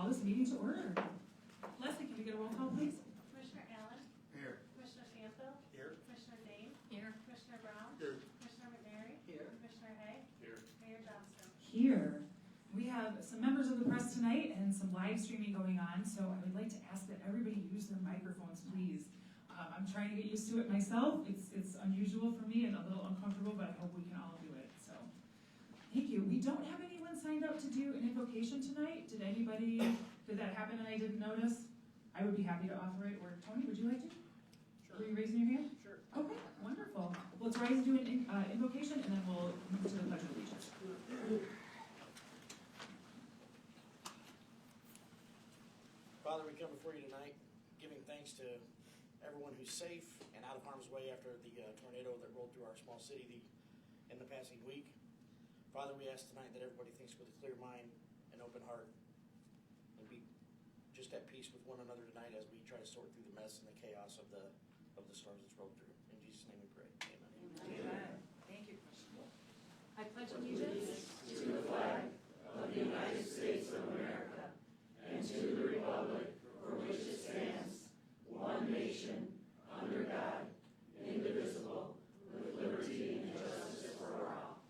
call this meeting to order. Leslie, can we get a roll call, please? Commissioner Allen? Here. Commissioner Shansville? Here. Commissioner Dane? Here. Commissioner Brown? Here. Commissioner McNary? Here. Commissioner Hay? Here. Mayor Johnston? Here. We have some members of the press tonight and some live streaming going on, so I would like to ask that everybody use their microphones, please. I'm trying to get used to it myself. It's unusual for me and a little uncomfortable, but I hope we can all do it. So, thank you. We don't have anyone signed up to do an invocation tonight. Did that happen and I didn't notice? I would be happy to offer it. Or Tony, would you like to? Sure. Were you raising your hand? Sure. Okay, wonderful. Well, let's rise and do an invocation, and then we'll move to the Pledge of Allegiance. Father, we come before you tonight giving thanks to everyone who's safe and out of harm's way after the tornado that rolled through our small city in the passing week. Father, we ask tonight that everybody thinks with a clear mind and open heart and be just at peace with one another tonight as we try to sort through the mess and the chaos of the storms that's rolled through. In Jesus' name we pray. Amen. Amen. Thank you, Commissioner. I pledge allegiance to the flag of the United States of America and to the republic for which it stands, one nation, under God, indivisible, with liberty and justice for all.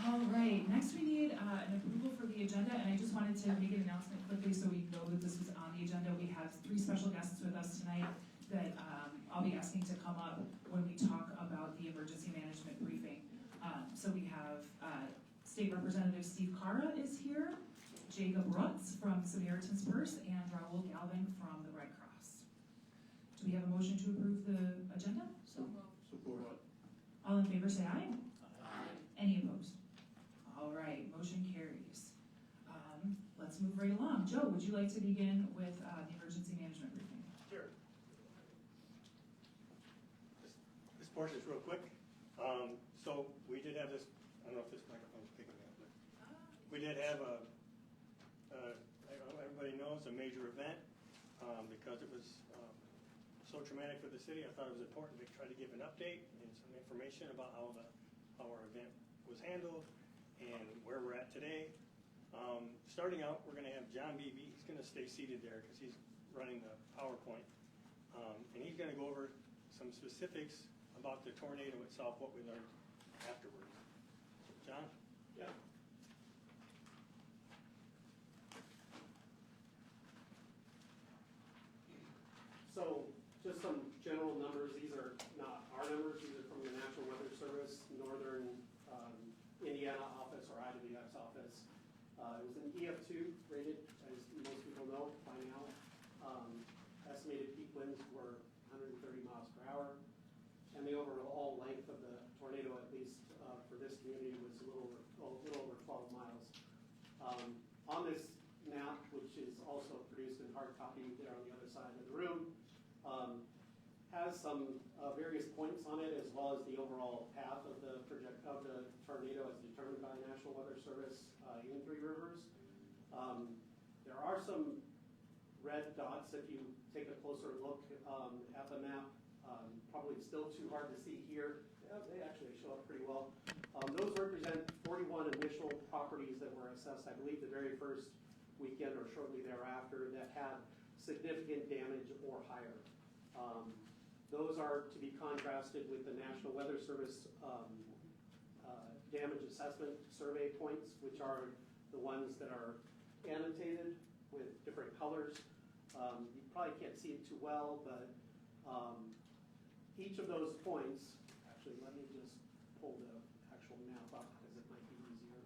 All right, next we need an approval for the agenda, and I just wanted to make an announcement quickly so we know that this was on the agenda. We have 3 special guests with us tonight that I'll be asking to come up when we talk about the emergency management briefing. So we have State Representative Steve Cara is here, Jacob Rutz from Samaritan's Purse, and Raul Galvin from the Red Cross. Do we have a motion to approve the agenda? Support. All in favor say aye. Aye. Any opposed? All right, motion carries. Let's move right along. Joe, would you like to begin with the emergency management briefing? Sure. This portion is real quick. So we did have this, I don't know if this microphone's picking up, but we did have everybody knows, a major event because it was so traumatic for the city. I thought it was important to try to give an update and some information about how our event was handled and where we're at today. Starting out, we're going to have John Beebe. He's going to stay seated there because he's running the PowerPoint. And he's going to go over some specifics about the tornado itself, what we learned afterwards. John? Yeah. So just some general numbers. These are not our numbers. These are from the National Weather Service, Northern Indiana office, or IWS office. It was an EF2 rated, as most people know by now. Estimated peak winds were 130 miles per hour. And the overall length of the tornado, at least for this community, was a little over 12 miles. On this map, which is also produced in hard copy there on the other side of the room, has some various points on it, as well as the overall path of the tornado as determined by the National Weather Service in Three Rivers. There are some red dots if you take a closer look at the map. Probably still too hard to see here. Yeah, they actually show up pretty well. Those represent 41 initial properties that were assessed, I believe, the very first weekend or shortly thereafter that had significant damage or higher. Those are to be contrasted with the National Weather Service damage assessment survey points, which are the ones that are annotated with different colors. You probably can't see it too well, but each of those points, actually let me just pull the actual map up because it might be easier.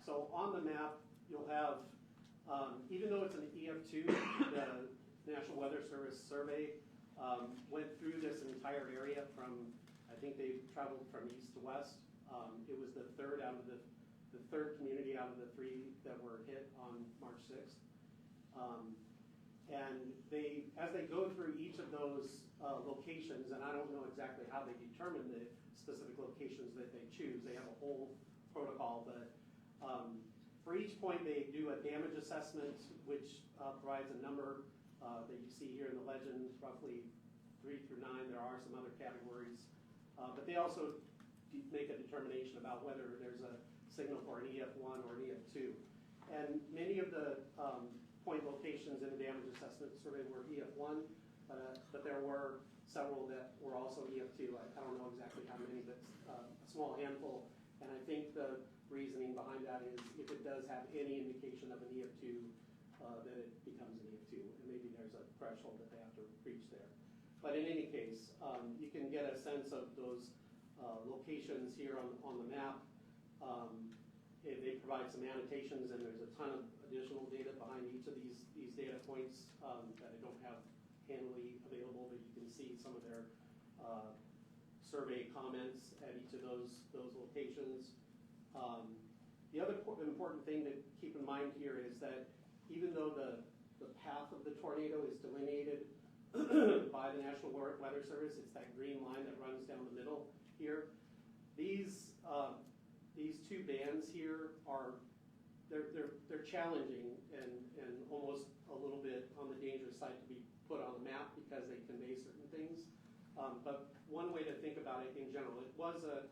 So on the map, you'll have, even though it's an EF2, the National Weather Service survey went through this entire area from, I think they traveled from east to west. It was the third out of the third community out of the 3 that were hit on March 6th. And as they go through each of those locations, and I don't know exactly how they determine the specific locations that they choose, they have a whole protocol, but for each point they do a damage assessment, which provides a number that you see here in the legend, roughly 3 through 9. There are some other categories, but they also make a determination about whether there's a signal for an EF1 or an EF2. And many of the point locations in the damage assessment survey were EF1, but there were several that were also EF2. I don't know exactly how many, but a small handful. And I think the reasoning behind that is if it does have any indication of an EF2, that it becomes an EF2. And maybe there's a threshold that they have to reach there. But in any case, you can get a sense of those locations here on the map. They provide some annotations, and there's a ton of additional data behind each of these data points that I don't have handily available, but you can see some of their survey comments at each of those locations. The other important thing to keep in mind here is that even though the path of the tornado is delineated by the National Weather Service, it's that green line that runs down the middle here. These two bands here are they're challenging and almost a little bit on the dangerous side to be put on the map because they convey certain things. But one way to think about it in general, it was a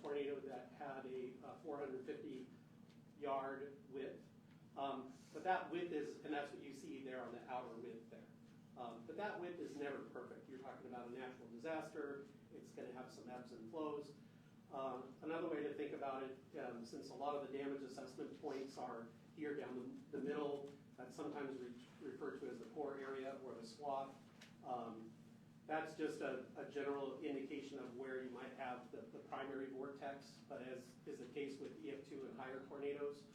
tornado that had a 450-yard width. But that width is, and that's what you see there on the outer width there. But that width is never perfect. You're talking about a natural disaster. It's going to have some ebbs and flows. Another way to think about it, since a lot of the damage assessment points are here down the middle, that's sometimes referred to as the core area or the swath. That's just a general indication of where you might have the primary vortex, but as is the case with EF2 and higher tornadoes,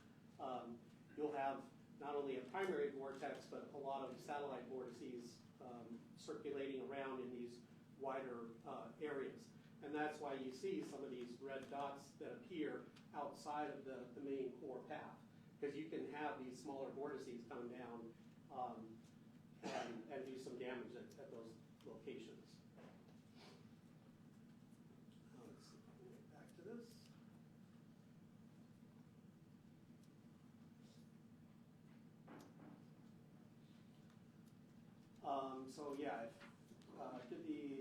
you'll have not only a primary vortex, but a lot of satellite vortices circulating around in these wider areas. And that's why you see some of these red dots that appear outside of the main core path, because you can have these smaller vortices come down and do some damage at those locations. Let's see if I can get back to this. So yeah, I mentioned the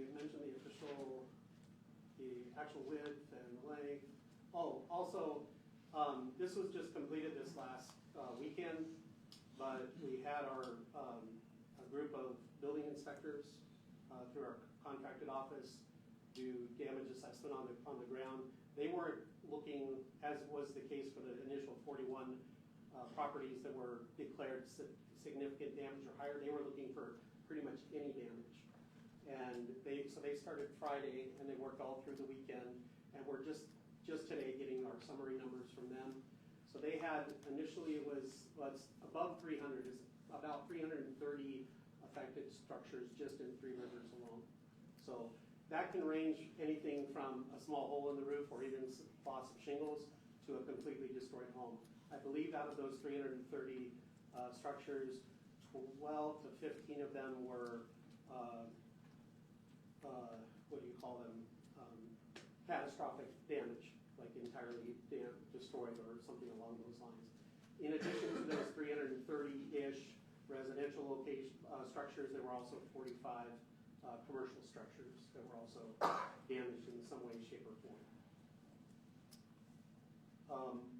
actual width and length. Oh, also, this was just completed this last weekend, but we had our a group of building inspectors through our contracted office do damage assessment on the ground. They weren't looking, as was the case for the initial 41 properties that were declared significant damage or higher. They were looking for pretty much any damage. And so they started Friday and they worked all through the weekend, and we're just today getting our summary numbers from them. So they had, initially it was above 300, is about 330 affected structures just in Three Rivers alone. So that can range anything from a small hole in the roof or even loss of shingles to a completely destroyed home. I believe out of those 330 structures, 12 to 15 of them were, what do you call them, catastrophic damage, like entirely destroyed or something along those lines. In addition to those 330-ish residential structures, there were also 45 commercial structures that were also damaged in some way, shape, or form.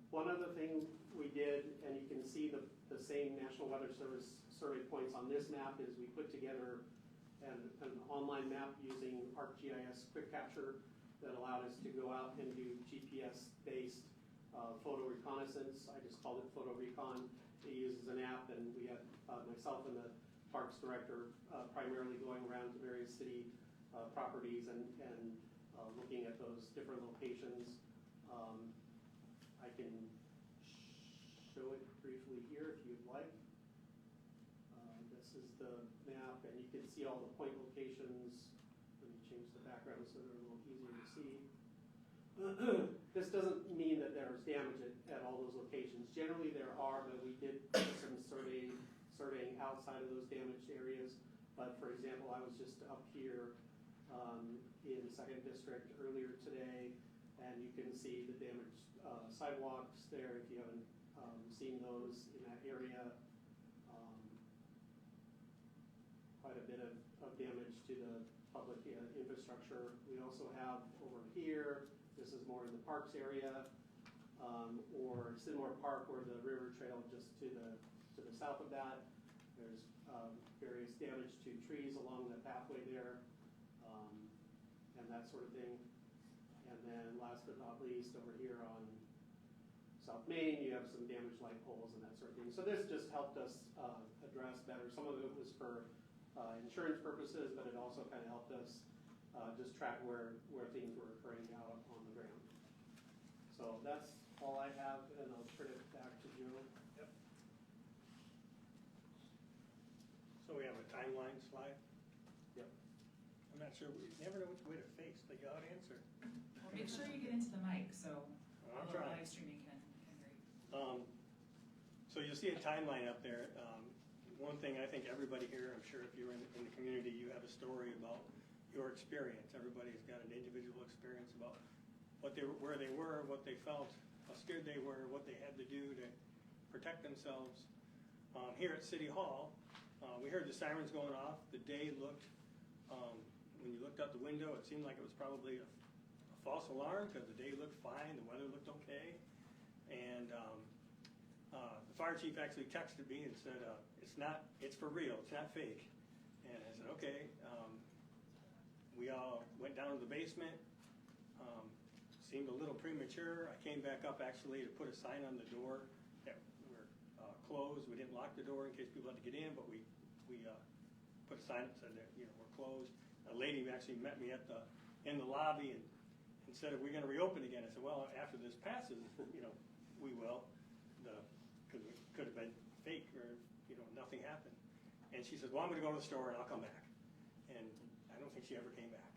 One other thing we did, and you can see the same National Weather Service survey points on this map, is we put together an online map using ArcGIS Quick Capture that allowed us to go out and do GPS-based photo reconnaissance. I just called it Photo Recon. It uses an app, and we had myself and the Parks Director primarily going around to various city properties and looking at those different locations. I can show it briefly here if you'd like. This is the map, and you can see all the point locations. Let me change the background so they're a little easier to see. This doesn't mean that there's damage at all those locations. Generally there are, but we did some surveying outside of those damaged areas. But for example, I was just up here in 2nd District earlier today, and you can see the damaged sidewalks there if you haven't seen those in that area. Quite a bit of damage to the public infrastructure. We also have over here Parks area, or Sidmore Park, where the river trail just to the south of that. There's various damage to trees along the pathway there, and that sort of thing. And then last but not least, over here on South Main, you have some damaged light poles and that sort of thing. So this just helped us address better. Some of it was for insurance purposes, but it also kind of helped us just track where things were occurring out on the ground. So that's all I have, and I'll turn it back to Joe. Yep. So we have a timeline slide? Yep. I'm not sure, we never know which way to face, the audience or? Well, make sure you get into the mic, so I'm the trying. live streaming can hear you. So you'll see a timeline up there. One thing I think everybody here, I'm sure if you're in the community, you have a story about your experience. Everybody's got an individual experience about where they were, what they felt, how scared they were, what they had to do to protect themselves. Here at City Hall, we heard the sirens going off. The day looked, when you looked out the window, it seemed like it was probably a false alarm because the day looked fine, the weather looked okay. And the fire chief actually texted me and said, it's for real, it's not fake. And I said, okay. We all went down to the basement. Seemed a little premature. I came back up actually to put a sign on the door that we're closed. We didn't lock the door in case people had to get in, but we put a sign that said that we're closed. A lady actually met me in the lobby and said, "Are we going to reopen again?" I said, "Well, after this passes, we will." Because it could have been fake or nothing happened. And she said, "Well, I'm going to go to the store and I'll come back." And I don't think she ever came back.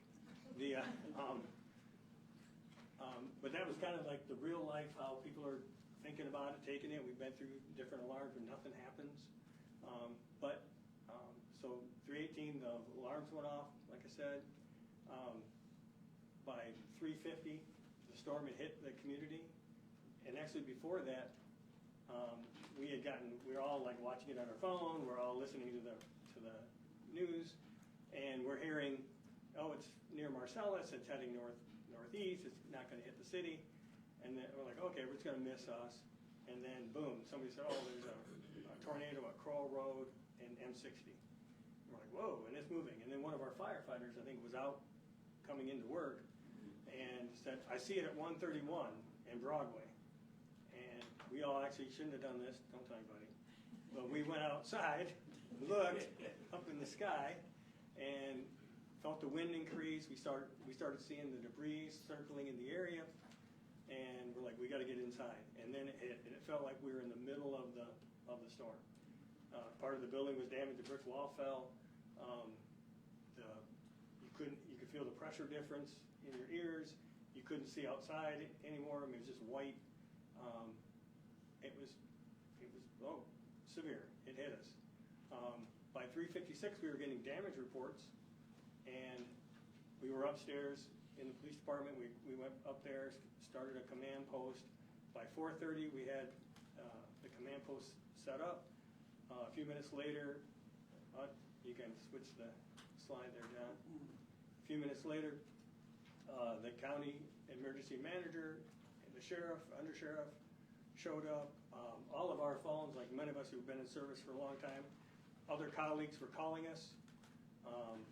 But that was kind of like the real life, how people are thinking about it, taking it. We've been through different alarms when nothing happens. So 3:18, the alarms went off, like I said. By 3:50, the storm had hit the community. And actually before that, we were all like watching it on our phone. We're all listening to the news, and we're hearing, oh, it's near Marcellus. It's heading northeast. It's not going to hit the city. And then we're like, okay, it's going to miss us. And then boom, somebody said, oh, there's a tornado at Kroll Road and M60. And we're like, whoa, and it's moving. And then one of our firefighters, I think, was out coming into work and said, I see it at 131 in Broadway. And we all actually shouldn't have done this. Don't tell anybody. But we went outside, looked up in the sky, and felt the wind increase. We started seeing the debris circling in the area, and we're like, we got to get inside. And then it hit, and it felt like we were in the middle of the storm. Part of the building was damaged. The brick wall fell. You could feel the pressure difference in your ears. You couldn't see outside anymore. I mean, it was just white. It was severe. It hit us. By 3:56, we were getting damage reports, and we were upstairs in the police department. We went up there, started a command post. By 4:30, we had the command post set up. A few minutes later, you can switch the slide there, John. A few minutes later, the county emergency manager, the sheriff, undersheriff showed up. All of our phones, like many of us who've been in service for a long time, other colleagues were calling us,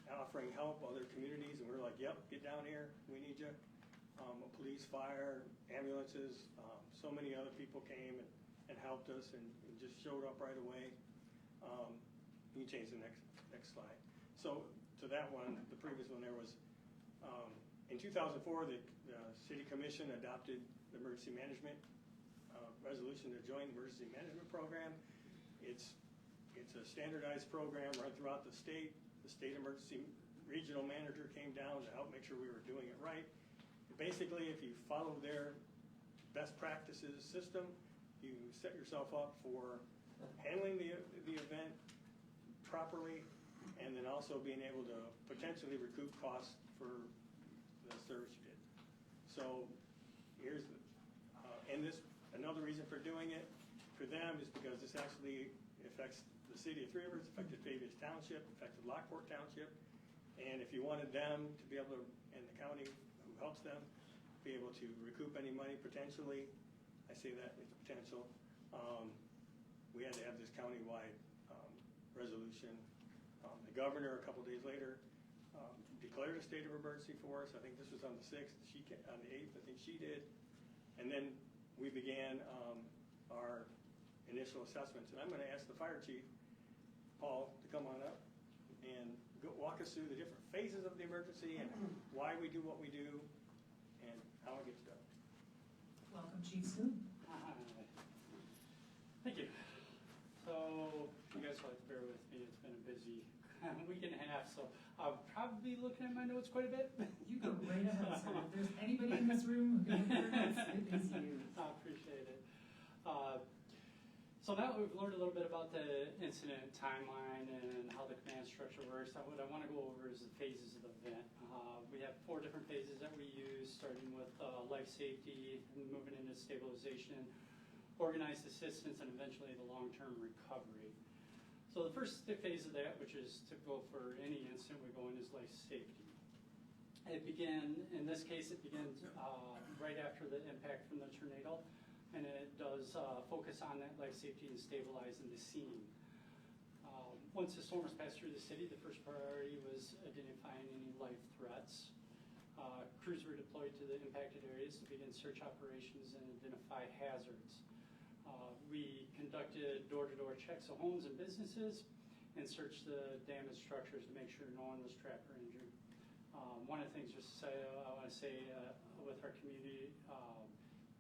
offering help, other communities, and we were like, yep, get down here, we need you. Police, fire, ambulances, so many other people came and helped us and just showed up right away. You can change the next slide. So to that one, the previous one there was, in 2004, the City Commission adopted the emergency management resolution to join the emergency management program. It's a standardized program run throughout the state. The state emergency regional manager came down to help make sure we were doing it right. Basically, if you follow their best practices system, you set yourself up for handling the event properly, and then also being able to potentially recoup costs for the service you did. So here's another reason for doing it for them is because this actually affects the city of Three Rivers, affected Fabius Township, affected Lockport Township, and if you wanted them to be able to, and the county who helps them, be able to recoup any money potentially. I say that with potential. We had to have this countywide resolution. The governor, a couple days later, declared a state of emergency for us. I think this was on the 6th. On the 8th, I think she did. And then we began our initial assessments. And I'm going to ask the fire chief, Paul, to come on up and walk us through the different phases of the emergency and why we do what we do and how it gets done. Welcome, Chief Sloop. Thank you. So, you guys will have to bear with me. It's been a busy week and a half, so I'll probably be looking at my notes quite a bit. You go right ahead, sir. If there's anybody in this room who can look at notes, it is you. I appreciate it. So now that we've learned a little bit about the incident timeline and how the command structure works, what I want to go over is the phases of the event. We have 4 different phases that we use, starting with life safety, and moving into stabilization, organized assistance, and eventually the long-term recovery. So the first phase of that, which is typical for any incident we go in, is life safety. In this case, it begins right after the impact from the tornado, and it does focus on that life safety and stabilizing the scene. Once the storm was passed through the city, the first priority was identifying any life threats. Crews were deployed to the impacted areas to begin search operations and identify hazards. We conducted door-to-door checks of homes and businesses and searched the damaged structures to make sure no one was trapped or injured. One of the things I want to say with our community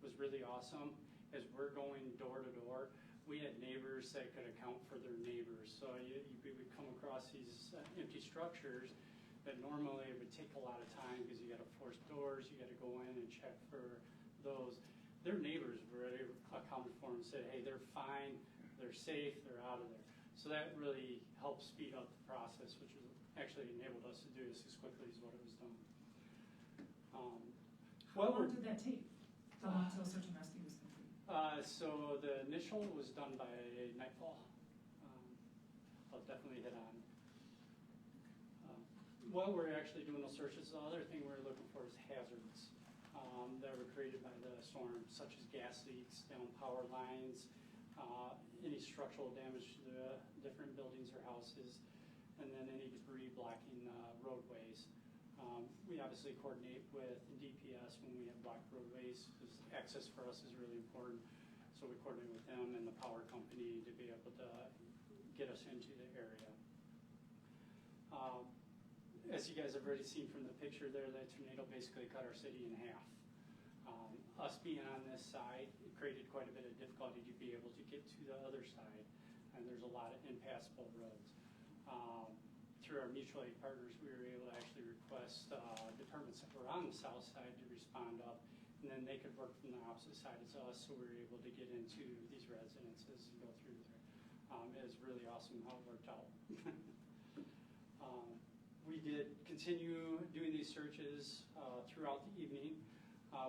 was really awesome is we're going door to door. We had neighbors that could account for their neighbors. So we would come across these empty structures that normally it would take a lot of time because you got to force doors, you got to go in and check for those. Their neighbors were accounted for and said, hey, they're fine, they're safe, they're out of there. So that really helped speed up the process, which actually enabled us to do this as quickly as what it was done. How long did that take? How long until search and rescue was complete? So the initial was done by nightfall. I'll definitely hit on. While we're actually doing those searches, the other thing we're looking for is hazards that were created by the storm, such as gas leaks, down power lines, any structural damage to the different buildings or houses, and then any debris blocking roadways. We obviously coordinate with DPS when we have blocked roadways, because access for us is really important. So we coordinate with them and the power company to be able to get us into the area. As you guys have already seen from the picture there, that tornado basically cut our city in half. Us being on this side, it created quite a bit of difficulty to be able to get to the other side, and there's a lot of impassable roads. Through our mutual aid partners, we were able to actually request departments that were on the south side to respond up, and then they could work from the opposite side as us, so we were able to get into these residences and go through there. It was really awesome how it worked out. We did continue doing these searches throughout the evening.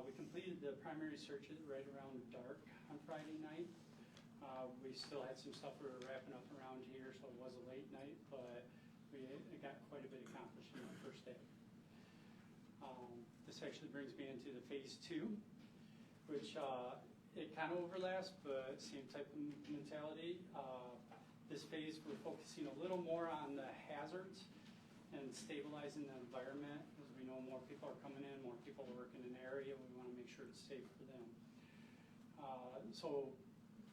We completed the primary searches right around dark on Friday night. We still had some stuff we were wrapping up around here, so it was a late night, but we got quite a bit accomplished in the first day. This actually brings me into the phase 2, which it kind of overlaps, but same type of mentality. This phase, we're focusing a little more on the hazards and stabilizing the environment, because we know more people are coming in, more people are working in the area. We want to make sure it's safe for them. So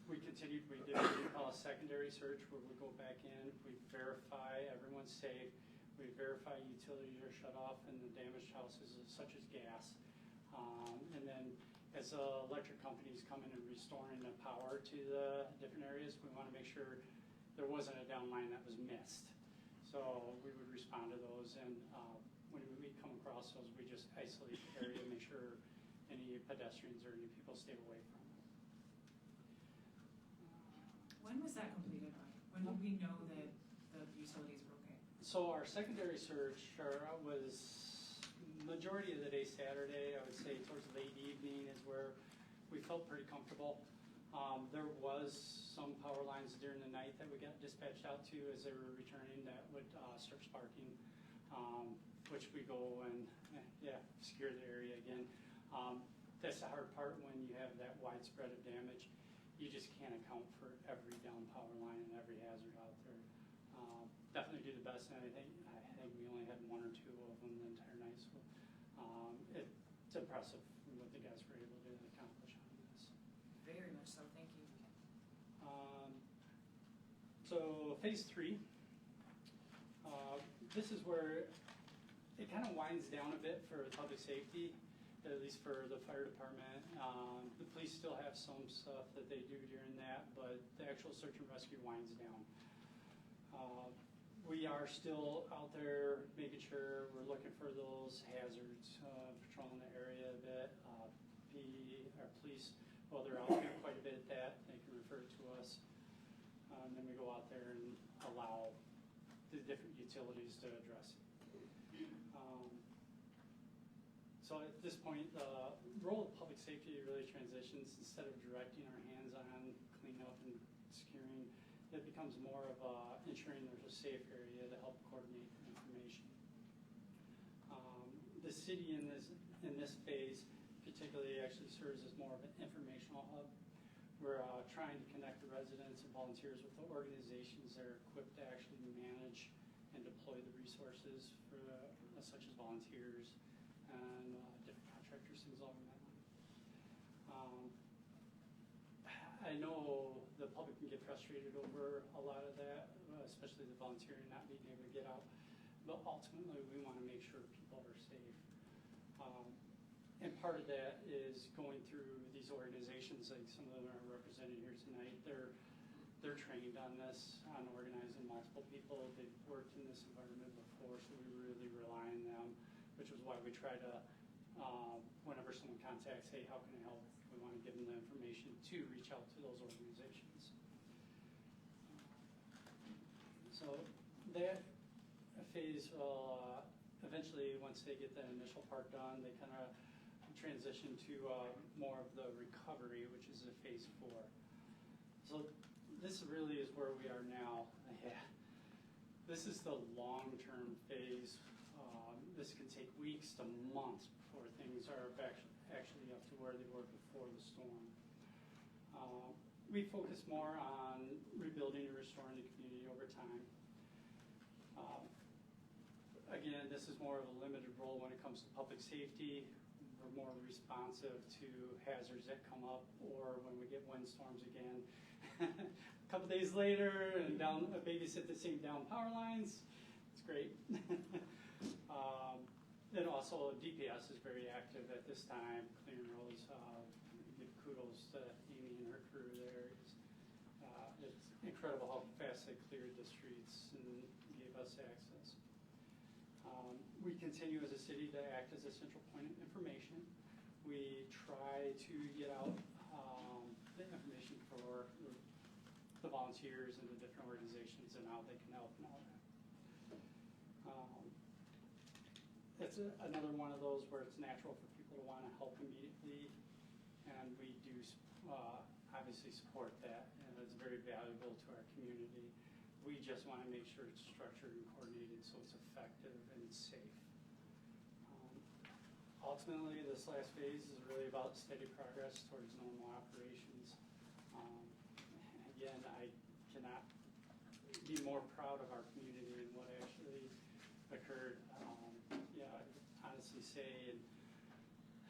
we continued. We did what we call a secondary search, where we go back in, we verify everyone's safe, we verify utilities are shut off in the damaged houses, such as gas. And then as electric companies come in and restoring the power to the different areas, we want to make sure there wasn't a downline that was missed. So we would respond to those, and when we come across those, we just isolate the area, make sure any pedestrians or any people stay away from it. When was that completed by? When did we know that the utilities were okay? So our secondary search was majority of the day Saturday. I would say towards late evening is where we felt pretty comfortable. There was some power lines during the night that we got dispatched out to as they were returning that would start sparking, which we go and secure the area again. That's the hard part when you have that widespread of damage. You just can't account for every down power line and every hazard out there. Definitely do the best, and I think we only had one or two of them the entire night, so it's impressive what the guys were able to accomplish on this. Very much so, thank you. So phase 3, this is where it kind of winds down a bit for public safety, at least for the fire department. The police still have some stuff that they do during that, but the actual search and rescue winds down. We are still out there making sure we're looking for those hazards, patrolling the area a bit. Our police, well, they're out there quite a bit at that. They can refer to us. And then we go out there and allow the different utilities to address it. So at this point, the role of public safety really transitions. Instead of directing our hands on cleanup and securing, it becomes more of ensuring there's a safe area to help coordinate information. The city in this phase particularly actually serves as more of an informational hub. We're trying to connect the residents and volunteers with the organizations that are equipped to actually manage and deploy the resources for such as volunteers and different contractors, things along that line. I know the public can get frustrated over a lot of that, especially the volunteering not being able to get out. But ultimately, we want to make sure people are safe. And part of that is going through these organizations, like some of them are represented here tonight. They're trained on this, on organizing multiple people. They've worked in this environment before, so we really rely on them, which is why we try to, whenever someone contacts, hey, how can I help? We want to give them the information to reach out to those organizations. So that phase will eventually, once they get the initial part done, they kind of transition to more of the recovery, which is a phase 4. So this really is where we are now. Yeah. This is the long-term phase. This can take weeks to months before things are actually up to where they were before the storm. We focus more on rebuilding and restoring the community over time. Again, this is more of a limited role when it comes to public safety. We're more responsive to hazards that come up, or when we get windstorms again. A couple days later, and babysit the same down power lines. It's great. And also, DPS is very active at this time, clearing roads. Give kudos to Amy and her crew there. It's incredible how fast they cleared the streets and gave us access. We continue as a city to act as a central point of information. We try to get out the information for the volunteers and the different organizations and how they can help and all that. It's another one of those where it's natural for people to want to help immediately, and we do obviously support that, and it's very valuable to our community. We just want to make sure it's structured and coordinated so it's effective and it's safe. Ultimately, this last phase is really about steady progress towards normal operations. Again, I cannot be more proud of our community and what actually occurred. I honestly say,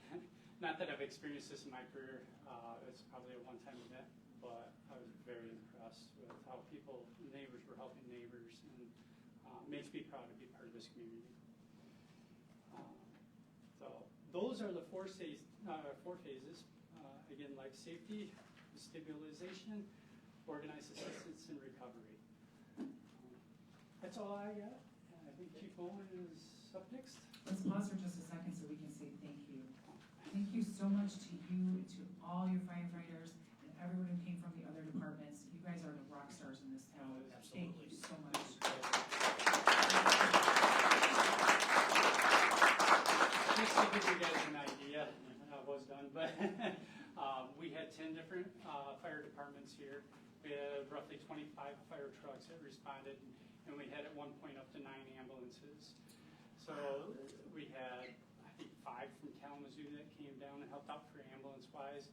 and not that I've experienced this in my career, it's probably a one-time event, but I was very impressed with how neighbors were helping neighbors, and makes me proud to be part of this community. So those are the four phases. Again, life safety, stabilization, organized assistance, and recovery. That's all I got. I think Chief Owen is up next. Let's pause for just a second so we can say thank you. Thank you so much to you, to all your firefighters, and everyone who came from the other departments. You guys are the rock stars in this town. Absolutely. Thank you so much. Just to give you guys an idea, I was done, but we had 10 different fire departments here. We had roughly 25 fire trucks that responded, and we had at one point up to 9 ambulances. So we had, I think, 5 from Kalamazoo that came down and helped out for ambulance-wise,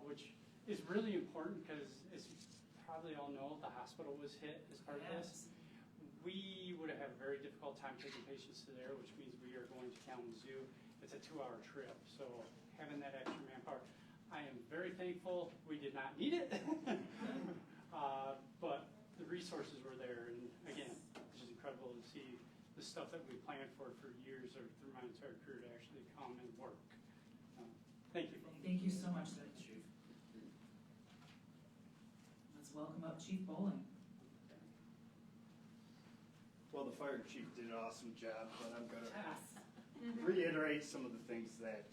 which is really important because, as you probably all know, the hospital was hit as part of this. We would have had a very difficult time taking patients to there, which means we are going to Kalamazoo. It's a 2-hour trip, so having that extra manpower, I am very thankful. We did not need it, but the resources were there, and again, it's just incredible to see the stuff that we planned for years or through my entire career to actually come and work. Thank you. Thank you so much, Chief. Let's welcome up Chief Bowling. Well, the fire chief did an awesome job, but I'm going to Yes. reiterate some of the things that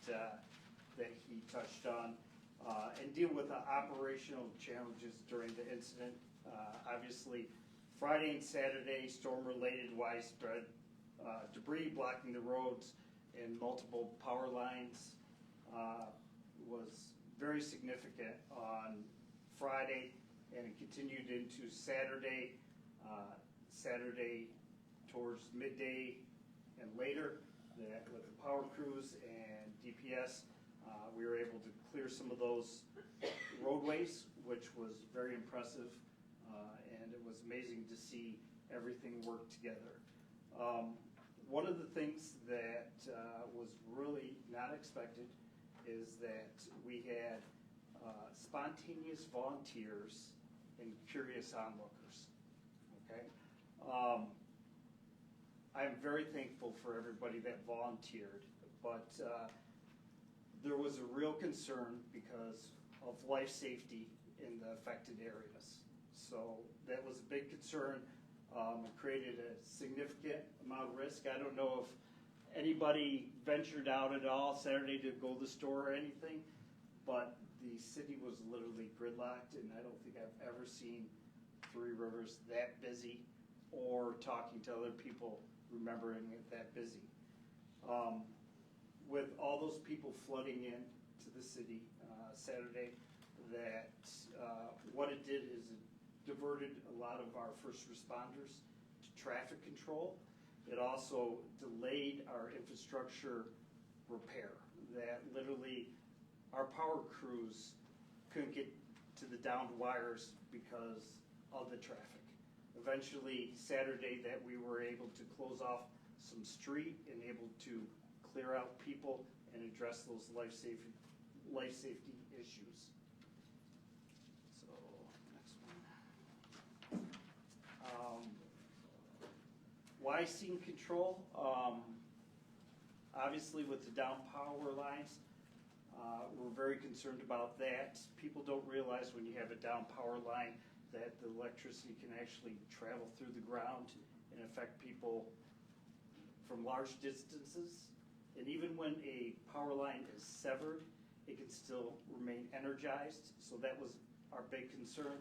he touched on and deal with the operational challenges during the incident. Obviously, Friday and Saturday, storm-related widespread debris blocking the roads and multiple power lines was very significant on Friday, and it continued into Saturday. Saturday towards midday and later, that with the power crews and DPS, we were able to clear some of those roadways, which was very impressive, and it was amazing to see everything work together. One of the things that was really not expected is that we had spontaneous volunteers and curious onlookers. Okay. I'm very thankful for everybody that volunteered, but there was a real concern because of life safety in the affected areas. So that was a big concern. It created a significant amount of risk. I don't know if anybody ventured out at all Saturday to go to the store or anything, but the city was literally gridlocked, and I don't think I've ever seen Three Rivers that busy or talking to other people remembering it that busy. With all those people flooding in to the city Saturday, that what it did is it diverted a lot of our first responders to traffic control. It also delayed our infrastructure repair, that literally our power crews couldn't get to the downed wires because of the traffic. Eventually, Saturday, that we were able to close off some street and able to clear out people and address those life safety issues. So, next one. Why scene control? Obviously, with the down power lines, we're very concerned about that. People don't realize when you have a down power line that the electricity can actually travel through the ground and affect people from large distances. And even when a power line is severed, it can still remain energized. So that was our big concern.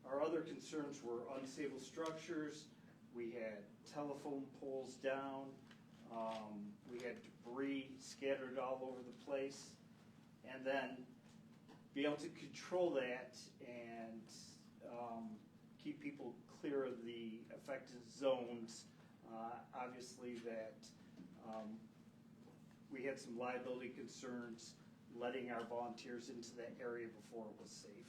Our other concerns were unstable structures. We had telephone poles down. We had debris scattered all over the place. And then be able to control that and keep people clear of the affected zones. Obviously that we had some liability concerns letting our volunteers into that area before it was safe.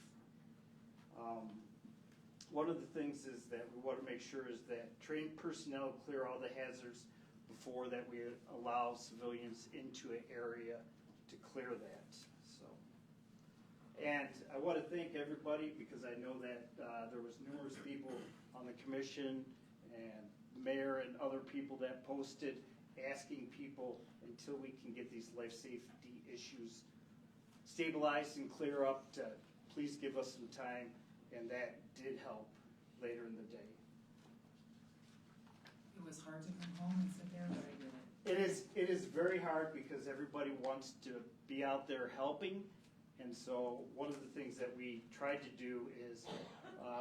One of the things is that we want to make sure is that trained personnel clear all the hazards before that we allow civilians into an area to clear that. And I want to thank everybody because I know that there was numerous people on the commission and the mayor and other people that posted asking people until we can get these life safety issues stabilized and clear up to please give us some time, and that did help later in the day. It was hard to come home and sit there, but I did it. It is very hard because everybody wants to be out there helping. And so one of the things that we tried to do is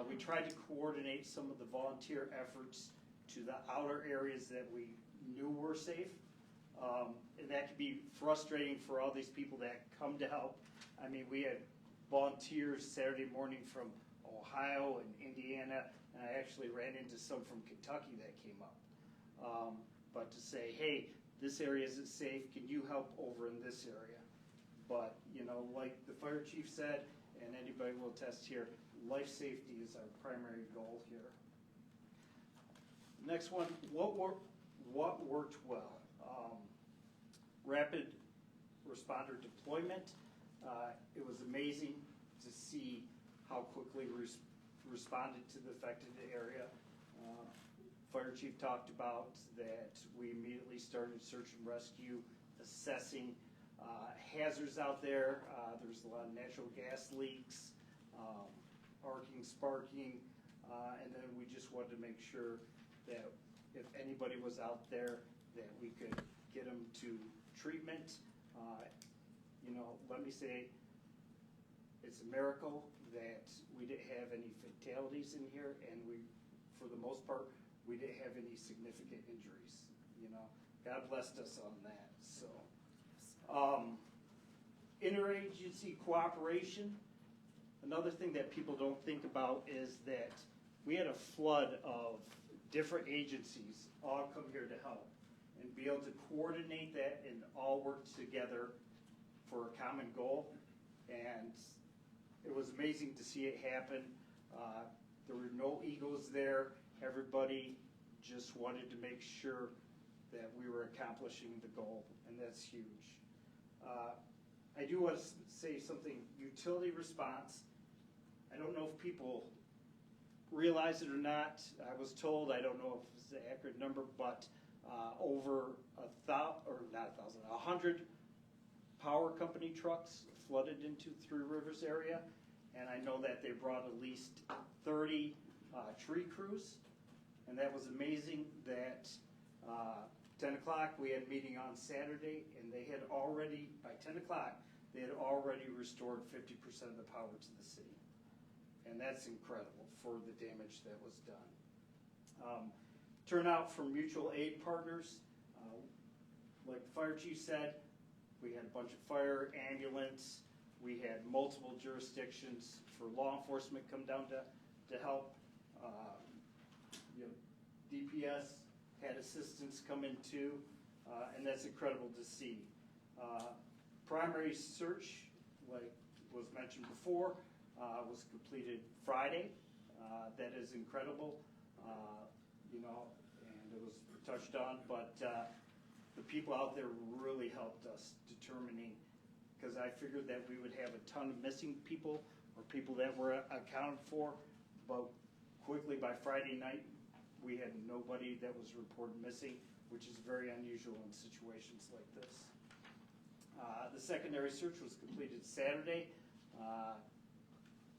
we tried to coordinate some of the volunteer efforts to the outer areas that we knew were safe. And that could be frustrating for all these people that come to help. I mean, we had volunteers Saturday morning from Ohio and Indiana, and I actually ran into some from Kentucky that came up. But to say, hey, this area isn't safe, can you help over in this area? But, you know, like the fire chief said, and anybody will attest here, life safety is our primary goal here. Next one, what worked well? Rapid responder deployment. It was amazing to see how quickly we responded to the affected area. Fire chief talked about that we immediately started search and rescue, assessing hazards out there. There's a lot of natural gas leaks, arcing, sparking, and then we just wanted to make sure that if anybody was out there, that we could get them to treatment. You know, let me say, it's a miracle that we didn't have any fatalities in here, and we, for the most part, we didn't have any significant injuries. You know, God blessed us on that. So, interagency cooperation. Another thing that people don't think about is that we had a flood of different agencies all come here to help and be able to coordinate that and all work together for a common goal. And it was amazing to see it happen. There were no egos there. Everybody just wanted to make sure that we were accomplishing the goal, and that's huge. I do want to say something, utility response. I don't know if people realize it or not. I was told, I don't know if it's the accurate number, but over 100 power company trucks flooded into Three Rivers area, and I know that they brought at least 30 tree crews, and that was amazing. That 10 o'clock we had a meeting on Saturday, and they had already, by 10 o'clock, they had already restored 50% of the power to the city. And that's incredible for the damage that was done. Turnout from mutual aid partners. Like the fire chief said, we had a bunch of fire, ambulance. We had multiple jurisdictions for law enforcement come down to help. DPS had assistance come in too, and that's incredible to see. Primary search, like was mentioned before, was completed Friday. That is incredible, you know, and it was touched on, but the people out there really helped us determining, because I figured that we would have a ton of missing people or people that were accounted for, but quickly by Friday night, we had nobody that was reported missing, which is very unusual in situations like this. The secondary search was completed Saturday,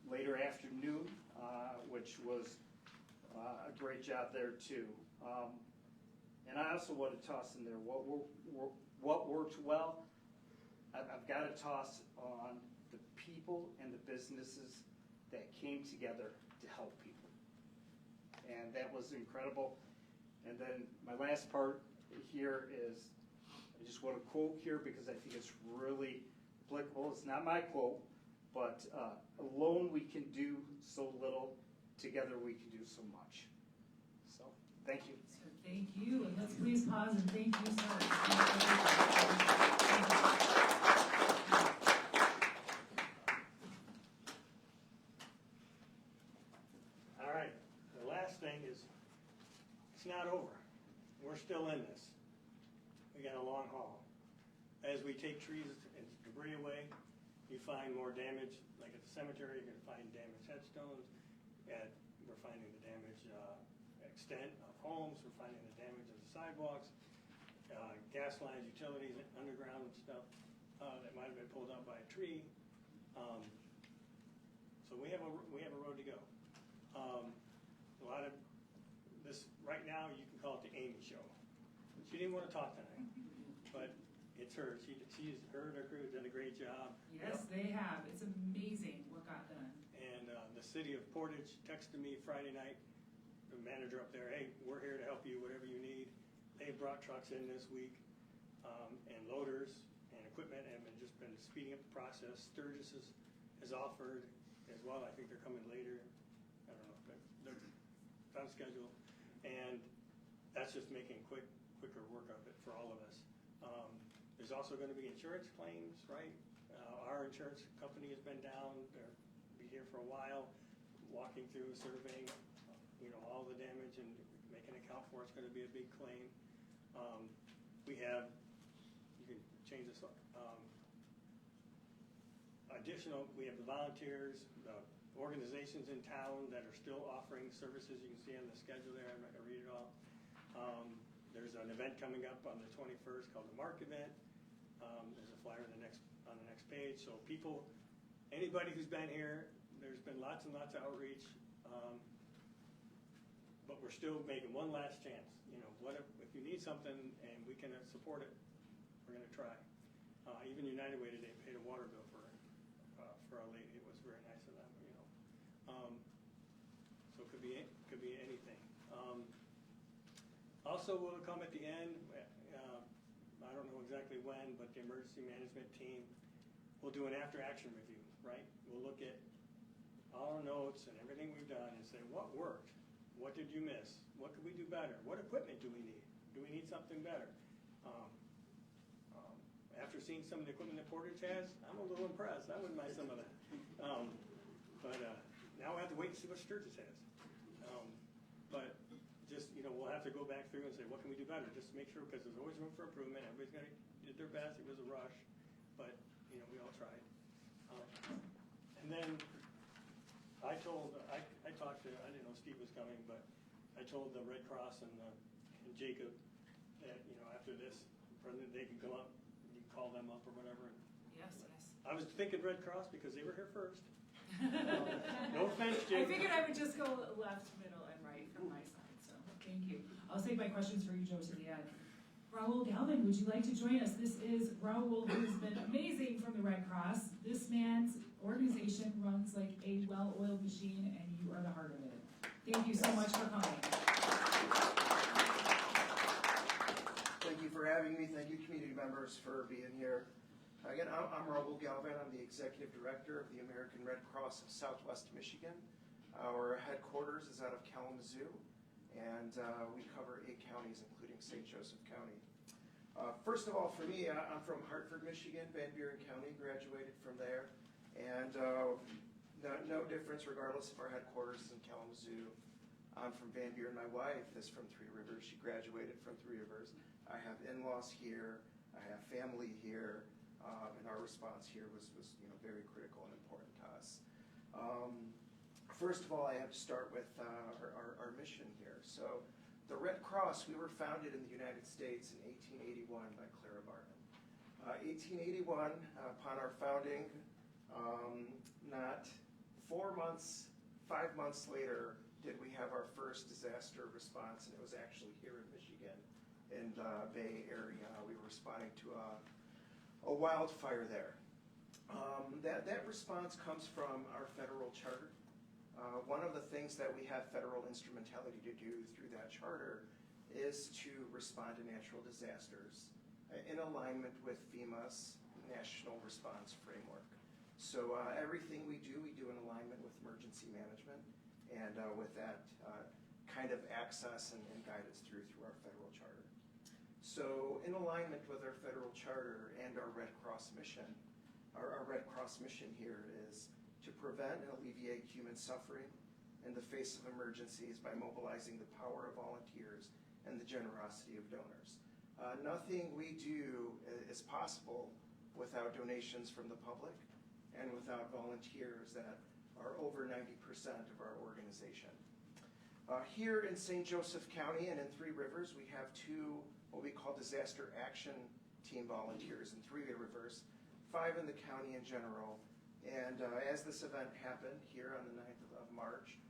later afternoon, which was a great job there too. And I also want to toss in there what worked well. I've got to toss on the people and the businesses that came together to help people. And that was incredible. And then my last part here is, I just want to quote here because I think it's really applicable. It's not my quote, but alone we can do so little, together we can do so much. So, thank you. So thank you, and let's please pause and thank you, sir. All right, the last thing is, it's not over. We're still in this. We got a long haul. As we take trees and debris away, you find more damage. Like at the cemetery, you're going to find damaged headstones. We're finding the damage extent of homes. We're finding the damage of the sidewalks, gas lines, utilities, underground stuff that might have been pulled out by a tree. So we have a road to go. A lot of this right now, you can call it the Amy show. She didn't want to talk tonight, but it's her. Her and her crew done a great job. Yes, they have. It's amazing what got done. And the city of Portage texted me Friday night, the manager up there, hey, we're here to help you, whatever you need. They brought trucks in this week, and loaders and equipment have just been speeding up the process. Sturgis has offered as well. I think they're coming later. I don't know, but they're on schedule. And that's just making quicker work of it for all of us. There's also gonna be insurance claims, right? Our insurance company has been down, they'll be here for a while, walking through, surveying, all the damage and making an account for it's gonna be a big claim. We have, you can change this, we have the volunteers, the organizations in town that are still offering services. You can see on the schedule there, I'm not gonna read it all. There's an event coming up on the 21st called the Mark event. There's a flyer on the next page. So people, anybody who's been here, there's been lots and lots of outreach, but we're still making one last chance. What if you need something and we can support it, we're gonna try. Even United Way today paid a water bill for a lady. It was very nice of them. So it could be anything. Also, will come at the end. I don't know exactly when, but the emergency management team will do an after-action review. Right? We'll look at all our notes and everything we've done and say what worked, what did you miss, what could we do better, what equipment do we need? Do we need something better? After seeing some of the equipment that Portage has, I'm a little impressed. I wouldn't mind some of that. But now we have to wait and see what Sturgis has. But just, we'll have to go back through and say, what can we do better? Just to make sure, because there's always room for improvement. Everybody's did their best. It was a rush, but, we all tried. And then I talked to, I didn't know Steve was coming, but I told the Red Cross and Jacob that, after this, President, they can come up, you can call them up or whatever. Yes. I was thinking Red Cross because they were here first. No offense, I Jacob. figured I would just go left, middle, and right from my side, so thank you. I'll save my questions for you, Joe, to the end. Raul Galvin, would you like to join us? This is Raul, who's been amazing from the Red Cross. This man's organization runs like a well-oiled machine, and you are the heart of it. Thank you so much for coming. Thank you for having me. Thank you, community members, for being here. Again, I'm Raul Galvin. I'm the Executive Director of the American Red Cross of Southwest Michigan. Our headquarters is out of Kalamazoo, and we cover 8 counties, including St. Joseph County. First of all, for me, I'm from Hartford, Michigan, Van Buren County, graduated from there. And no difference regardless if our headquarters is in Kalamazoo. I'm from Van Buren. My wife is from Three Rivers. She graduated from Three Rivers. I have in-laws here. I have family here. And our response here was very critical and important to us. First of all, I have to start with our mission here. So the Red Cross, we were founded in the United States in 1881 by Clara Barton. 1881, upon our founding, not 4 months, 5 months later, did we have our first disaster response, and it was actually here in Michigan, in the Bay Area. We were responding to a wildfire there. That response comes from our federal charter. One of the things that we have federal instrumentality to do through that charter is to respond to natural disasters in alignment with FEMA's National Response Framework. So everything we do in alignment with emergency management and with that kind of access and guidance through our federal charter. So in alignment with our federal charter and our Red Cross mission, our Red Cross mission here is to prevent and alleviate human suffering in the face of emergencies by mobilizing the power of volunteers and the generosity of donors. Nothing we do is possible without donations from the public and without volunteers that are over 90% of our organization. Here in St. Joseph County and in Three Rivers, we have 2 what we call disaster action team volunteers in Three Rivers, 5 in the county in general. And as this event happened here on the 9th of March,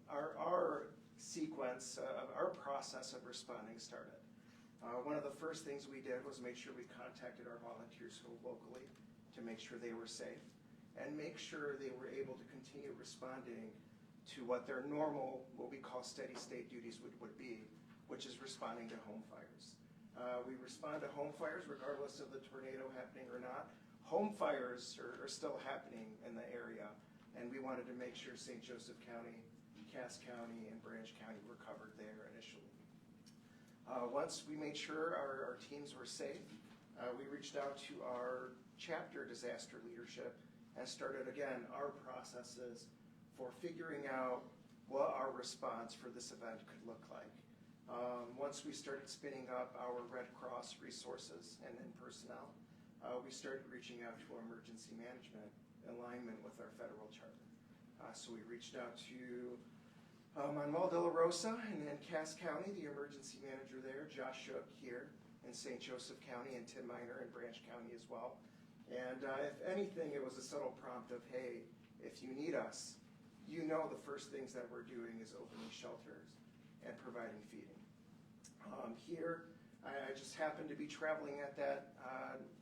our sequence, our process of responding started. One of the first things we did was make sure we contacted our volunteers locally to make sure they were safe and make sure they were able to continue responding to what their normal, what we call steady state duties would be, which is responding to home fires. We respond to home fires regardless of the tornado happening or not. Home fires are still happening in the area, and we wanted to make sure St. Joseph County, Cass County, and Branch County were covered there initially. Once we made sure our teams were safe, we reached out to our chapter disaster leadership and started again our processes for figuring out what our response for this event could look like. Once we started spinning up our Red Cross resources and personnel, we started reaching out to our emergency management in alignment with our federal charter. So we reached out to Manuel De La Rosa in Cass County, the emergency manager there, Josh Shook here in St. Joseph County, and Tim Miner in Branch County as well. And if anything, it was a subtle prompt of, hey, if you need us, you know the first things that we're doing is opening shelters and providing feeding. Here, I just happened to be traveling at that,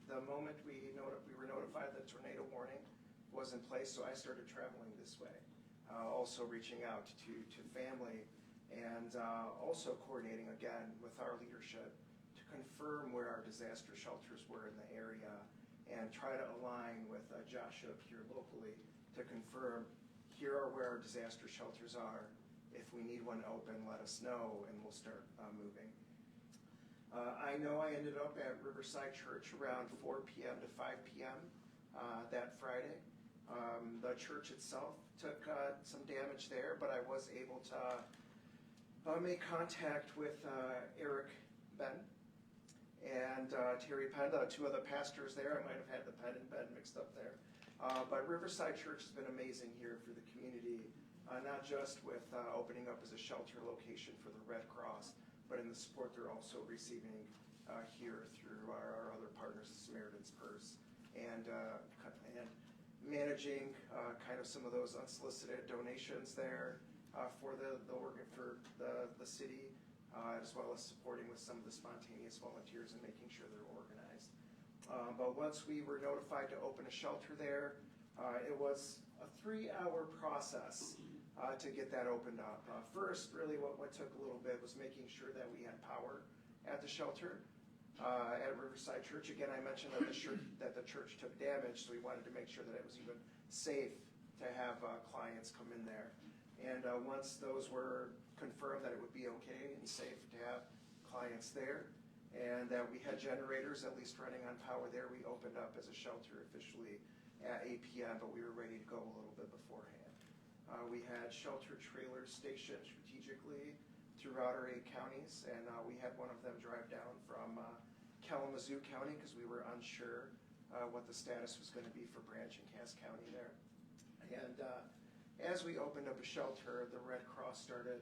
the moment we were notified that tornado warning was in place, so I started traveling this way. Also reaching out to family and also coordinating again with our leadership to confirm where our disaster shelters were in the area and try to align with Josh Shook here locally to confirm here are where our disaster shelters are. If we need one open, let us know and we'll start moving. I know I ended up at Riverside Church around 4 p.m. to 5 p.m. That Friday. The church itself took some damage there, but I was able to make contact with Eric Ben and Terry Penn, two of the pastors there. I might have had the Penn and Ben mixed up there. But Riverside Church has been amazing here for the community, not just with opening up as a shelter location for the Red Cross, but in the support they're also receiving here through our other partners, the Samaritan's Purse, and managing kind of some of those unsolicited donations there for the city, as well as supporting with some of the spontaneous volunteers and making sure they're organized. But once we were notified to open a shelter there, it was a 3-hour process to get that opened up. First, really what took a little bit was making sure that we had power at the shelter. At Riverside Church, again, I mentioned that the church took damage, so we wanted to make sure that it was even safe to have clients come in there. And once those were confirmed that it would be okay and safe to have clients there, and that we had generators at least running on power there, we opened up as a shelter officially at 8 p.m., but we were ready to go a little bit beforehand. We had shelter trailers stationed strategically throughout our 8 counties, and we had one of them drive down from Kalamazoo County because we were unsure what the status was going to be for Branch and Cass County there. And as we opened up a shelter, the Red Cross started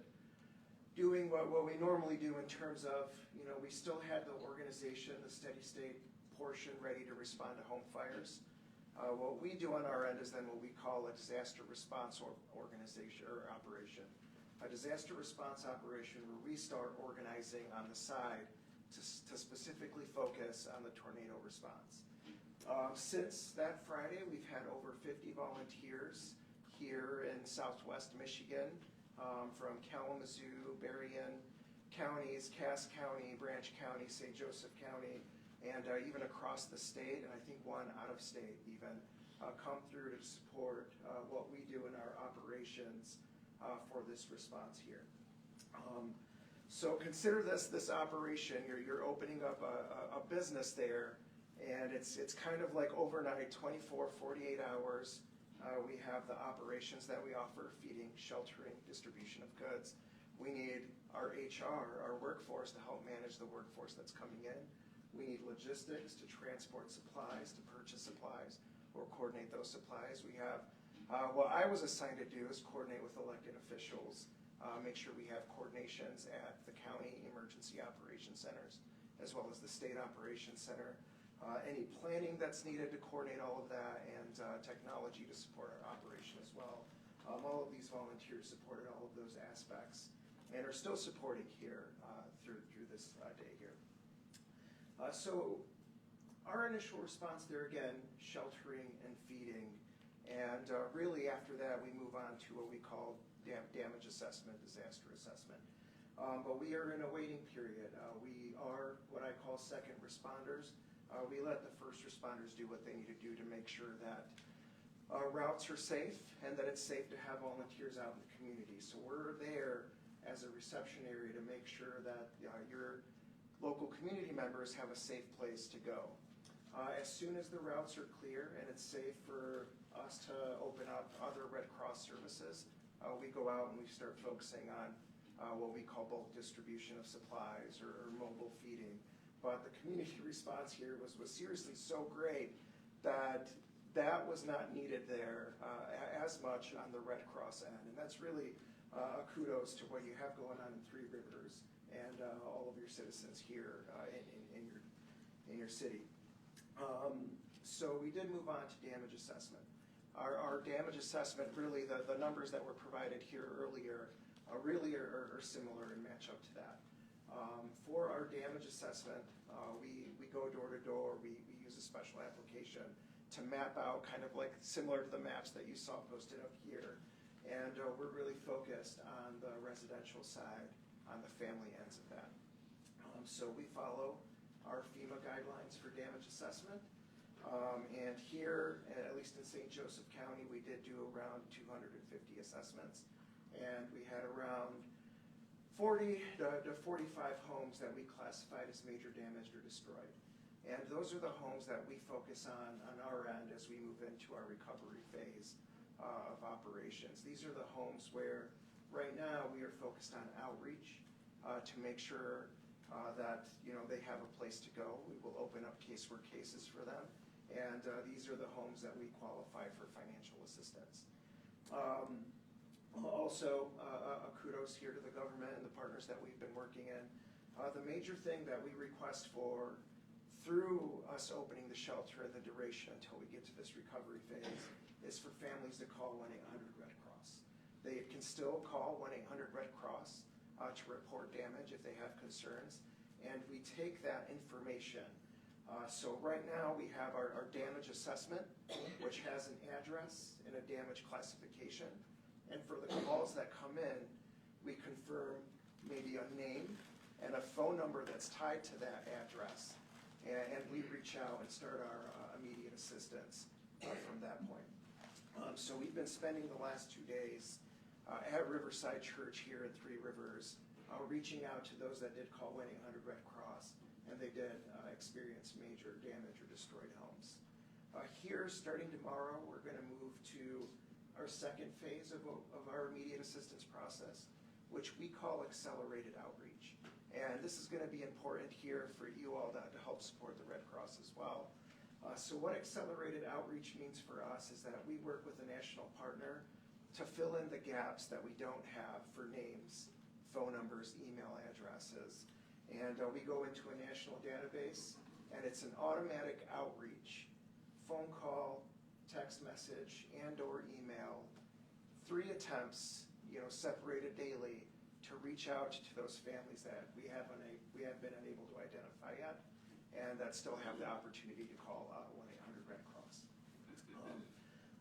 doing what we normally do in terms of, we still had the organization, the steady state portion ready to respond to home fires. What we do on our end is then what we call a disaster response organization or operation. A disaster response operation where we start organizing on the side to specifically focus on the tornado response. Since that Friday, we've had over 50 volunteers here in Southwest Michigan, from Kalamazoo, Berrien counties, Cass County, Branch County, St. Joseph County, and even across the state, and I think one out of state even, come through to support what we do in our operations for this response here. So consider this operation. You're opening up a business there, and it's kind of like overnight, 24, 48 hours. We have the operations that we offer, feeding, sheltering, distribution of goods. We need our HR, our workforce, to help manage the workforce that's coming in. We need logistics to transport supplies, to purchase supplies, or coordinate those supplies. We have, what I was assigned to do is coordinate with elected officials, make sure we have coordinations at the county emergency operations centers, as well as the state operations center. Any planning that's needed to coordinate all of that, and technology to support our operation as well. All of these volunteers supported all of those aspects and are still supporting here through this day here. So our initial response there, again, sheltering and feeding, and really after that we move on to what we call damage assessment, disaster assessment. But we are in a waiting period. We are what I call second responders. We let the first responders do what they need to do to make sure that routes are safe and that it's safe to have volunteers out in the community. So we're there as a reception area to make sure that your local community members have a safe place to go. As soon as the routes are clear and it's safe for us to open up other Red Cross services, we go out and we start focusing on what we call bulk distribution of supplies or mobile feeding. But the community response here was seriously so great that was not needed there as much on the Red Cross end. And that's really a kudos to what you have going on in Three Rivers and all of your citizens here in your city. So we did move on to damage assessment. Our damage assessment, really the numbers that were provided here earlier really are similar and match up to that. For our damage assessment, we go door to door. We use a special application to map out kind of like similar to the maps that you saw posted up here. And we're really focused on the residential side, on the family ends of that. So we follow our FEMA guidelines for damage assessment. And here, at least in St. Joseph County, we did do around 250 assessments. And we had around 40 to 45 homes that we classified as major damaged or destroyed. And those are the homes that we focus on our end as we move into our recovery phase of operations. These are the homes where right now we are focused on outreach to make sure that they have a place to go. We will open up casework cases for them. And these are the homes that we qualify for financial assistance. Also, kudos here to the government and the partners that we've been working in. The major thing that we request for through us opening the shelter and the duration until we get to this recovery phase is for families to call 1-800-RED Cross. They can still call 1-800-RED Cross to report damage if they have concerns, and we take that information. So right now we have our damage assessment, which has an address and a damage classification. And for the calls that come in, we confirm maybe a name and a phone number that's tied to that address. And we reach out and start our immediate assistance from that point. So we've been spending the last 2 days at Riverside Church here in Three Rivers, reaching out to those that did call 1-800-RED Cross, and they did experience major damage or destroyed homes. Here, starting tomorrow, we're going to move to our second phase of our immediate assistance process, which we call accelerated outreach. And this is going to be important here for you all to help support the Red Cross as well. So what accelerated outreach means for us is that we work with a national partner to fill in the gaps that we don't have for names, phone numbers, email addresses. And we go into a national database, and it's an automatic outreach, phone call, text message, and/or email, 3 attempts, separated daily, to reach out to those families that we have been unable to identify yet, and that still have the opportunity to call 1-800-RED Cross.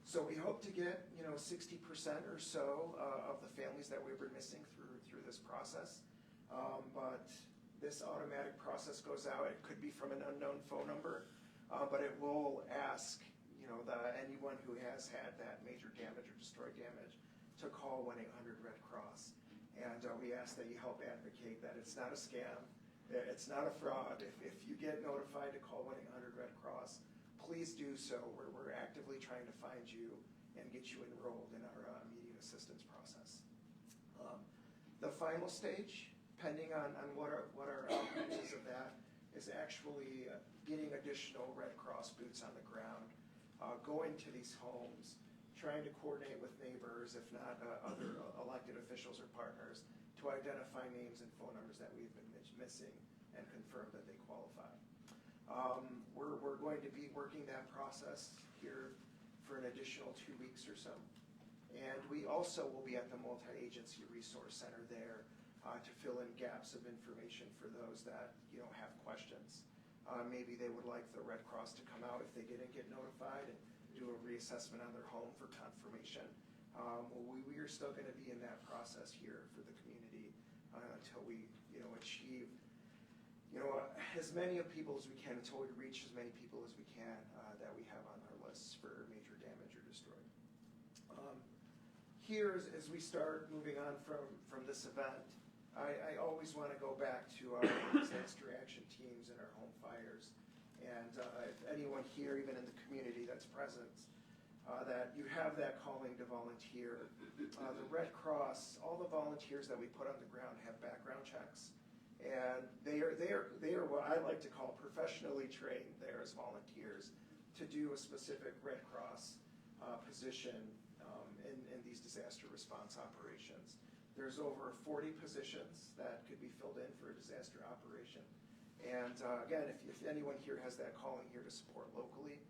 So we hope to get 60% or so of the families that we were missing through this process, but this automatic process goes out. It could be from an unknown phone number, but it will ask anyone who has had that major damage or destroyed damage to call 1-800-RED Cross. And we ask that you help advocate that it's not a scam, it's not a fraud. If you get notified to call 1-800-RED Cross, please do so. We're actively trying to find you and get you enrolled in our immediate assistance process. The final stage, pending on what our outcomes of that, is actually getting additional Red Cross boots on the ground, going to these homes, trying to coordinate with neighbors, if not other elected officials or partners, to identify names and phone numbers that we've been missing and confirm that they qualify. We're going to be working that process here for an additional 2 weeks or so. And we also will be at the Multi-Agency Resource Center there to fill in gaps of information for those that have questions. Maybe they would like the Red Cross to come out if they didn't get notified and do a reassessment on their home for confirmation. We are still going to be in that process here for the community until we achieve as many of people as we can, until we reach as many people as we can that we have on our lists for major damage or destroyed. Here, as we start moving on from this event, I always want to go back to our disaster action teams and our home fires. And if anyone here, even in the community that's present, that you have that calling to volunteer. The Red Cross, all the volunteers that we put on the ground have background checks. And they are what I like to call professionally trained there as volunteers to do a specific Red Cross position in these disaster response operations. There's over 40 positions that could be filled in for a disaster operation. And again, if anyone here has that calling here to support locally,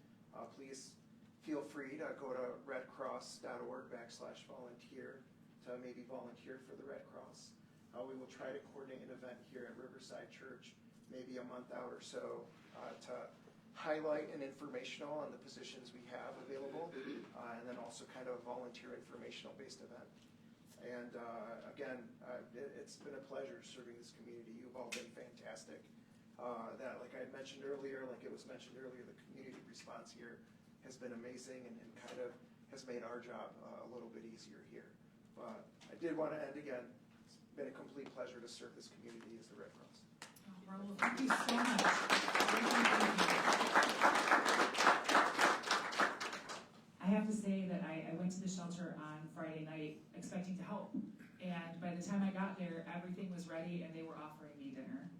please feel free to go to redcross.org/volunteer to maybe volunteer for the Red Cross. We will try to coordinate an event here at Riverside Church, maybe a month out or so, to highlight an informational on the positions we have available, and then also kind of a volunteer informational based event. And again, it's been a pleasure serving this community. You've all been fantastic. That, like I mentioned earlier, like it was mentioned earlier, the community response here has been amazing and kind of has made our job a little bit easier here. But I did want to end again. It's been a complete pleasure to serve this community as the Red Cross. Raul, thank you so much. I have to say that I went to the shelter on Friday night expecting to help. And by the time I got there, everything was ready and they were offering me dinner,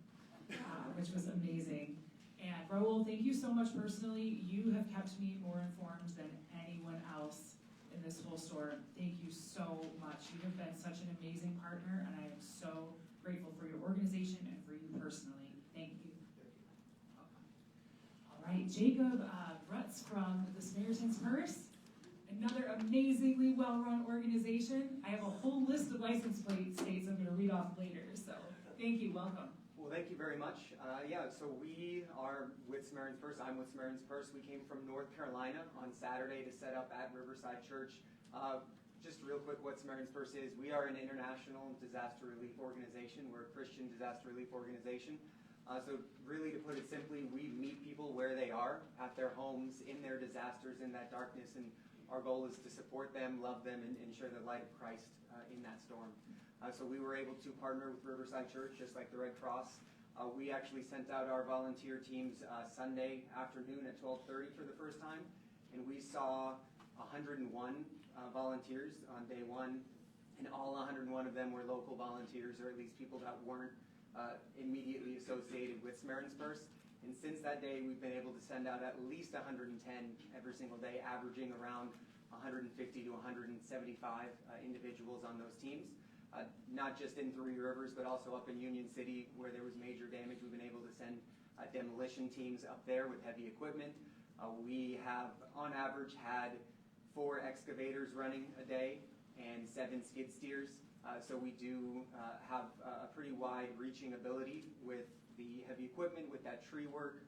which was amazing. And Raul, thank you so much personally. You have kept me more informed than anyone else in this whole storm. Thank you so much. You have been such an amazing partner, and I am so grateful for your organization and for you personally. Thank you. All right, Jacob Rutz from the Samaritan's Purse, another amazingly well-run organization. I have a whole list of license plate states I'm going to read off later, so thank you. Welcome. Well, thank you very much. So we are with Samaritan's Purse. I'm with Samaritan's Purse. We came from North Carolina on Saturday to set up at Riverside Church. Just real quick, what Samaritan's Purse is, we are an international disaster relief organization. We're a Christian disaster relief organization. So really, to put it simply, we meet people where they are, at their homes, in their disasters, in that darkness, and our goal is to support them, love them, and share the light of Christ in that storm. So we were able to partner with Riverside Church, just like the Red Cross. We actually sent out our volunteer teams Sunday afternoon at 12:30 for the first time, and we saw 101 volunteers on day one, and all 101 of them were local volunteers, or at least people that weren't immediately associated with Samaritan's Purse. And since that day, we've been able to send out at least 110 every single day, averaging around 150 to 175 individuals on those teams. Not just in Three Rivers, but also up in Union City where there was major damage. We've been able to send demolition teams up there with heavy equipment. We have, on average, had 4 excavators running a day and 7 skid steers. So we do have a pretty wide-reaching ability with the heavy equipment, with that tree work,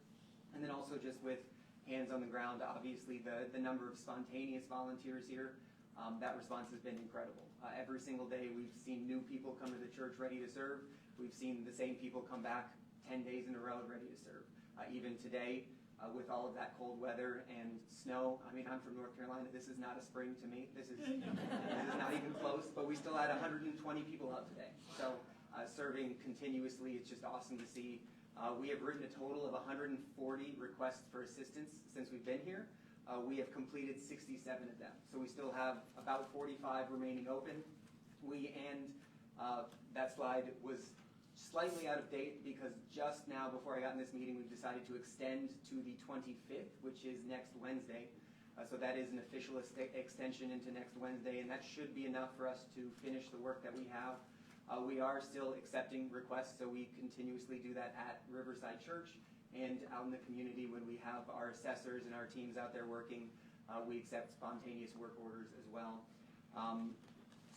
and then also just with hands on the ground. Obviously, the number of spontaneous volunteers here, that response has been incredible. Every single day we've seen new people come to the church ready to serve. We've seen the same people come back 10 days in a row ready to serve. Even today, with all of that cold weather and snow, I mean, I'm from North Carolina. This is not a spring to me. This is not even close, but we still had 120 people out today. So serving continuously, it's just awesome to see. We have written a total of 140 requests for assistance since we've been here. We have completed 67 of them. So we still have about 45 remaining open. That slide was slightly out of date because just now, before I got in this meeting, we've decided to extend to the 25th, which is next Wednesday. So that is an official extension into next Wednesday, and that should be enough for us to finish the work that we have. We are still accepting requests, so we continuously do that at Riverside Church and out in the community when we have our assessors and our teams out there working. We accept spontaneous work orders as well.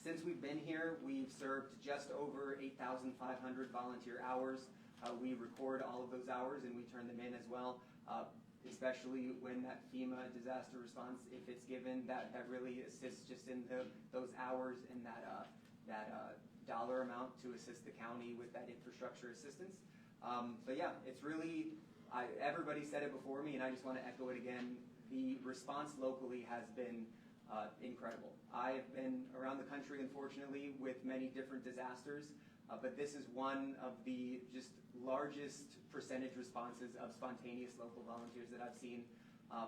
Since we've been here, we've served just over 8,500 volunteer hours. We record all of those hours and we turn them in as well, especially when that FEMA disaster response, if it's given, that really assists just in those hours and that dollar amount to assist the county with that infrastructure assistance. But yeah, it's really, everybody said it before me and I just want to echo it again. The response locally has been incredible. I've been around the country, unfortunately, with many different disasters. but this is one of the just largest percentage responses of spontaneous local volunteers that I've seen.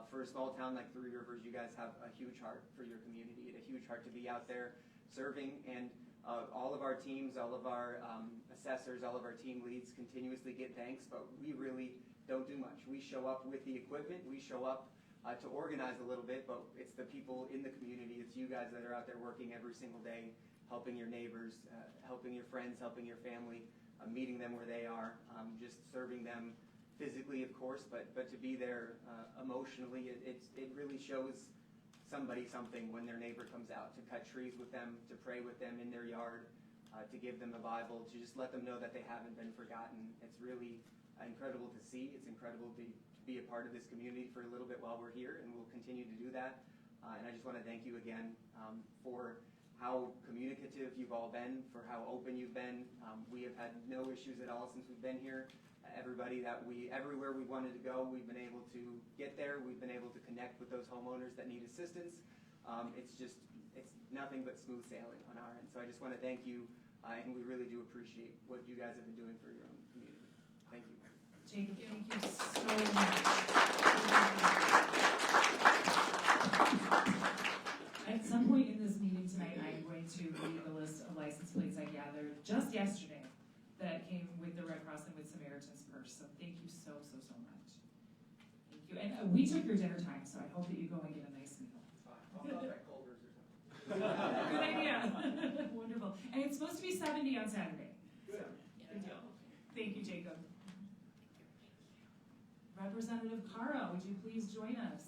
For a small town like Three Rivers, you guys have a huge heart for your community and a huge heart to be out there serving. And all of our teams, all of our assessors, all of our team leads continuously get thanks, but we really don't do much. We show up with the equipment, we show up to organize a little bit, but it's the people in the community, it's you guys that are out there working every single day, helping your neighbors, helping your friends, helping your family, meeting them where they are, just serving them physically, of course, but to be there emotionally. It really shows somebody something when their neighbor comes out to cut trees with them, to pray with them in their yard, to give them a Bible, to just let them know that they haven't been forgotten. It's really incredible to see. It's incredible to be a part of this community for a little bit while we're here, and we'll continue to do that. And I just want to thank you again for how communicative you've all been, for how open you've been. We have had no issues at all since we've been here. Everywhere we wanted to go, we've been able to get there. We've been able to connect with those homeowners that need assistance. It's nothing but smooth sailing on our end. So I just want to thank you, and we really do appreciate what you guys have been doing for your own community. Thank you. Jacob, thank you so much. At some point in this meeting tonight, I'm going to read the list of license plates I gathered just yesterday that came with the Red Cross and with Samaritan's Purse. So thank you so much. Thank you. And we took your dinner time, so I hope that you go and get a nice meal. Good idea. Wonderful. And it's supposed to be 70 on Saturday. So, good deal. Thank you, Jacob. Representative Cara, would you please join us?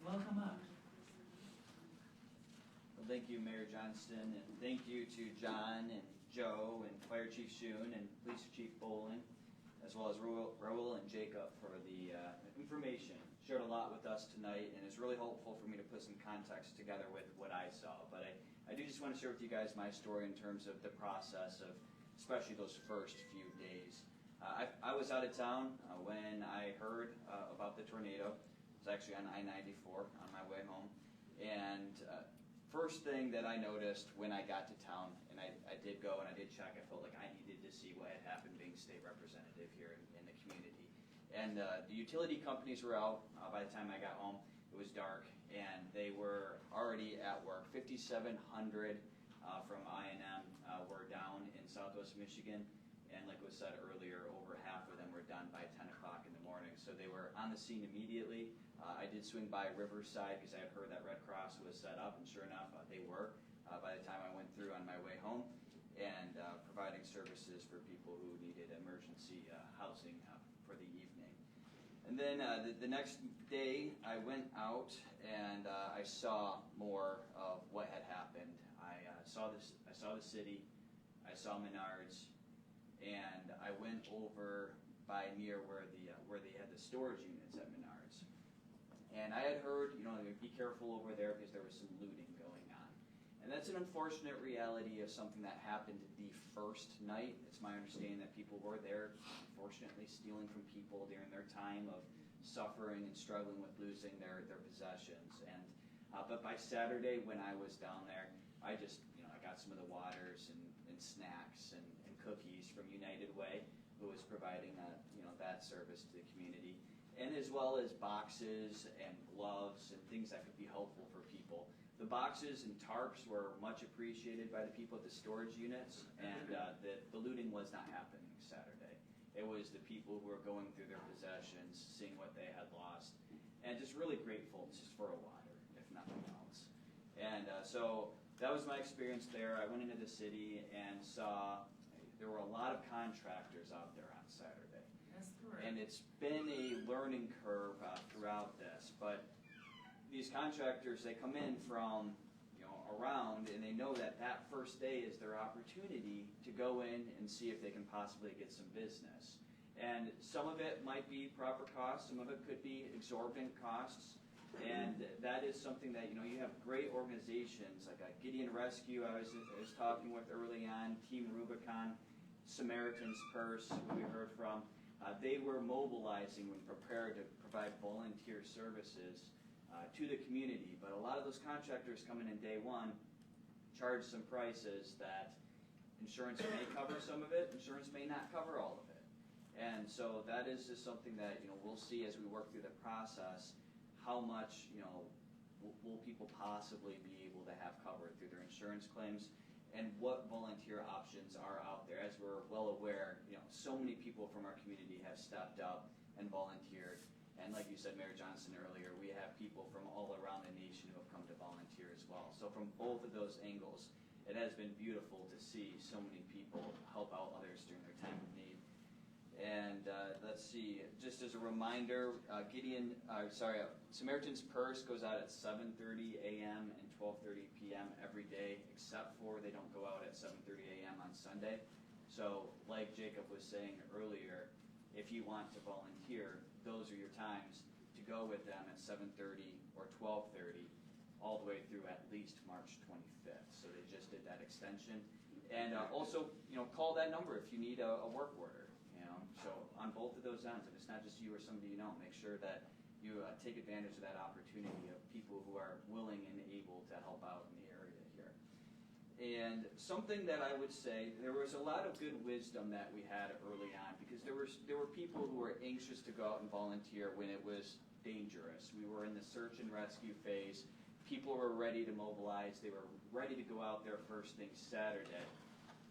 Welcome up. Well, thank you, Mayor Johnston, and thank you to John and Joe and Fire Chief Shun and Police Chief Bowling, as well as Raul and Jacob for the information. Shared a lot with us tonight, and it's really helpful for me to put some context together with what I saw. But I do just want to share with you guys my story in terms of the process of especially those first few days. I was out of town when I heard about the tornado. It was actually on I-94 on my way home. And first thing that I noticed when I got to town, and I did go and I did check, I felt like I needed to see what had happened being state representative here in the community. And the utility companies were out by the time I got home. It was dark, and they were already at work. 5,700 from I&M were down in Southwest Michigan. And like was said earlier, over half of them were done by 10 o'clock in the morning. So they were on the scene immediately. I did swing by Riverside because I had heard that Red Cross was set up, and sure enough, they were by the time I went through on my way home, and providing services for people who needed emergency housing for the evening. And then the next day, I went out and I saw more of what had happened. I saw the city, I saw Menards, and I went over by near where they had the storage units at Menards. And I had heard, be careful over there because there was some looting going on. And that's an unfortunate reality of something that happened the first night. It's my understanding that people were there, unfortunately, stealing from people during their time of suffering and struggling with losing their possessions. And but by Saturday, when I was down there, I just, I got some of the waters and snacks and cookies from United Way, who was providing that service to the community, and as well as boxes and gloves and things that could be helpful for people. The boxes and tarps were much appreciated by the people at the storage units, and the looting was not happening Saturday. It was the people who were going through their possessions, seeing what they had lost, and just really grateful just for a water, if nothing else. And so that was my experience there. I went into the city and saw there were a lot of contractors out there on Saturday. That's correct. And it's been a learning curve throughout this, but these contractors, they come in from around, and they know that first day is their opportunity to go in and see if they can possibly get some business. And some of it might be proper costs, some of it could be exorbitant costs, and that is something that you have great organizations like Gideon Rescue I was talking with early on, Team Rubicon, Samaritan's Purse, who we heard from. They were mobilizing when prepared to provide volunteer services to the community, but a lot of those contractors coming in day one charge some prices that Insurance may cover some of it, insurance may not cover all of it. And so that is just something that, we'll see as we work through the process, how much, will people possibly be able to have covered through their insurance claims, and what volunteer options are out there. As we're well aware, so many people from our community have stepped up and volunteered. And like you said, Mayor Johnston, earlier, we have people from all around the nation who have come to volunteer as well. So from both of those angles, it has been beautiful to see so many people help out others during their time of need. And let's see, just as a reminder, Samaritan's Purse goes out at 7:30 a.m. and 12:30 p.m. every day, except for they don't go out at 7:30 a.m. on Sunday. So like Jacob was saying earlier, if you want to volunteer, those are your times to go with them at 7:30 or 12:30, all the way through at least March 25th. So they just did that extension. And also, call that number if you need a work order. So on both of those ends, if it's not just you or somebody you know, make sure that you take advantage of that opportunity of people who are willing and able to help out in the area here. And something that I would say, there was a lot of good wisdom that we had early on, because there were people who were anxious to go out and volunteer when it was dangerous. We were in the search and rescue phase. People were ready to mobilize. They were ready to go out there first thing Saturday.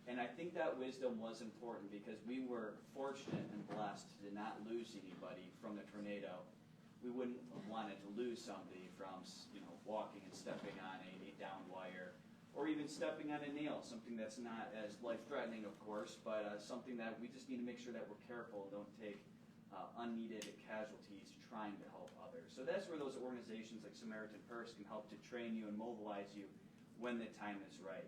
And I think that wisdom was important, because we were fortunate and blessed to not lose anybody from the tornado. We wouldn't have wanted to lose somebody from walking and stepping on a downed wire, or even stepping on a nail, something that's not as life-threatening, of course, but something that we just need to make sure that we're careful and don't take unneeded casualties trying to help others. So that's where those organizations like Samaritan Purse can help to train you and mobilize you when the time is right.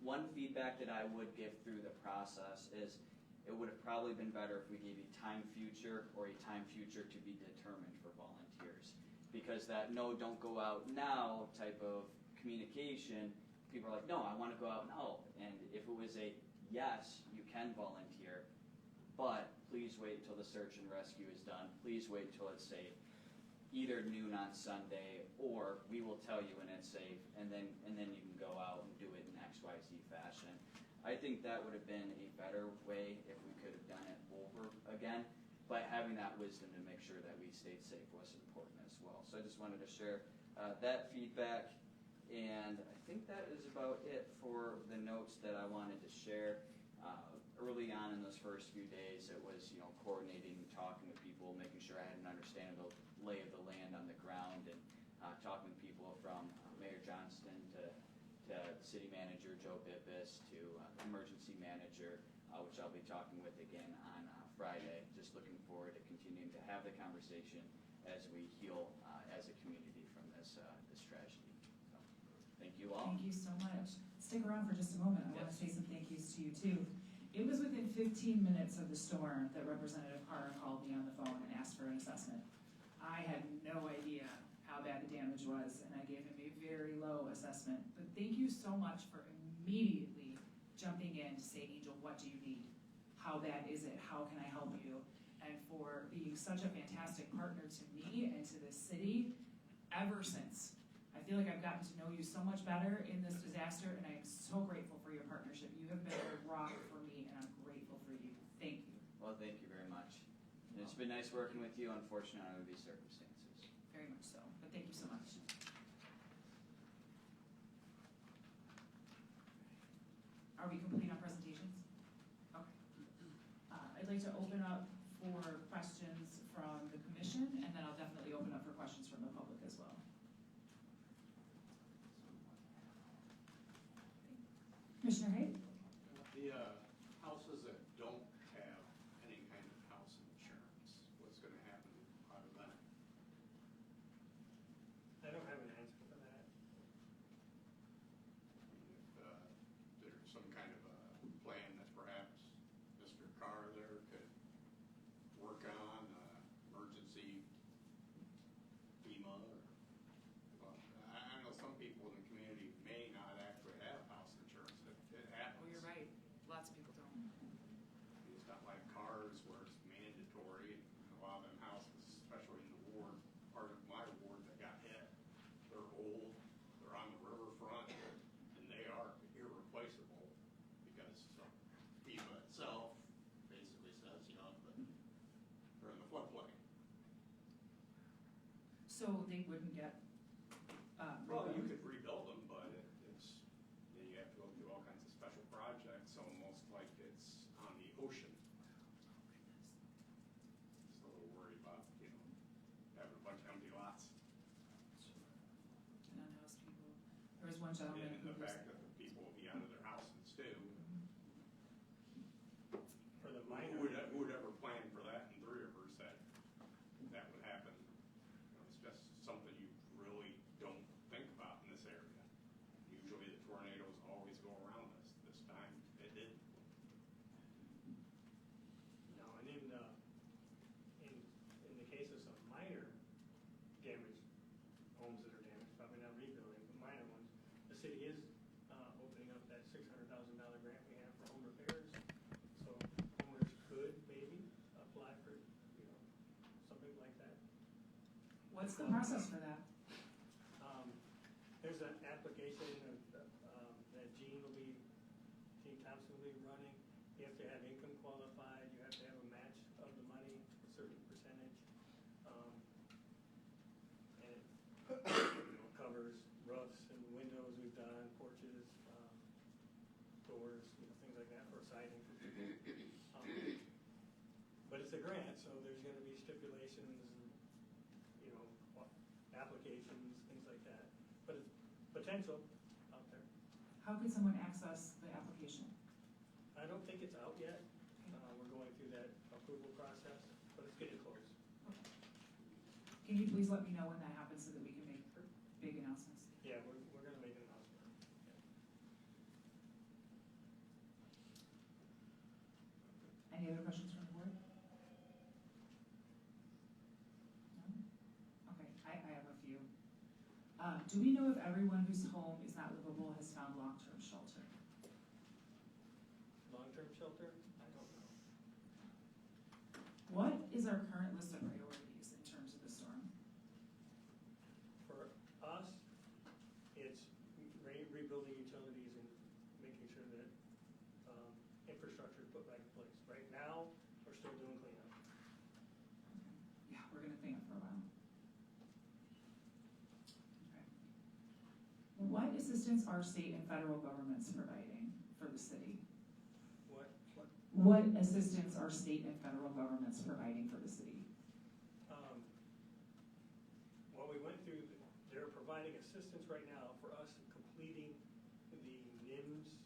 One feedback that I would give through the process is it would have probably been better if we gave a time future or a time future to be determined for volunteers. Because that no, don't go out now type of communication, people are like, no, I want to go out and help. And if it was a yes, you can volunteer, but please wait until the search and rescue is done. Please wait until it's safe. Either noon on Sunday, or we will tell you when it's safe, and then you can go out and do it in XYZ fashion. I think that would have been a better way if we could have done it over again, but having that wisdom to make sure that we stayed safe was important as well. So I just wanted to share that feedback, and I think that is about it for the notes that I wanted to share. Early on in those first few days, it was coordinating, talking with people, making sure I had an understanding of the lay of the land on the ground, and talking with people from Mayor Johnston to City Manager Joe Bippis to Emergency Manager, which I'll be talking with again on Friday. Just looking forward to continuing to have the conversation as we heal as a community from this tragedy. So, thank you all. Thank you so much. Stick around for just a moment. I want to say some thank yous to you too. It was within 15 minutes of the storm that Representative Carr called me on the phone and asked for an assessment. I had no idea how bad the damage was, and I gave him a very low assessment. But thank you so much for immediately jumping in to say, Angel, what do you need? How bad is it? How can I help you? And for being such a fantastic partner to me and to this city ever since. I feel like I've gotten to know you so much better in this disaster, and I am so grateful for your partnership. You have been a rock for me, and I'm grateful for you. Thank you. Well, thank you very much. And it's been nice working with you, unfortunately under these circumstances. Very much so, but thank you so much. Are we complete on presentations? Okay. I'd like to open up for questions from the commission, and then I'll definitely open up for questions from the public as well. Commissioner Hay? The houses that don't have any kind of house insurance, what's going to happen out of that? I don't have an answer for that. If there's some kind of a plan that perhaps Mr. Carr there could work on, emergency FEMA, or, I know some people in the community may not actually have house insurance. It floodplain. So they wouldn't get, Well, you rebuilt? could rebuild them, but it's, then you have to go through all kinds of special projects, almost like it's on the ocean. Just a little worried about, having a bunch of empty lots. And unhoused people. There was one gentleman And who the was. fact that the people will be out of their houses too. For the Who minor, would ever plan for that in Three Rivers, that would happen? It's just something you really don't think about in this area. Usually the tornadoes always go around us. This time it did. no, and in the case of some minor damage, homes that are damaged, probably not rebuilding, but minor ones, the city is opening up that $600,000 grant we have for home repairs. So homeowners could maybe apply for, something like that. What's the process for that? There's an application that Gene Thompson will be running. You have to have income qualified, you have to have a match of the money, a certain percentage. And it covers roofs and windows we've done, porches, doors, things like that for siding. But it's a grant, so there's gonna be stipulations and, applications, things like that. But it's potential out there. How could someone access the application? I don't think it's out yet. We're going through that approval process, but it's getting close. Can you please let me know when that happens so that we can make big announcements? Yeah, we're gonna make an announcement. Any other questions from the board? No? Okay, I have a few. Do we know if everyone whose home is not livable has found long-term shelter? Long-term shelter? I don't know. What is our current list of priorities in terms of the storm? For us, it's rebuilding utilities and making sure that infrastructure is put back in place. Right now, we're still doing cleanup. Yeah, we're gonna clean up for a while. Okay. What assistance are state and federal governments providing for the city? What assistance are state and federal governments providing for the city? Well, we went through, they're providing assistance right now for us completing the NIMS,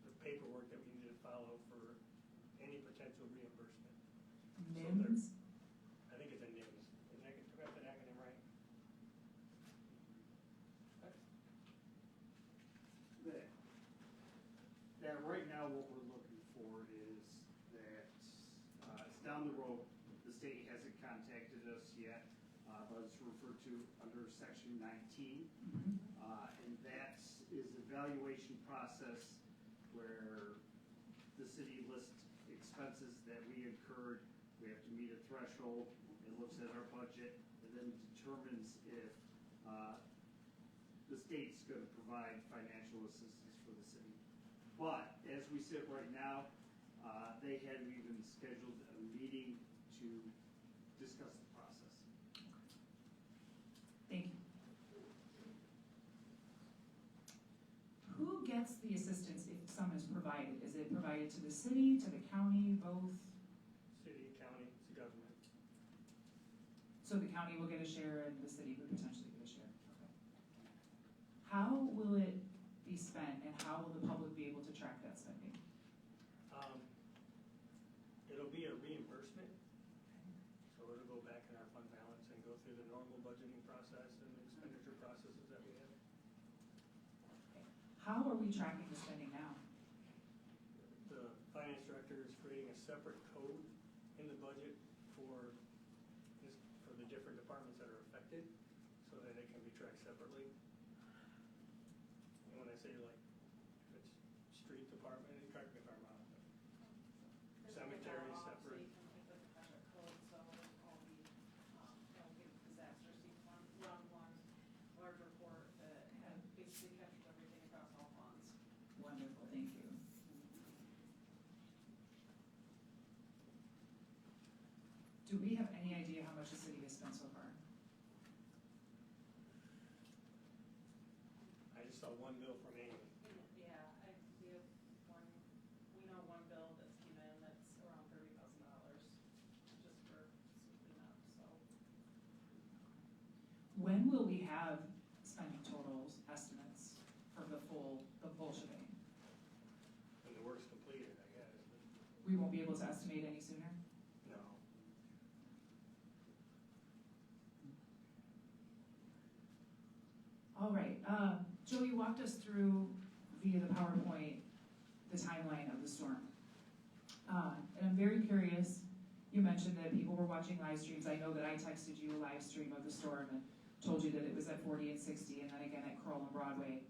the paperwork that we need to follow for any potential reimbursement. NIMS? I think it's a NIMS. Is that, do I got that acronym right? That right now, what we're looking for is that, it's down the road, the state hasn't contacted us yet, but it's referred to under section 19. And that is evaluation process where the city lists expenses that we incurred. We have to meet a threshold, it looks at our budget, and then determines if the state's gonna provide financial assistance for the city. But as we sit right now, they hadn't even scheduled a meeting to discuss the process. Thank you. Who gets the assistance if some is provided? Is it provided to the city, to the county, both? City, county, it's the government. So the county will get a share and the city would potentially get a share? Okay. How will it be spent and how will the public be able to track that spending? It'll be a reimbursement. So it'll go back in our fund balance and go through the normal budgeting process and expenditure processes that we have. How are we tracking the spending now? The finance director is creating a separate code in the budget for the different departments that are affected, so that it can be tracked separately. And when I say like, if it's street department, correct me if I'm wrong, but cemetery separate. So you can put the budget code, so it'll all be, it'll give disaster, so you can run one large report that basically captures everything across all funds. Wonderful, thank you. Do we much the city has spent so far? I just saw one bill from Amy. Yeah, we have one, we know one bill that's came in that's around $30,000 just for some cleanup, so. When will we have spending totals estimates for the full shebang? When the work's completed, I guess. We won't be able to estimate any sooner? No. All right, Joe, you walked us through via the PowerPoint, the timeline of the storm. And I'm very curious, you mentioned that people were watching live streams. I know that I texted you a live stream of the storm and told you that it was at 40 and 60 and then again at Kroll and Broadway.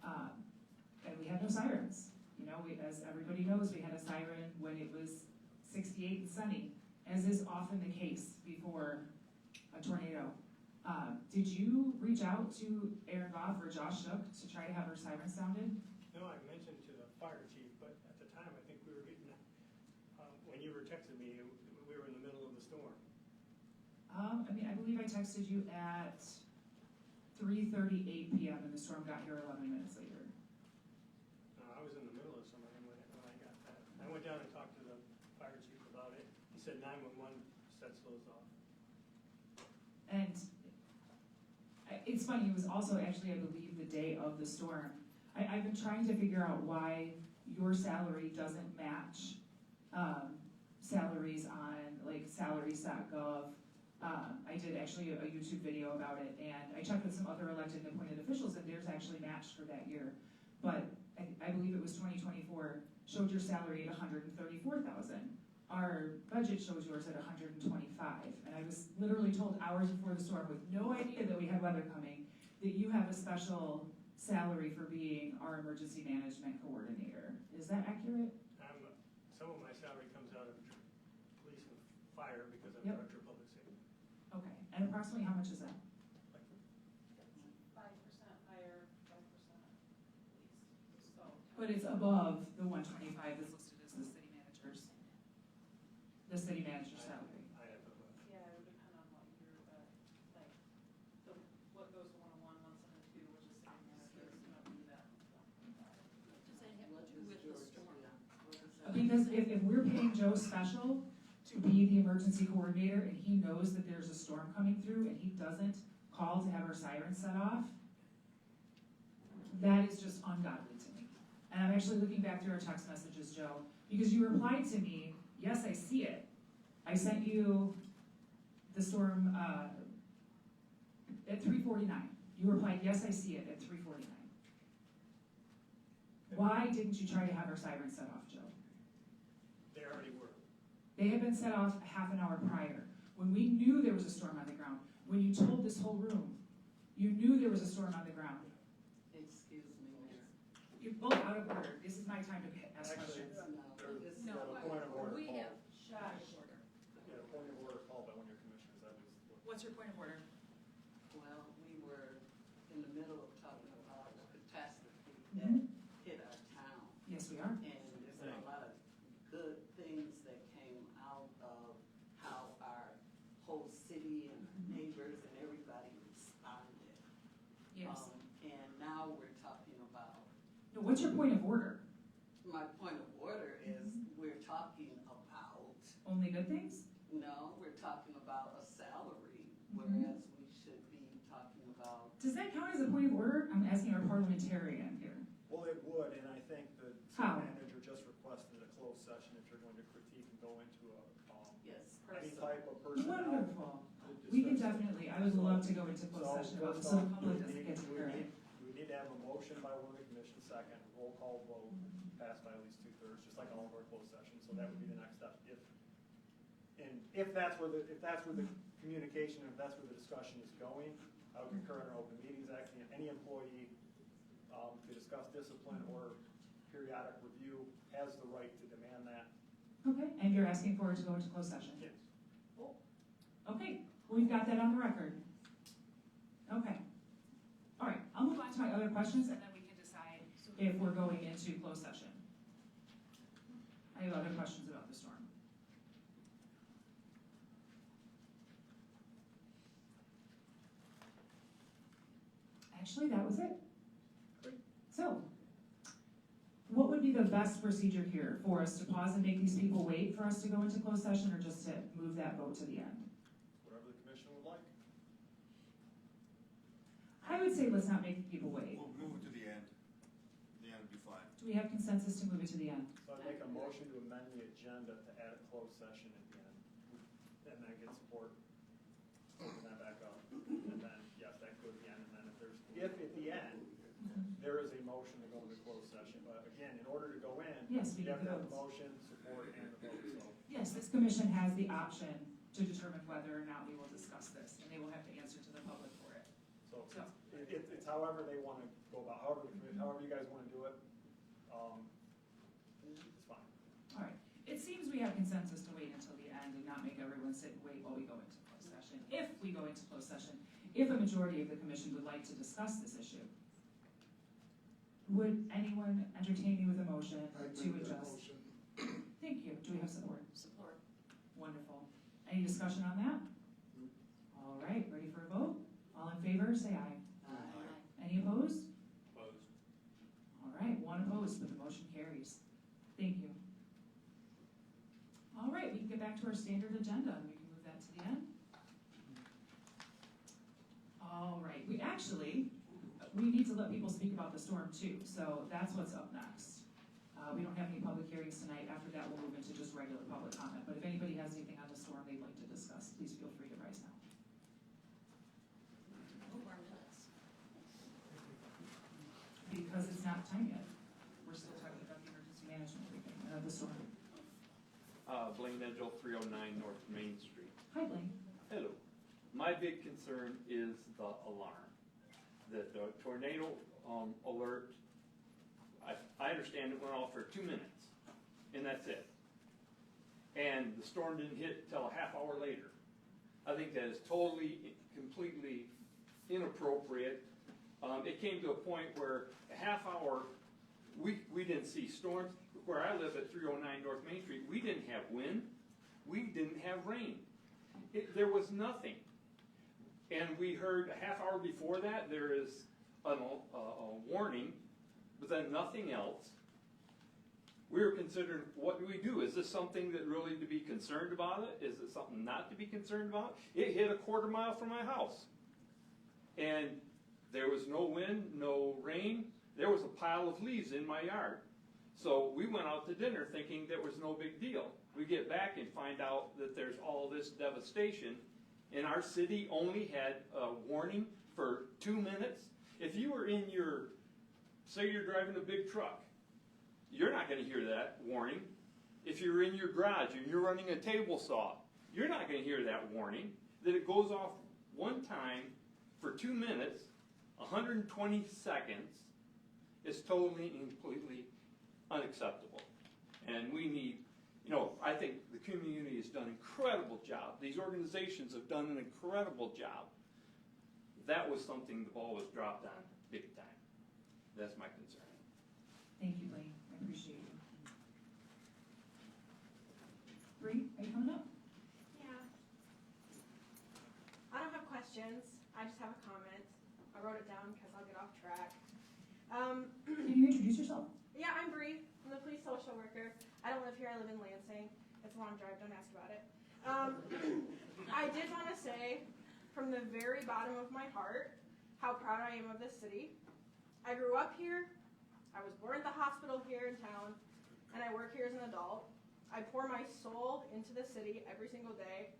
And we had no sirens. You know, as everybody knows, we had a siren when it was 68 and sunny, as is often the case before a tornado. Did you reach out to Erin Goff or Josh Shook to try to have her siren sounded? No, I mentioned to the fire chief, but at the time, I think we were getting, when you were texting me, we were in the middle of the storm. I believe I texted you at 3:38 p.m. and the storm got here 11 minutes later. I was in the middle of something when I got that. I went down and talked to the fire chief about it. He said 911 sets those off. And it's funny, it was also actually, I believe, the day of the storm. I've been trying to figure out why your salary doesn't match salaries on like salaries.gov. I did actually a YouTube video about it, and I checked with some other elected and appointed officials, and theirs actually matched for that year. But I believe it was 2024, showed your salary at $134,000. Our budget shows yours at $125,000, and I was literally told hours before the storm, with no idea that we had weather coming, that you have a special salary for being our emergency management coordinator. Is that accurate? Some of my salary comes out of police and fire because I'm Yep. director of public safety. Okay, and approximately how much is that? 5% higher, 5% least, so. But it's above the 125 that's listed as the city manager's salary. I have to look. Yeah, it would depend on what year, but like, what goes to 101, 172, which is city manager, is gonna be that 125. Does that have to do with the storm? Because if we're paying Joe special to be the emergency coordinator and he knows that there's a storm coming through and he doesn't call to have our sirens set off, that is just ungodly to me. And I'm actually looking back through our text messages, Joe, because you replied to me, yes, I see it. I sent you the storm at 3:49. You replied, yes, I see it at 3:49. Why didn't you try to have our sirens set off, Joe? They already were. They had been set off a half an hour prior. When we knew there was a storm on the ground, when you told this whole room, you knew there was a storm on the ground. Excuse me, Mayor. You're both out of order. This is my time to ask Actually, questions. No, point of order we call. have Josh. Yeah, point of order called by one of your commissioners, that was. What's your point of order? Well, we were in the middle of talking about a catastrophe that Mhm. hit our town. Yes, we are. And there's been a lot of good things that came out of how our whole city and our neighbors and everybody responded. Yes. And now we're talking about, No, what's your point of order? my point of order is we're talking about, Only good things? no, we're talking about a salary, whereas we should be talking about. Does that count as a point of order? I'm asking our parliamentarian here. Well, it would, and I think the How? city manager just requested a closed session if you're going to critique and go into Yes. any type of personnel. Wonderful. We can definitely, I would love to go into closed session about this so the public doesn't get to hear it. We need to have a motion by one of the commission, second, roll call vote, passed by at least 2/3, just like all of our closed sessions, so that would be the next step. If that's where the communication, if that's where the discussion is going, I would concur in our Open Meetings Act, any employee to discuss discipline or periodic review has the right to demand that. Okay, and you're asking for it to go into closed session? Yes. Okay, we've got that on the record. Okay. All right, I'll move on to my other questions and then we can decide if we're going into closed session. I have other questions about the storm. Actually, that was it. So, what would be the best procedure here for us to pause and make these people wait for us to go into closed session, or just to move that vote to the end? Whatever the commission would like. I would say let's not make people wait. We'll move it to the end. The end would be fine. Do we have consensus to move it to the end? So I'd make a motion to amend the agenda to add a closed session at the end. And then get support. Open that back up. And then, yes, that could go to the end. And then if at the end, there is a motion to go into closed session. But again, in order to go in, Yes, we you have need to the have the votes. motion, support, and the vote. So Yes, this commission has the option to determine whether or not we will discuss this, and they will have to answer to the public for it. So it's however they want to go about, however you guys want to do it. It's fine. All right, it seems we have consensus to wait until the end and not make everyone sit and wait while we go into closed session. If we go into closed session, if a majority of the commission would like to discuss this issue, would anyone entertain me with a motion to adjust? Thank you. Do we have support? Support. Wonderful. Any discussion on that? All right, ready for a vote? All in favor, say aye. Aye. Any opposed? Opposed. All right, one opposed, but the motion carries. Thank you. All right, we can get back to our standard agenda, and we can move that to the end. All right, we need to let people speak about the storm too, so that's what's up next. We don't have any public hearings tonight. After that, we'll move into just regular public comment, but if anybody has anything on the storm they'd like to discuss, please feel free to rise now. 2 more minutes. Because it's not time yet. We're still talking about the emergency management of the storm. Blaine Edgell, 309 North Main Street. Hi, Blaine. Hello. My big concern is the alarm. The tornado alert, I understand it went off for 2 minutes, and that's it. And the storm didn't hit till a half hour later. I think that is totally, completely inappropriate. It came to a point where a half hour, we didn't see storms. Where I live at 309 North Main Street, we didn't have wind, we didn't have rain. There was nothing. And we heard a half hour before that, there is a warning, but then nothing else. We were considering, what do we do? Is this something that really to be concerned about it? Is it something not to be concerned about? It hit a quarter mile from my house. And there was no wind, no rain. There was a pile of leaves in my yard. So we went out to dinner thinking there was no big deal. We get back and find out that there's all this devastation, and our city only had a warning for 2 minutes. If you were in your, say you're driving a big truck, you're not going to hear that warning. If you're in your garage and you're running a table saw, you're not going to hear that warning. That it goes off one time for 2 minutes, 120 seconds, is totally and completely unacceptable. And we need, I think the community has done an incredible job. These organizations have done an incredible job. That was something the ball was dropped on big time. That's my concern. Thank you, Blaine. I appreciate you. Bree, are you coming up? Yeah. I don't have questions. I just have a comment. I wrote it down because I'll get off track. Can you introduce yourself? Yeah, I'm Bree. I'm the police social worker. I don't live here. I live in Lansing. It's a long drive. Don't ask about it. I did want to say, from the very bottom of my heart, how proud I am of this city. I grew up here. I was born at the hospital here in town, and I work here as an adult. I pour my soul into the city every single day,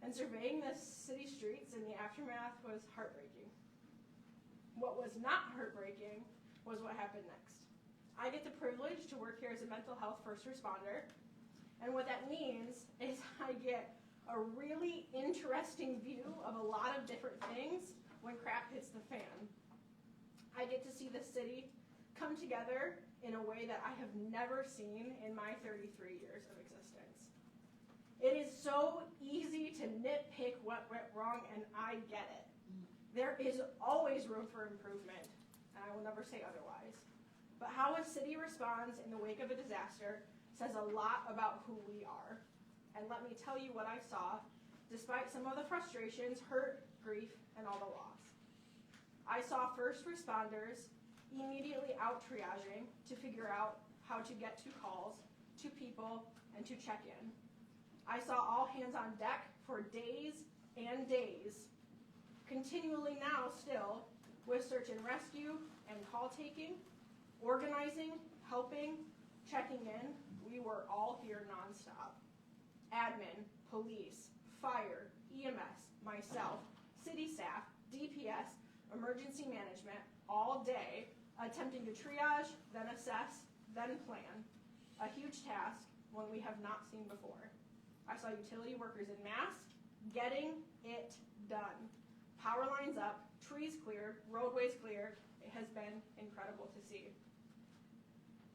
and surveying the city streets in the aftermath was heartbreaking. What was not heartbreaking was what happened next. I get the privilege to work here as a mental health first responder, and what that means is I get a really interesting view of a lot of different things when crap hits the fan. I get to see the city come together in a way that I have never seen in my 33 years of existence. It is so easy to nitpick what went wrong, and I get it. There is always room for improvement, and I will never say otherwise. But how a city responds in the wake of a disaster says a lot about who we are. And let me tell you what I saw, despite some of the frustrations, hurt, grief, and all the loss. I saw first responders immediately out triaging to figure out how to get to calls, to people, and to check in. I saw all hands on deck for days and days, continually now still, with search and rescue and call taking, organizing, helping, checking in. We were all here nonstop. Admin, police, fire, EMS, myself, city staff, DPS, emergency management, all day, attempting to triage, then assess, then plan. A huge task, one we have not seen before. I saw utility workers in masks, getting it done. Power lines up, trees cleared, roadways cleared. It has been incredible to see.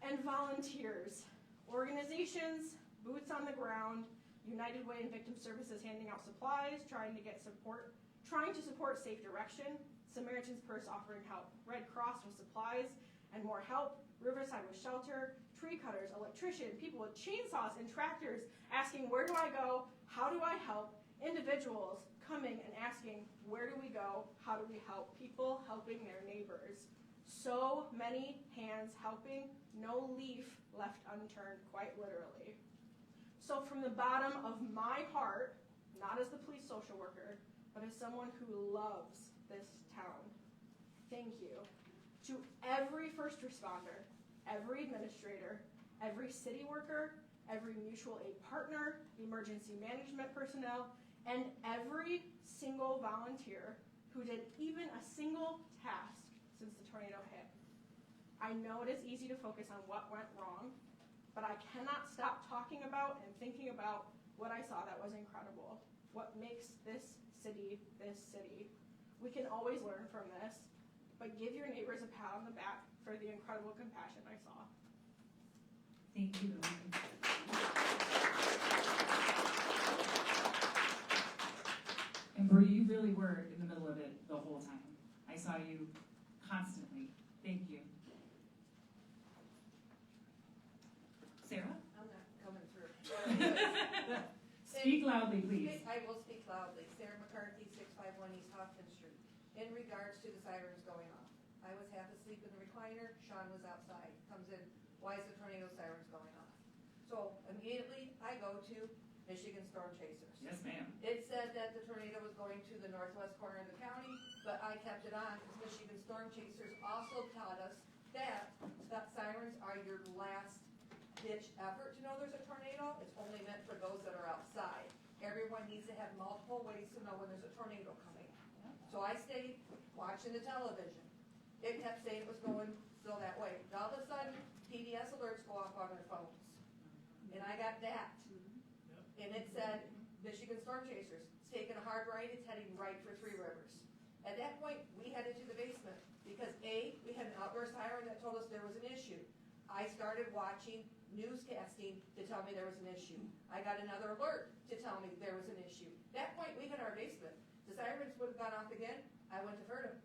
And volunteers, organizations, boots on the ground, United Way and Victim Services handing out supplies, trying to support Safe Direction, Samaritan's Purse offering help, Red Cross with supplies and more help, Riverside with shelter, tree cutters, electrician, people with chainsaws and tractors asking, where do I go, how do I help, individuals coming and asking, where do we go, how do we help, people helping their neighbors. So many hands helping, no leaf left unturned, quite literally. So from the bottom of my heart, not as the police social worker, but as someone who loves this town, thank you to every first responder, every administrator, every city worker, every mutual aid partner, emergency management personnel, and every single volunteer who did even a single task since the tornado hit. I know it is easy to focus on what went wrong, but I cannot stop talking about and thinking about what I saw that was incredible. What makes this city this city. We can always learn from this, but give your neighbors a pat on the back for the incredible compassion I saw. Thank you. And Bree, you really were in the middle of it the whole time. I saw you constantly. Thank you. Sarah? I'm not coming through. Speak loudly, please. I will speak loudly. Sarah McCarthy, 651 East Hoffman Street. In regards to the sirens going off, I was half asleep in the recliner. Sean was outside. Comes in, why is the tornado sirens going off? So immediately I go to Michigan Storm Chasers. Yes, ma'am. It said that the tornado was going to the northwest corner of the county, but I kept it on because Michigan Storm Chasers also taught us that sirens are your last ditch effort to know there's a tornado. It's only meant for those that are outside. Everyone needs to have multiple ways to know when there's a tornado coming. So I stayed watching the television. It kept saying it was going still that way. All of a sudden, PDS alerts go off on their phones. And I got that. And it said, Michigan Storm Chasers, it's taking a hard right, it's heading right for Three Rivers. At that point, we headed to the basement because A, we had an outdoor siren that told us there was an issue. I started watching newscasting to tell me there was an issue. I got another alert to tell me there was an issue. At that point, we hit our basement. The sirens would have gone off again, I wouldn't have heard them.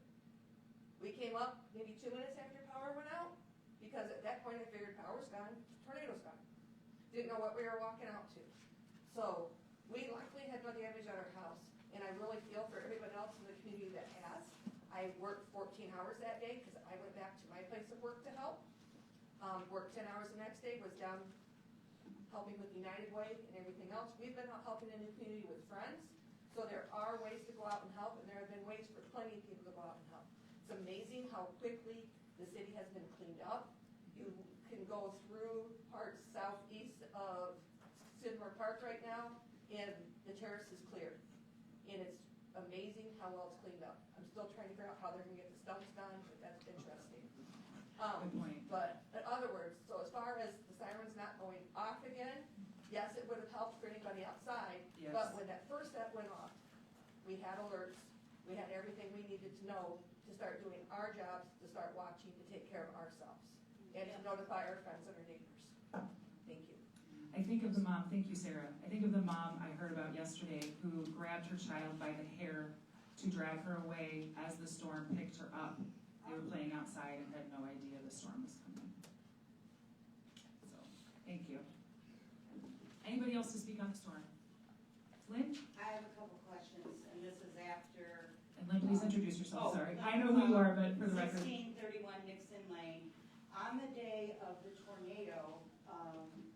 We came up maybe 2 minutes after power went out because at that point I figured power's gone, tornado's gone. Didn't know what we were walking out to. So we luckily had no damage at our house, and I really feel for everyone else in the community that has. I worked 14 hours that day because I went back to my place of work to help. Worked 10 hours the next day, was down helping with United Way and everything else. We've been out helping in the community with friends, so there are ways to go out and help, and there have been ways for plenty of people to go out and help. It's amazing how quickly the city has been cleaned up. You can go through parts southeast of Sidmore Park right now, and the terrace is clear. And it's amazing how well it's cleaned up. I'm still trying to figure out how they're gonna get the stumps gone, but that's interesting. Good point. But in other words, so as far as the sirens not going off again, yes, it would have helped for anybody outside. Yes. But when that first set went off, we had alerts, we had everything we needed to know to start doing our jobs, to start watching, to take care of ourselves, and to notify our friends and our neighbors. Thank you. I think of the mom, thank you, Sarah. I think of the mom I heard about yesterday who grabbed her child by the hair to drag her away as the storm picked her up. They were playing outside and had no idea the storm was coming. So, thank you. Anybody else to speak on the storm? Lynn? I have a couple questions, and this is after And Lynn, please introduce yourself, Oh, sorry. I know who you are, but for the record. 1631 Nixon Lane. On the day of the tornado,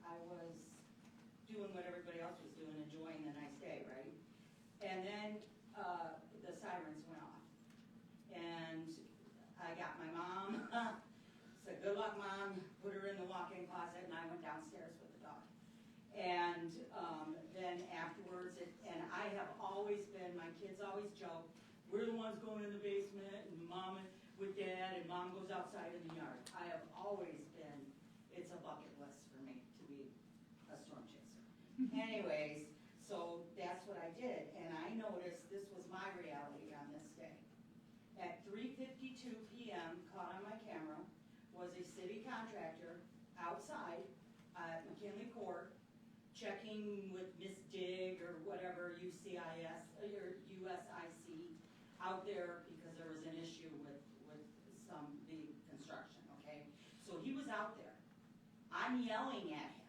I was doing what everybody else was doing, enjoying the nice day, right? And then the sirens went off. And I got my mom, said, good luck, Mom, put her in the walk-in closet, and I went downstairs with the dog. And then afterwards, and I have always been, my kids always joke, we're the ones going in the basement, and Mom with Dad, and Mom goes outside in the yard. I have always been, it's a bucket list for me to be a storm chaser. Anyways, so that's what I did, and I noticed this was my reality on this day. At 3:52 p.m., caught on my camera, was a city contractor outside at McKinley Court, checking with Miss Dig or whatever, UCIS, or USIC, out there because there was an issue with the construction, okay? So he was out there. I'm yelling at him,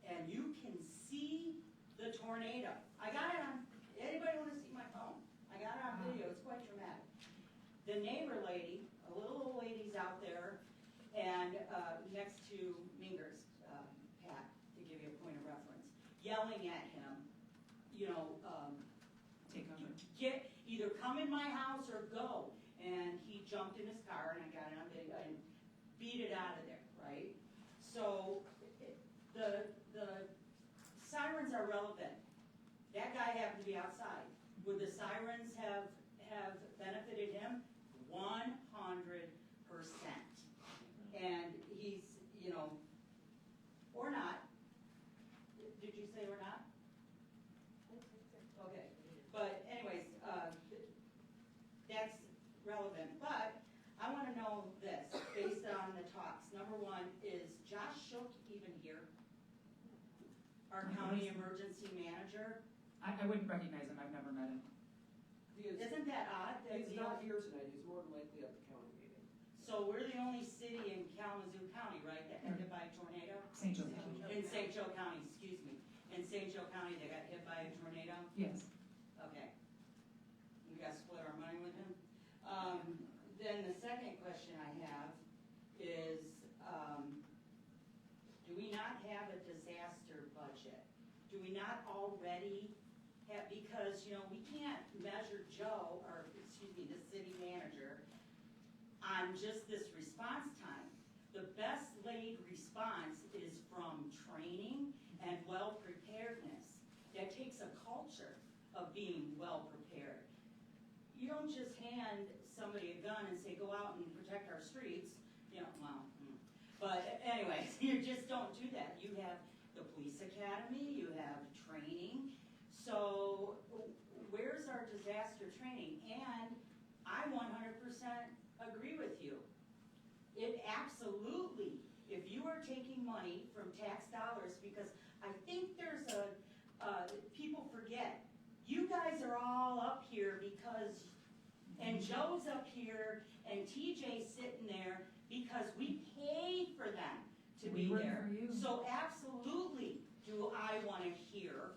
and you can see the tornado. I got it on, anybody want to see my phone? I got it on video, it's quite dramatic. The neighbor lady, a little old lady's out there, and next to Mingers, Pat, to give you a point of reference, yelling at him, you know, Take over. get, either come in my house or go. And he jumped in his car, and I got it on video, and beat it out of there, right? So the sirens are relevant. That guy happened to be outside. Would the sirens have benefited him? 100%. And he's, you know, or not. Did you say or not? Okay. But anyways, that's relevant. But I want to know this, based on the talks. Number one, is Josh Shook even here? Our county emergency manager? I wouldn't recognize him, I've never met him. Isn't that odd? That He's not here tonight, he's more than likely at the county meeting. So we're the only city in Kalamazoo County, right, that got hit by a tornado? St. Joe County. In St. Joe County, excuse me. In St. Joe County, they got hit by a tornado? Yes. Okay. We got to split our money with him. Then the second question I have is, do we not have a disaster budget? Do we not already have, because, you know, we can't measure Joe, or excuse me, the city manager, on just this response time. The best laid response is from training and well-preparedness. That takes a culture of being well-prepared. You don't just hand somebody a gun and say, go out and protect our streets, you know, well, but anyways, you just don't do that. You have the police academy, you have training. So where's our disaster training? And I 100% agree with you. It absolutely, if you are taking money from tax dollars, because I think there's people forget, you guys are all up here because, and Joe's up here, and TJ's sitting there because we pay for them to be there. So absolutely do I want to hear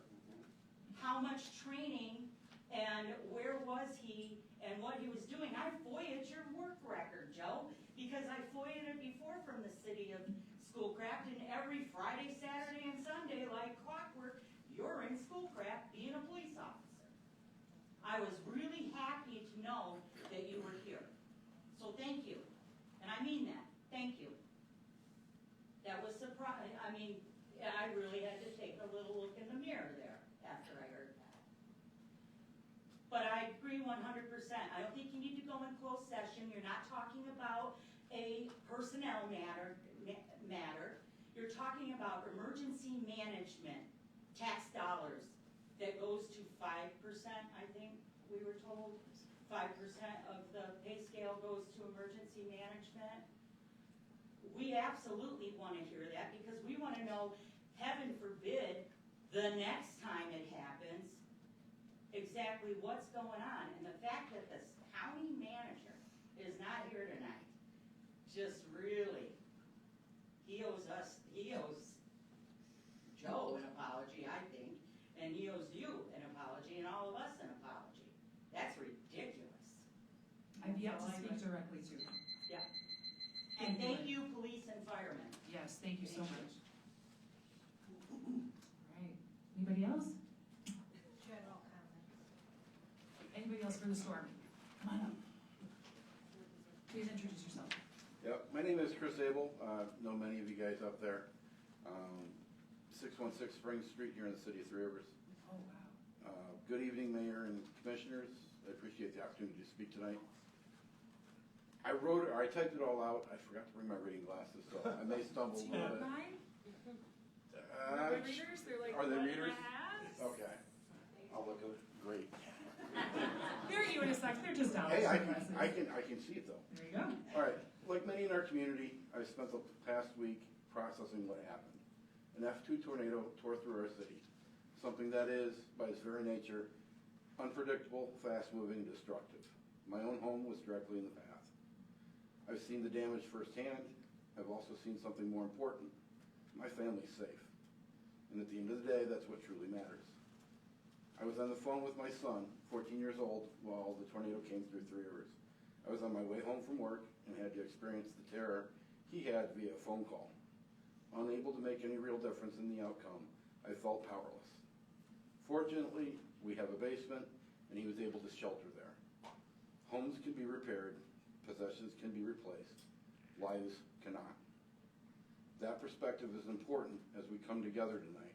how much training and where was he and what he was doing. I FOIA'd your work record, Joe, because I FOIA'd it before from the city of Schoolcraft, and every Friday, Saturday, and Sunday, like clockwork, you're in Schoolcraft being a police officer. I was really happy to know that you were here. So thank you. And I mean that. Thank you. That was surprising. I mean, I really had to take a little look in the mirror there after I heard that. But I agree 100%. I don't think you need to go in closed session. You're not talking about a personnel matter. You're talking about emergency management, tax dollars that goes to 5%, I think we were told. 5% of the pay scale goes to emergency management. We absolutely want to hear that because we want to know, heaven forbid, the next time it happens, exactly what's going on. And the fact that the county manager is not here tonight, just really, he owes Joe an apology, I think, and he owes you an apology and all of us an apology. That's ridiculous. Yes, thank you so much. All right, anybody else? General comments. Anybody else for the storm? Come on up. Please introduce yourself. Yep, my name is Chris Abel. Know many of you guys up there. 616 Spring Street here in the city of Three Rivers. Oh, wow. Good evening, Mayor and Commissioners. I appreciate the opportunity to speak tonight. I typed it all out. I forgot to bring my reading glasses, so I may stumble a little bit. Mine? The readers? They're like, Are they what readers? class? Okay. I'll look at it. Great. They're you in a sec. They're just dollars. Hey, I glasses. can see it though. There you go. All right. Like many in our community, I spent the past week processing what happened. An F2 tornado tore through our city. Something that is, by its very nature, unpredictable, fast-moving, and destructive. My own home was directly in the path. I've seen the damage firsthand. I've also seen something more important. My family's safe. And at the end of the day, that's what truly matters. I was on the phone with my son, 14 years old, while the tornado came through Three Rivers. I was on my way home from work and had to experience the terror he had via a phone call. Unable to make any real difference in the outcome, I felt powerless. Fortunately, we have a basement, and he was able to shelter there. Homes can be repaired, possessions can be replaced, lives cannot. That perspective is important as we come together tonight,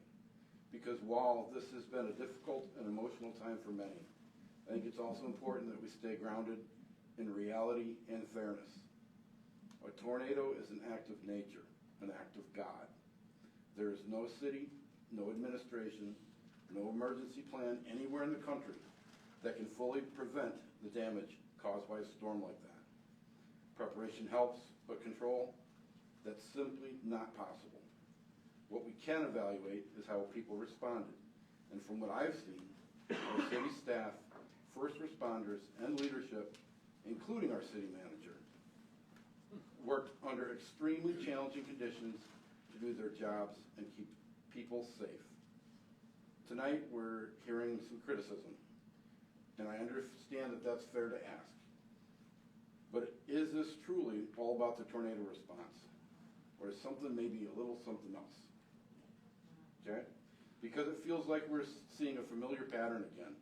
because while this has been a difficult and emotional time for many, I think it's also important that we stay grounded in reality and fairness. A tornado is an act of nature, an act of God. There is no city, no administration, no emergency plan anywhere in the country that can fully prevent the damage caused by a storm like that. Preparation helps, but control, that's simply not possible. What we can evaluate is how people responded. And from what I've seen, our city staff, first responders, and leadership, including our city manager, worked under extremely challenging conditions to do their jobs and keep people safe. Tonight, we're hearing some criticism, and I understand that that's fair to ask. But is this truly all about the tornado response? Or is something maybe a little something else? Okay? Because it feels like we're seeing a familiar pattern again,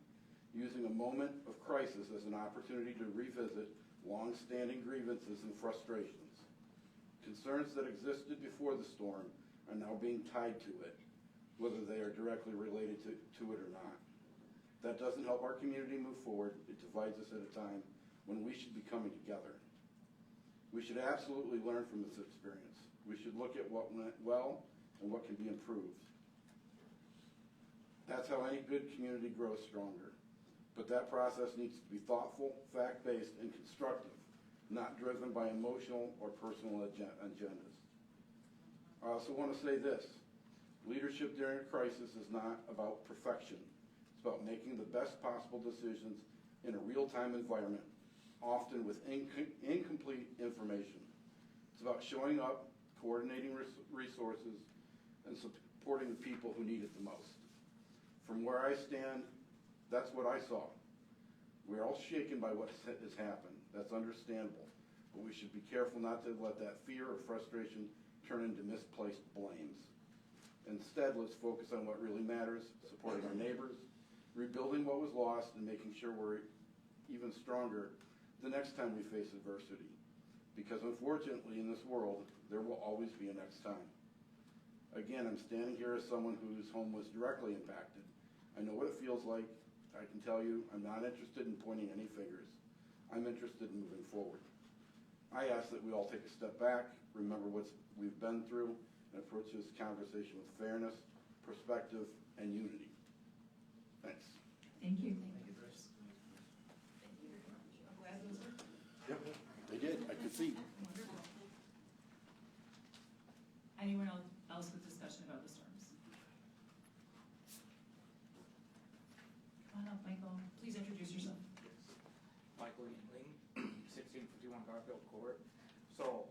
using a moment of crisis as an opportunity to revisit long-standing grievances and frustrations. Concerns that existed before the storm are now being tied to it, whether they are directly related to it or not. That doesn't help our community move forward. It divides us at a time when we should be coming together. We should absolutely learn from this experience. We should look at what went well and what can be improved. That's how any good community grows stronger. But that process needs to be thoughtful, fact-based, and constructive, not driven by emotional or personal agendas. I also want to say this. Leadership during a crisis is not about perfection. It's about making the best possible decisions in a real-time environment, often with incomplete information. It's about showing up, coordinating resources, and supporting the people who need it the most. From where I stand, that's what I saw. We're all shaken by what has happened. That's understandable. But we should be careful not to let that fear or frustration turn into misplaced blames. Instead, let's focus on what really matters, supporting our neighbors, rebuilding what was lost, and making sure we're even stronger the next time we face adversity. Because unfortunately, in this world, there will always be a next time. Again, I'm standing here as someone whose home was directly impacted. I know what it feels like. I can tell you, I'm not interested in pointing any fingers. I'm interested in moving forward. I ask that we all take a step back, remember what we've been through, and approach this conversation with fairness, perspective, and unity. Thanks. Thank you. Yep, they did. I could see. Anyone else with discussion about the storms? Come on up, Michael. Please introduce yourself. Michael Yingling, 1651 Garfield Court. So,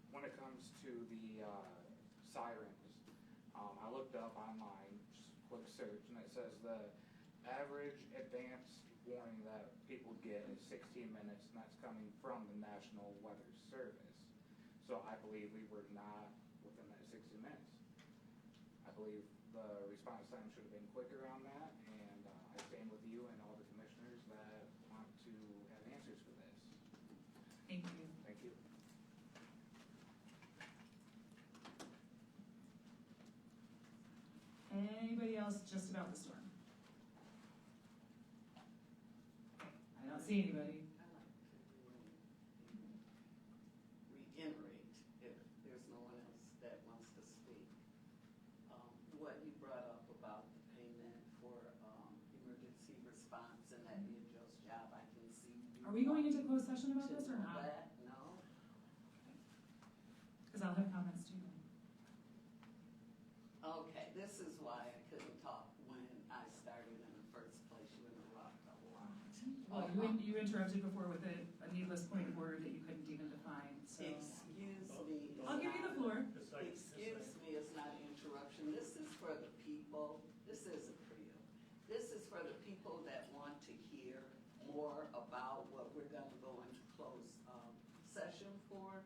when it comes to the sirens, I looked up online, just a quick search, and it says the average advance warning that people get is 16 minutes, and that's coming from the National Weather Service. So I believe we were not within 2 minutes. I believe the response time should have been quicker on that, and I stand with you and all the commissioners that want to have answers for this. Thank you. Thank you. Anybody else just about the storm? I don't see anybody. Reiterate, if there's no one else that wants to speak, what you brought up about the payment for emergency response, and that being Joe's job, I can see. Are we going into closed session about this or not? No. Because I'll have comments too. Okay, this is why I couldn't talk when I started in the first place. You interrupted a lot. Well, you interrupted before with a needless point of order that you couldn't even define, so. Excuse me. I'll give you the floor. Excuse me, it's not an interruption. This is for the people. This isn't for you. This is for the people that want to hear more about what we're gonna go into closed session for.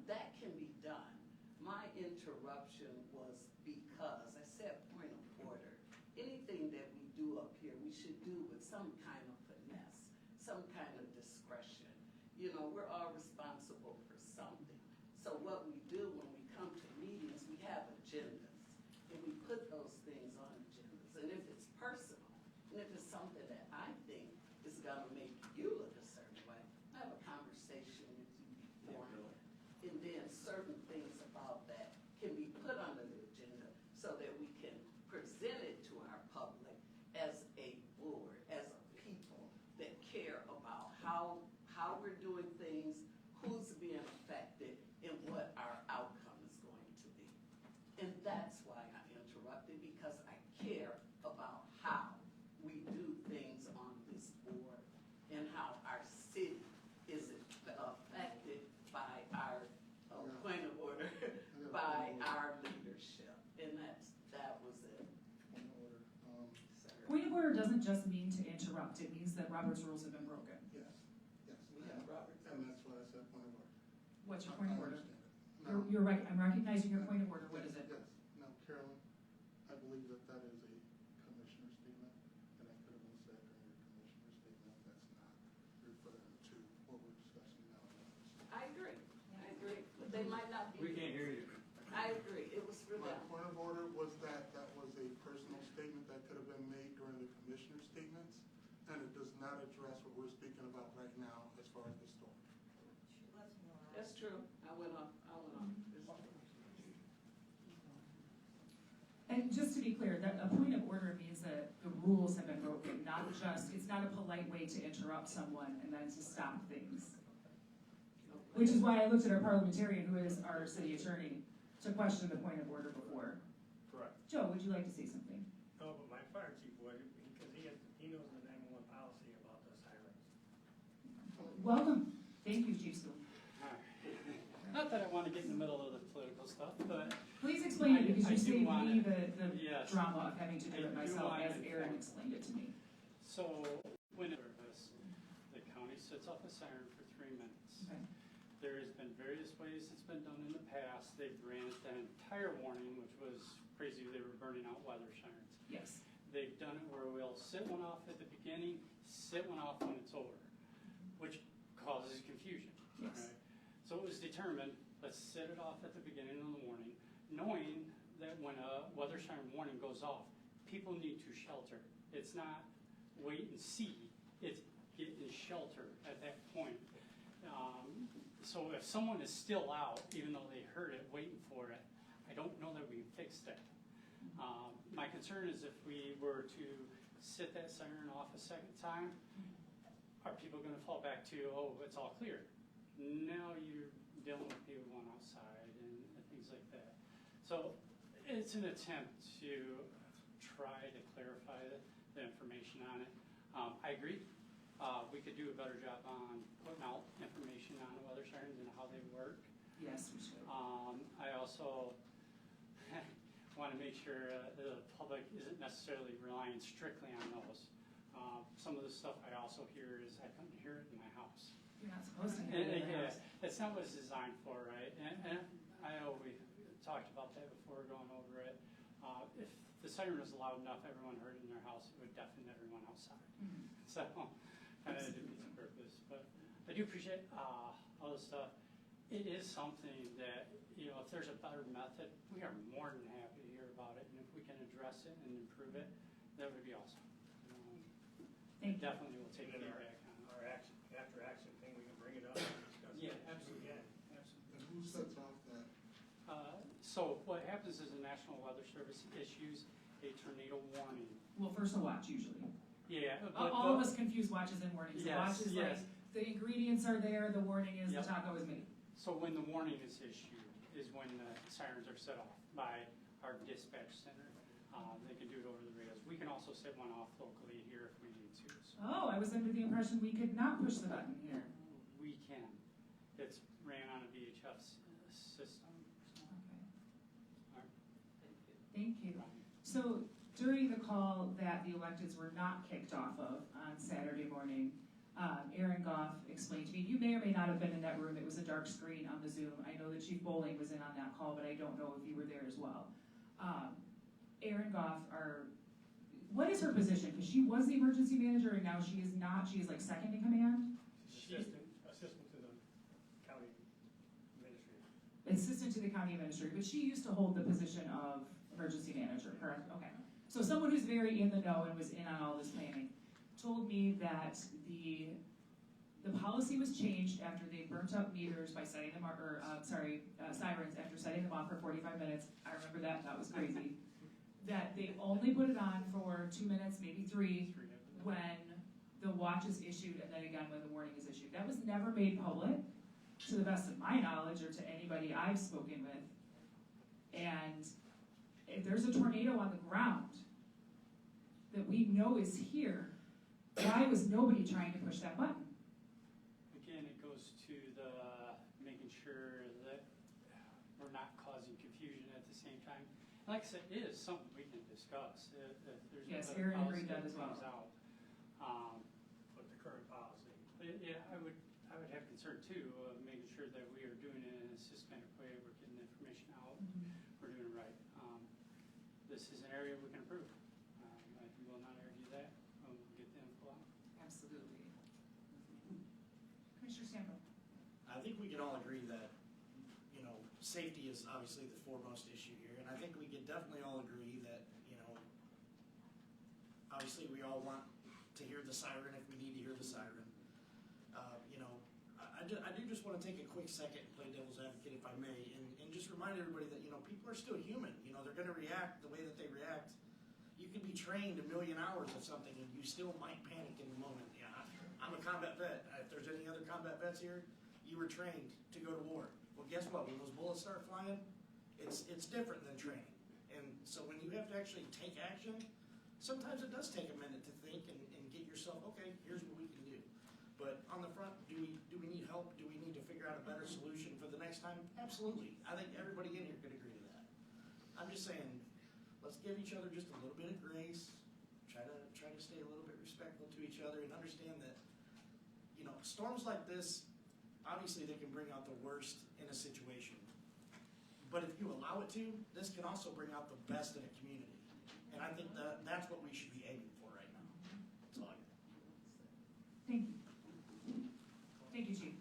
That can be done. My interruption was because I said point of order. Anything that we do up here, we should do with some kind of finesse, some kind of discretion. You know, we're all responsible for something. So what we do when we come to meetings, we have agendas, and we put those things on agendas. And if it's personal, and if it's something that I think is gonna make you look a certain way, I have a conversation with you beforehand. And then certain things about that can be put under the agenda so that we can present it to our public as a board, as a people that care about how we're doing things, who's being affected, and what our outcome is going to be. And that's why I interrupted, because I care about how we do things on this board and how our city is affected by our point of order, by our leadership. And that was it. Point of order doesn't just mean to interrupt, it means that Robert's rules have been broken. Yes, and that's why I said point of order. What's your point of order? I understand it. You're right, I'm recognizing your point of order, what is it? Yes, now Carolyn, I believe that that is a commissioner statement, and that could have been said during your commissioner statement. That's not referring to what we're discussing now. I agree, but they might not be. We can't hear you. I agree, it was for My them. point of order was that that was a personal statement that could have been made during the commissioner statements, and it does not address what we're speaking about right now as far as the storm. That's true, I went off. And just to be clear, that a point of order means that the rules have been broken, not just, it's not a polite way to interrupt someone and then to stop things. Which is why I looked at our parliamentarian, who is our city attorney, to question the point of order before. Correct. Joe, would you like to say something? No, but my fire chief would, because he knows the 911 policy about the sirens. Welcome. Thank you, Chief School. Not that I want to get in the middle of the political stuff, but. Please explain it, because you saved me the Yes. drama of having to do it I do myself, want as to Aaron inform. explained it to me. So, when it service, the county sets off a siren for 3 minutes. Okay. There has been various ways it's been done in the past. They've granted an entire warning, which was crazy. They were burning out weather sirens. Yes. They've done it where we'll set one off at the beginning, set one off when it's over, which causes confusion. Yes. Right? So it was determined, let's set it off at the beginning of the morning, knowing that when a weather siren warning goes off, people need to shelter. It's not wait and see, it's get in shelter at that point. So if someone is still out, even though they heard it, waiting for it, I don't know that we can fix that. My concern is if we were to set that siren off a second time, are people going to fall back to, oh, it's all clear? Now you're dealing with people going outside and things like that. So it's an attempt to try to clarify the information on it. I agree. We could do a better job on putting out information on weather sirens and how they work. Yes, we should. I also want to make sure the public isn't necessarily relying strictly on those. Some of the stuff I also hear is I couldn't hear it in my house. You're not supposed to hear it in your house. That's not what it's designed for, right? And I know we talked about before going over it. If the siren was loud enough, everyone heard it in their house, it would deafen everyone outside. So, kind of defeats the purpose. But I do appreciate all this stuff. It is something that, you know, if there's a better method, we are more than happy to hear about it. And if we can address it and improve it, that would be awesome. Definitely will take And then feedback on it. our action, after action thing, we can bring it up and discuss it. Yeah, absolutely. Again. Absolutely. And who sets off that? So what happens is the National Weather Service issues a tornado warning. Well, first a watch usually. Yeah. All of us confuse watches and warnings. The Yes, watch is yes. like, the ingredients are there, the warning is Yep. the taco is made. So when the warning is issued is when the sirens are set off by our dispatch center. They can do it over the radios. We can also set one off locally here if we need to. So Oh, I was under the impression we could not push the button here. we can. It's ran on a VHF system. All right. Thank you. So during the call that the electeds were not kicked off of on Saturday morning, Aaron Goff explained to me, you may or may not have been in that room, it was a dark screen on the Zoom. I know that Chief Bowling was in on that call, but I don't know if you were there as well. Aaron Goff, what is her position? Because she was the emergency manager and now she is not, she is like second in command? Assistant to the county administrator. Assistant to the county administrator, but she used to hold the position of emergency manager, correct? Okay. So someone who's very in the know and was in on all this planning told me that the policy was changed after they burnt up meters by setting them off, sirens after setting them off for 45 minutes. I remember that was crazy. That they only put it on for 2 minutes, maybe 3, when the watch is issued, and then again when the warning is issued. That was never made public, to the best of my knowledge, or to anybody I've spoken with. And if there's a tornado on the ground that we know is here, why was nobody trying to push that button? Again, it goes to the making sure that we're not causing confusion at the same time. Like I said, it is something we can discuss. If there's Yes, another Aaron agreed policy that as well. comes out. But the current policy. Yeah, I would have concern too of making sure that we are doing it in a systematic way. We're getting the information out. We're doing it right. This is an area we can improve. I will not argue that. We'll get the info out. Absolutely. Commissioner Sample. I think we can all agree that, you know, safety is obviously the foremost issue here, and I think we can definitely all agree that, you know, obviously we all want to hear the siren if we need to hear the siren. You know, I do just want to take a quick second and play devil's advocate if I may, and just remind everybody that, you know, people are still human. You know, they're going to react the way that they react. You can be trained 1,000,000 hours of something and you still might panic in the moment. Yeah, I'm a combat vet. If there's any other combat vets here, you were trained to go to war. Well, guess what? When those bullets start flying, it's different than training. And so when you have to actually take action, sometimes it does take a minute to think and get yourself, okay, here's what we can do. But on the front, do we need help? Do we need to figure out a better solution for the next time? Absolutely. I think everybody in here could agree to that. I'm just saying, let's give each other just a little bit of grace. Try to stay a little bit respectful to each other and understand that, you know, storms like this, obviously they can bring out the worst in a situation. But if you allow it to, this can also bring out the best in a community. And I think that's what we should be aiming for right now. That's all I got. Thank you. Thank you, Chief.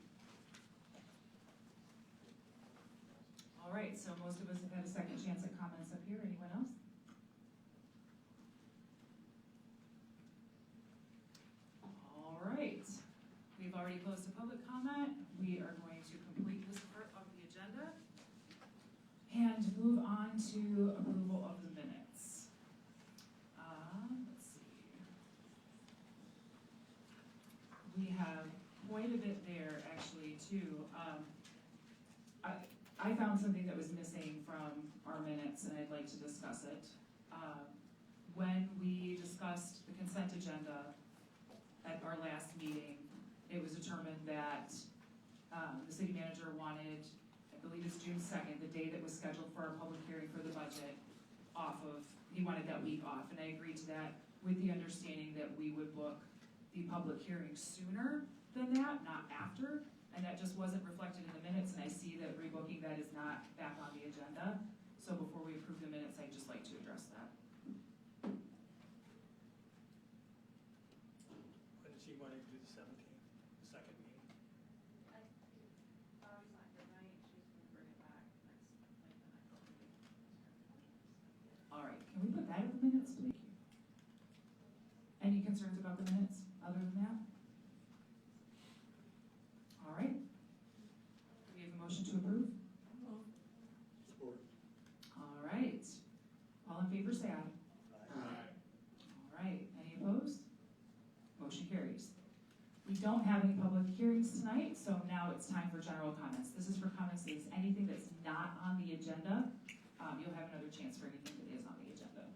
All right, so most of us have had a second chance at comments up here. Anyone else? All right. We've already closed the public comment. We are going to complete this part of the agenda and move on to approval of the minutes. Let's see. We have quite a bit there, actually, too. I found something that was missing from our minutes, and I'd like to discuss it. When we discussed the consent agenda at our last meeting, it was determined that the city manager wanted, I believe it's June 2nd, the day that was scheduled for our public hearing for the budget, he wanted that week off, and I agreed to that with the understanding that we would book the public hearing sooner than that, not after, and that just wasn't reflected in the minutes, and I see that rebooking that is not back on the agenda. So before we approve the minutes, I'd just like to address that. When did she want to do the 17th, the second meeting? All right, can we put that in the minutes? Thank you. Any concerns about the minutes other than that? All right. Do we have a motion to approve? Support. All right. All in favor, say aye. All right, any opposed? Motion carries. We don't have any public hearings tonight, so now it's time for general comments. This is for comments that's anything that's not on the agenda. You'll have another chance for anything that is on the agenda.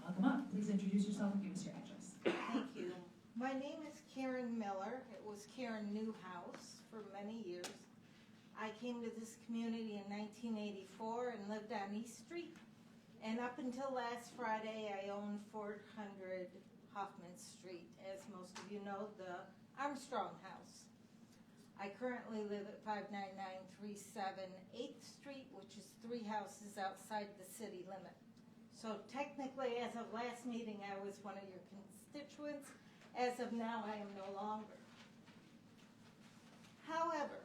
Welcome up. Please introduce yourself and give us your address. Thank you. My name is Karen Miller. It was Karen Newhouse for many years. I came to this community in 1984 and lived on East Street. And up until last Friday, I owned 400 Hoffman Street. As most of you know, the Armstrong House. I currently live at 59937 8th Street, which is 3 houses outside the city limit. So technically, as of last meeting, I was one of your constituents. As of now, I am no longer. However,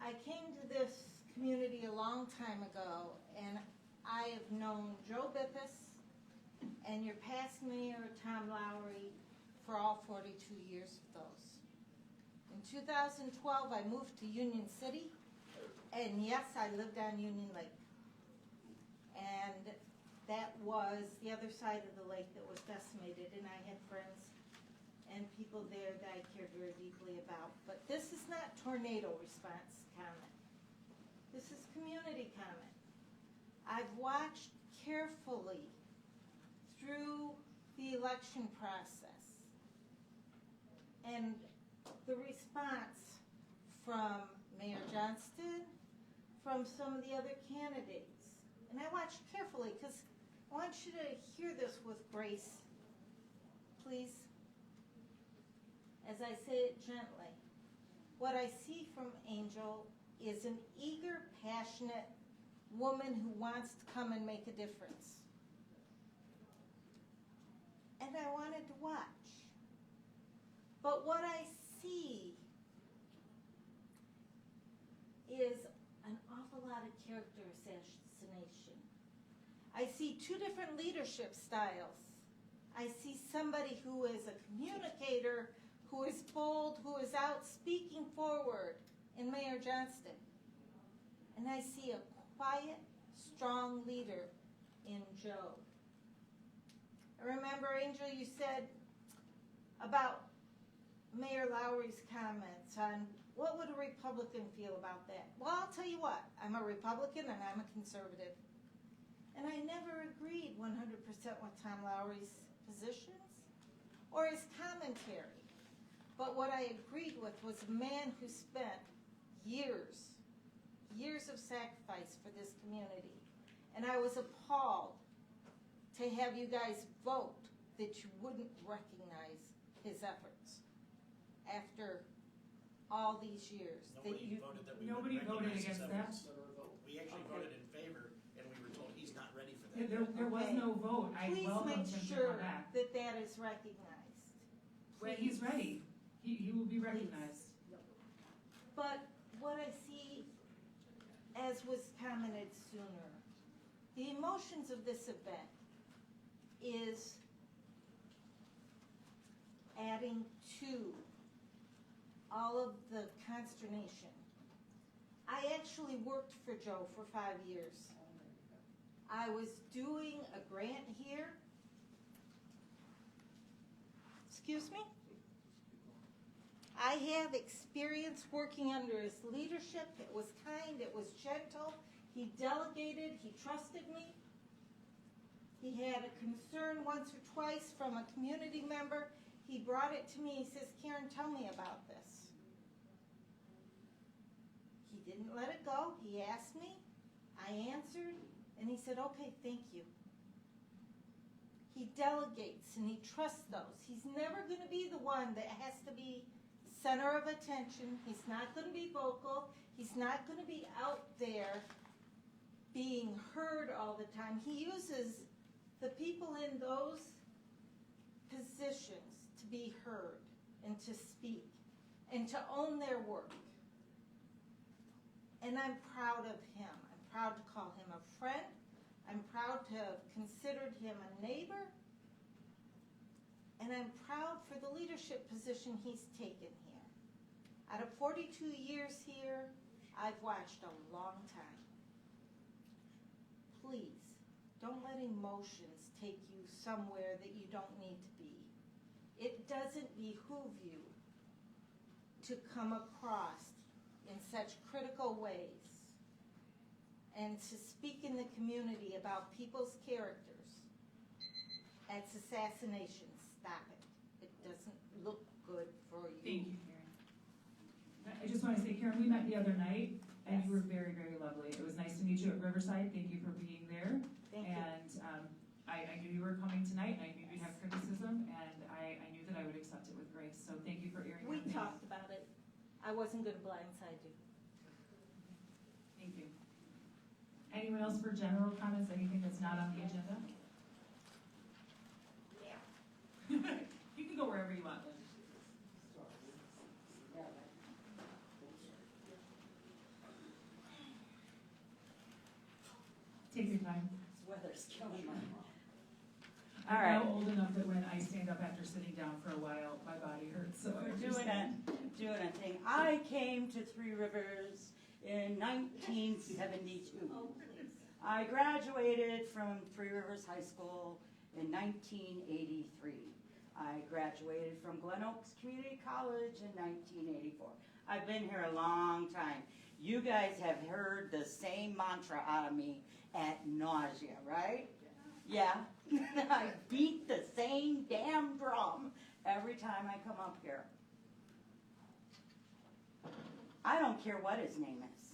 I came to this community a long time ago, and I have known Joe Bippus and your past mayor, Tom Lowry, for all 42 years of those. In 2012, I moved to Union City, and yes, I lived on Union Lake. And that was the other side of the lake that was decimated, and I had friends and people there that I cared very deeply about. But this is not tornado response comment. This is community comment. I've watched carefully through the election process and the response from Mayor Johnston, from some of the other candidates. And I watched carefully because I want you to hear this with grace, please. As I say it gently, what I see from Angel is an eager, passionate woman who wants to come and make a difference. And I wanted to watch. But what I see is an awful lot of character assassination. I see 2 different leadership styles. I see somebody who is a communicator, who is bold, who is out speaking forward in Mayor Johnston. And I see a quiet, strong leader in Joe. I remember, Angel, you said about Mayor Lowry's comments on what would a Republican feel about that. Well, I'll tell you what, I'm a Republican and I'm a conservative. And I never agreed 100% with Tom Lowry's positions or his commentary. But what I agreed with was a man who spent years of sacrifice for this community. And I was appalled to have you guys vote that you wouldn't recognize his efforts after all these years. Nobody voted that we Nobody would voted recognize his against that. efforts. We actually voted in favor, and we were told he's not ready for that. There was Okay. no vote. I Please welcome make him to sure come back. that that is recognized. He's ready. He will be recognized. But what I see, as was commented sooner, the emotions of this event is adding to all of the consternation. I actually worked for Joe for 5 years. I was doing a grant here. Excuse me? I have experience working under his leadership. It was kind, it was gentle. He delegated, he trusted me. He had a concern once or twice from a community member. He brought it to me, he says, Karen, tell me about this. He didn't let it go, he asked me, I answered, and he said, okay, thank you. He delegates and he trusts those. He's never going to be the one that has to be center of attention. He's not going to be vocal. He's not going to be out there being heard all the time. He uses the people in those positions to be heard and to speak and to own their work. And I'm proud of him. I'm proud to call him a friend. I'm proud to have considered him a neighbor. And I'm proud for the leadership position he's taken here. Out of 42 years here, I've watched a long time. Please, don't let emotions take you somewhere that you don't need to be. It doesn't behoove you to come across in such critical ways and to speak in the community about people's characters. It's assassination. Stop it. It doesn't look good for you. Thank you, Karen. I just want to say, Karen, we met the other night, and you were very, very lovely. It was nice to meet you at Riverside. Thank you for being there. Thank you. And I knew you were coming tonight, and I knew you'd have criticism, and I knew that I would accept it with grace. So thank you for airing We your opinions. talked about it. I wasn't going to blindside you. Thank you. Anyone else for general comments, anything that's not on the agenda? Yeah. You can go wherever you want, Lynn. Take your time. This weather's killing my mom. I'm All right. now old enough that when I stand up after sitting down for a while, my body hurts, so I understand. Doing a thing. I came to Three Rivers in 1972. I graduated from Three Rivers High School in 1983. I graduated from Glen Oaks Community College in 1984. I've been here a long time. You guys have heard the same mantra out of me ad nausea, right? Yeah. I beat the same damn drum every time I come up here. I don't care what his name is.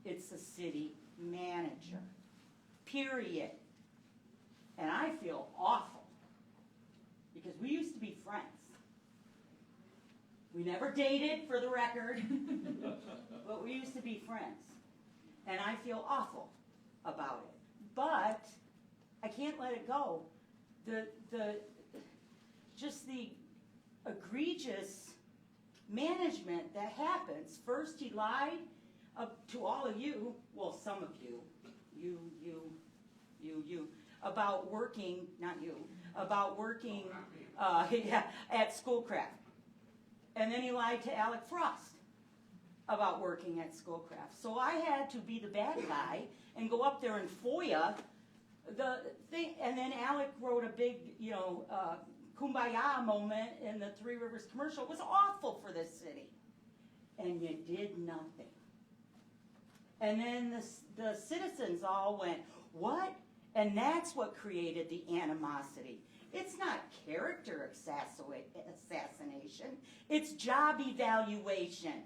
It's the city manager. Period. And I feel awful because we used to be friends. We never dated, for the record, but we used to be friends. And I feel awful about it. But I can't let it go. Just the egregious management that happens. First he lied to all of you, well, some of you, about working, not you, about working at Schoolcraft. And then he lied to Alec Frost about working at Schoolcraft. So I had to be the bad guy and go up there and FOIA the thing. And then Alec wrote a big, kumbaya moment in the Three Rivers commercial. It was awful for this city. And you did nothing. And then the citizens all went, what? And that's what created the animosity. It's not character assassination. It's job evaluation.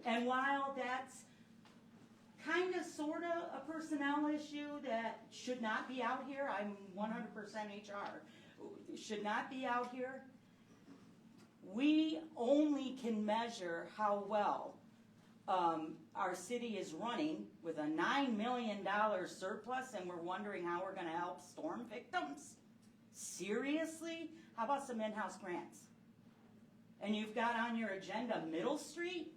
And while that's kind of, sort of a personnel issue that should not be out here, I'm 100% HR, should not be out here, we only can measure how well our city is running with a $9 million surplus, and we're wondering how we're going to help storm victims. Seriously? How about some in-house grants? And you've got on your agenda Middle Street?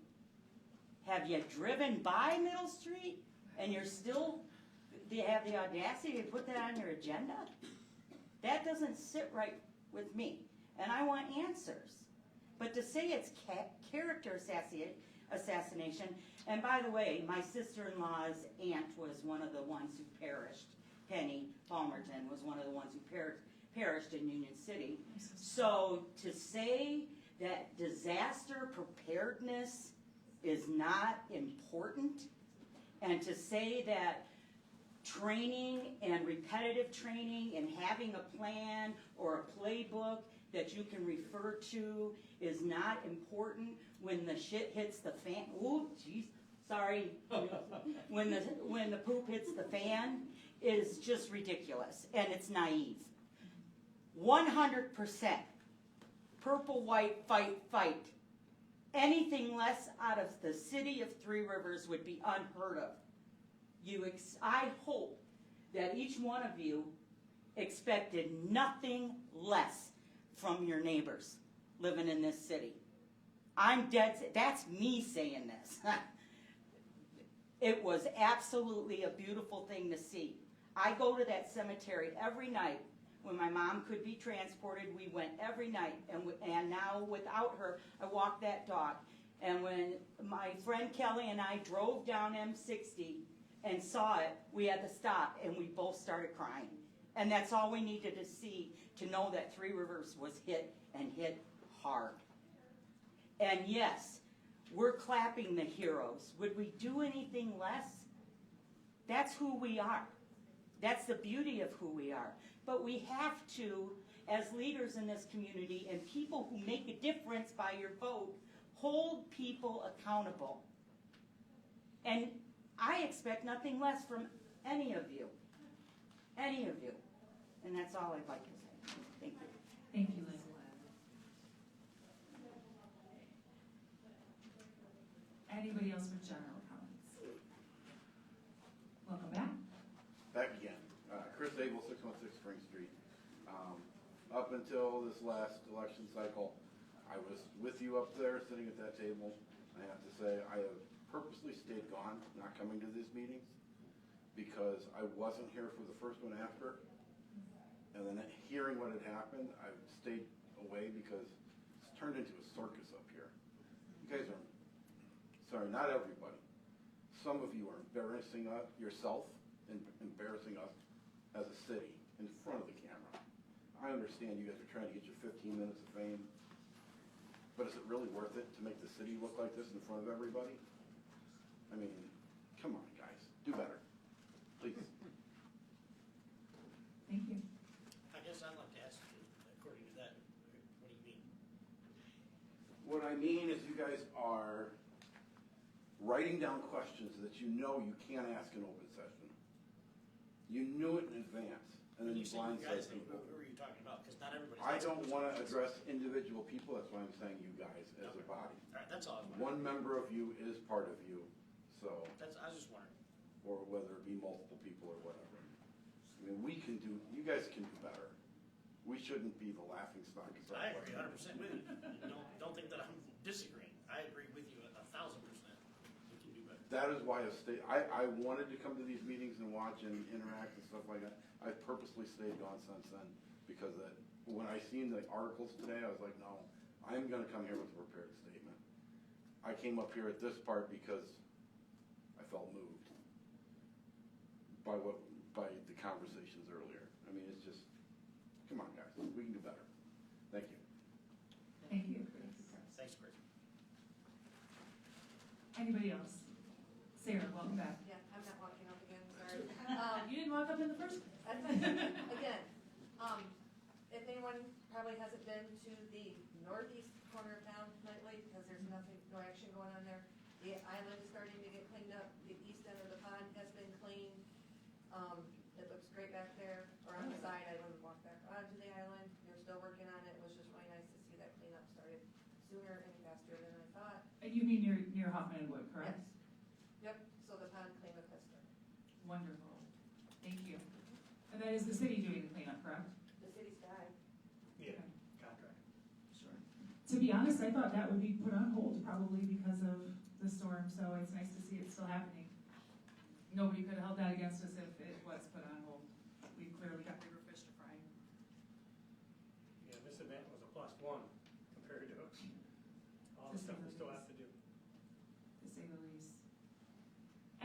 Have you driven by Middle Street? And you're still, do you have the audacity to put that on your agenda? That doesn't sit right with me. And I want answers. But to say it's character assassination, and by the way, my sister-in-law's aunt was one of the ones who perished. Penny Palmerton was one of the ones who perished in Union City. So to say that disaster preparedness is not important, and to say that training and repetitive training and having a plan or a playbook that you can refer to is not important when the shit hits the fan. Ooh, jeez, sorry. When the poop hits the fan is just ridiculous, and it's naive. 100%. Purple, white, fight, fight. Anything less out of the city of Three Rivers would be unheard of. I hope that each one of you expected nothing less from your neighbors living in this city. That's me saying this. It was absolutely a beautiful thing to see. I go to that cemetery every night. When my mom could be transported, we went every night. And now without her, I walk that dog. And when my friend Kelly and I drove down M60 and saw it, we had to stop and we both started crying. And that's all we needed to see to know that Three Rivers was hit and hit hard. And yes, we're clapping the heroes. Would we do anything less? That's who we are. That's the beauty of who we are. But we have to, as leaders in this community and people who make a difference by your vote, hold people accountable. And I expect nothing less from any of you. Any of you. And that's all I'd like to say. Thank you. Thank you, Liz. Anybody else with general comments? Welcome back. Back again. Chris Abel, 616 Spring Street. Up until this last election cycle, I was with you up there, sitting at that table. I have to say, I have purposely stayed gone, not coming to these meetings, because I wasn't here for the first one after. And then hearing what had happened, I've stayed away because it's turned into a circus up here. You guys are, sorry, not everybody. Some of you are embarrassing yourself and embarrassing us as a city in front of the camera. I understand you guys are trying to get your 15 minutes of fame, but is it really worth it to make the city look like this in front of everybody? I mean, come on, guys, do better, please. Thank you. I guess I'd like to ask you, according to that, what do you mean? What I mean is you guys are writing down questions that you know you can't ask in open session. You knew it in advance, and then you blindside people. Who are you talking about? Because not everybody's. I don't want to address individual people, that's why I'm saying you guys as a body. All right, that's all. One member of you is part of you, so. I was just wondering. Or whether it be multiple people or whatever. I mean, you guys can do better. We shouldn't be the laughing stock. I agree 100% with you. Don't think that I'm disagreeing. I agree with you 1,000%. We can do better. That is why I wanted to come to these meetings and watch and interact and stuff like that. I've purposely stayed gone since then because when I seen the articles today, I was like, no, I'm going to come here with a prepared statement. I came up here at this part because I felt moved by the conversations earlier. I mean, it's just, come on, guys, we can do better. Thank you. Thank you. Thanks, Chris. Anybody else? Sarah, welcome back. Yeah, I'm not walking up again, sorry. You didn't walk up in the first place. Again, if anyone probably hasn't been to the northeast corner of town lately, because there's no action going on there, the island is starting to get cleaned up, the east end of the pond has been cleaned. It looks great back there, or on the side, I wouldn't walk back onto the island, they're still working on it, it was just really nice to see that cleanup started sooner and faster than I thought. And you mean near Hoffman and Wood, correct? Yes. Yep, so the pond cleanup has started. Wonderful. Thank you. And that is the city doing the cleanup, correct? The city's guy. Yeah, contract. Sure. To be honest, I thought that would be put on hold probably because of the storm, so it's nice to see it still happening. Nobody could have held that against us if it was put on hold. We clearly got bigger fish to fry. Yeah, this event was a +1 compared to all the stuff we still have to do. To say the least.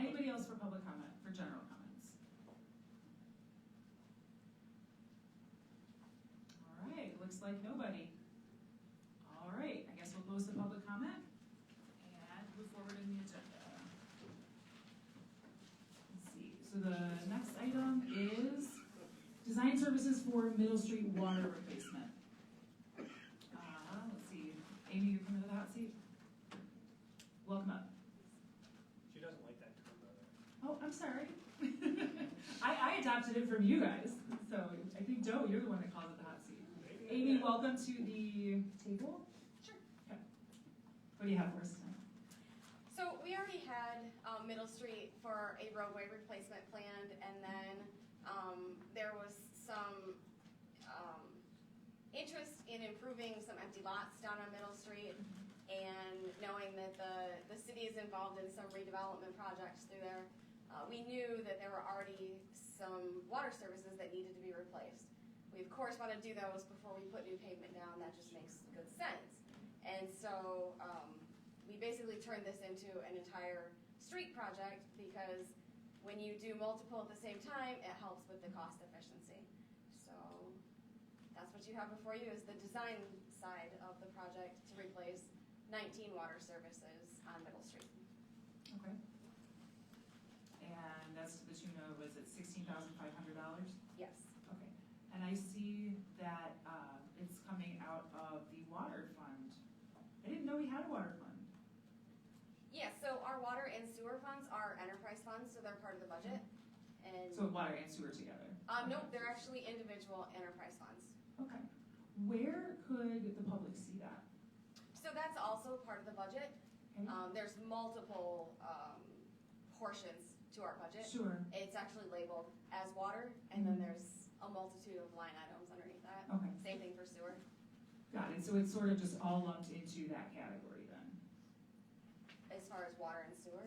Anybody else for public comment, for general comments? All right, looks like nobody. All right, I guess we'll close the public comment and move forward in the agenda. Let's see, so the next item is design services for Middle Street water replacement. Let's see, Amy, you're coming to the hot seat. Welcome up. She doesn't like that term, though. Oh, I'm sorry. I adopted it from you guys, so I think, Joe, you're the one that called it the hot seat. Amy, welcome to the table. Sure. Okay. What do you have for us tonight? So we already had Middle Street for a roadway replacement planned, and then there was some interest in improving some empty lots down on Middle Street, and knowing that the city is involved in some redevelopment projects through there, we knew that there were already some water services that needed to be replaced. We of course want to do those before we put new pavement down. That just makes good sense. And so we basically turned this into an entire street project, because when you do multiple at the same time, it helps with the cost efficiency. So that's what you have before you, is the design side of the project to replace 19 water services on Middle Street. Okay. And that's to the tune of, was it $16,500? Yes. Okay. And I see that it's coming out of the water fund. I didn't know we had a water fund. Yeah, so our water and sewer funds are enterprise funds, so they're part of the budget. And So water and sewer together? nope, they're actually individual enterprise funds. Okay. Where could the public see that? So that's also part of the budget. Okay. There's multiple portions to our budget. Sure. It's actually labeled as water, and then there's a multitude of line items underneath that. Okay. Same thing for sewer. Got it. So it's sort of just all lumped into that category then? As far as water and sewer.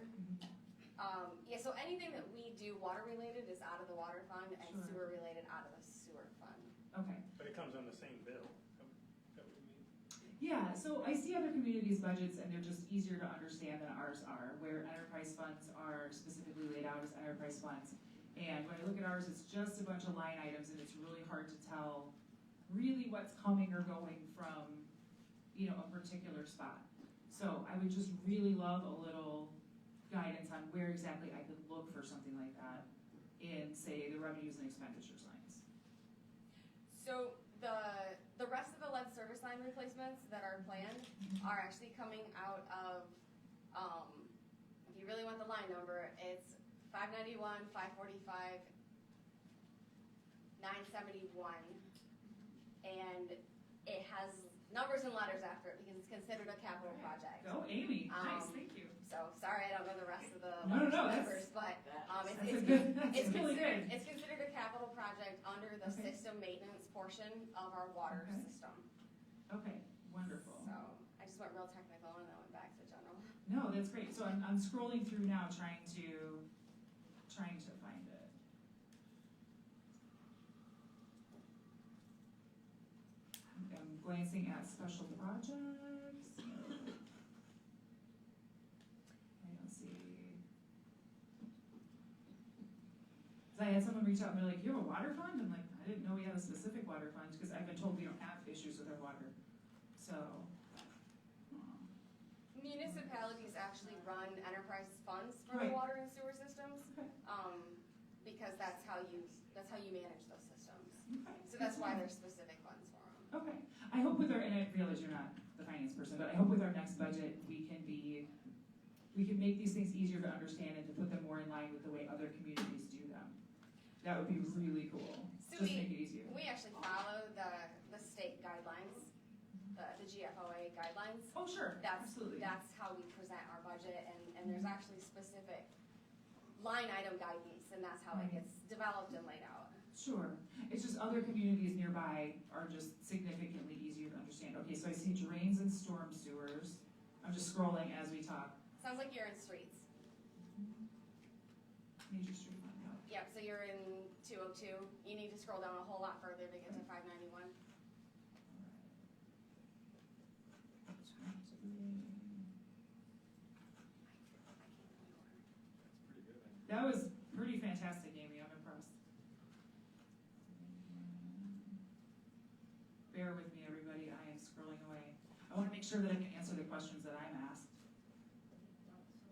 Yeah, so anything that we do water related is out of the water fund, and Sure. sewer related out of the sewer fund. Okay. But it comes on the same bill. That would mean. Yeah, so I see other communities' budgets and they're just easier to understand than ours are, where enterprise funds are specifically laid out as enterprise funds. And when I look at ours, it's just a bunch of line items and it's really hard to tell really what's coming or going from, you know, a particular spot. So I would just really love a little guidance on where exactly I could look for something like that in, say, the revenues and expenditures lines. So the rest of the lead service line replacements that are planned are actually coming out of, if you really want the line number, it's 591, 545, 971, and it has numbers and letters after it because it's considered a capital project. Go, Amy. Nice, thank you. So sorry, I don't know the rest of the No, numbers, but it's considered a capital project under the Okay. system maintenance portion of our water Okay. system. Okay, wonderful. So I just went real technical and then went back to general. No, that's great. So I'm scrolling through now trying to find it. I'm glancing at special projects. I don't see. 'Cause I had someone reach out and they're like, "You have a water fund?" I'm like, "I didn't know we had a specific water fund," because I've been told we don't have issues with our water. So. Municipalities actually run enterprise funds for Right. the water and sewer systems, Okay. because that's how you manage those systems. Okay. So that's why there's specific funds for them. Okay, I hope with our, and I realize you're not the finance person, but I hope with our next budget, we can make these things easier to understand and to put them more in line with the way other communities do them. That would be really cool, So just make it easier. we actually follow the state guidelines, the GFOA guidelines. Oh, sure, absolutely. That's how we present our budget, and there's actually specific line item guidance, and that's how it gets developed and laid out. Sure, it's just other communities nearby are just significantly easier to understand. Okay, so I see drains and storm sewers. I'm just scrolling as we talk. Sounds like you're in streets. Major street fund, yeah. Yep, so you're in 202. You need to scroll down a whole lot further to get to 591. That was pretty fantastic, Amy. I'm impressed. Bear with me, everybody. I am scrolling away. I want to make sure that I can answer the questions that I'm asked.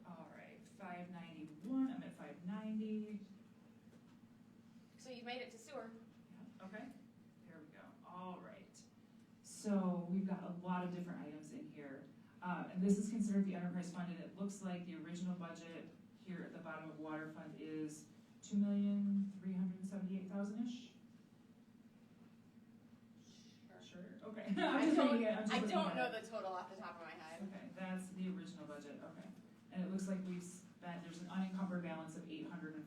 All right, 591. I'm at 590. So you've made it to sewer. Yeah, okay. There we go. All right. So we've got a lot of different items in here. And this is considered the enterprise fund, and it looks like the original budget here at the bottom of water fund is $2,378,000-ish. Sure. I'm just reading it, I'm just I looking don't at know it. the total off the top of my head. Okay, that's the original budget, okay. And it looks like we've spent, there's an unencumbered balance of 849,000.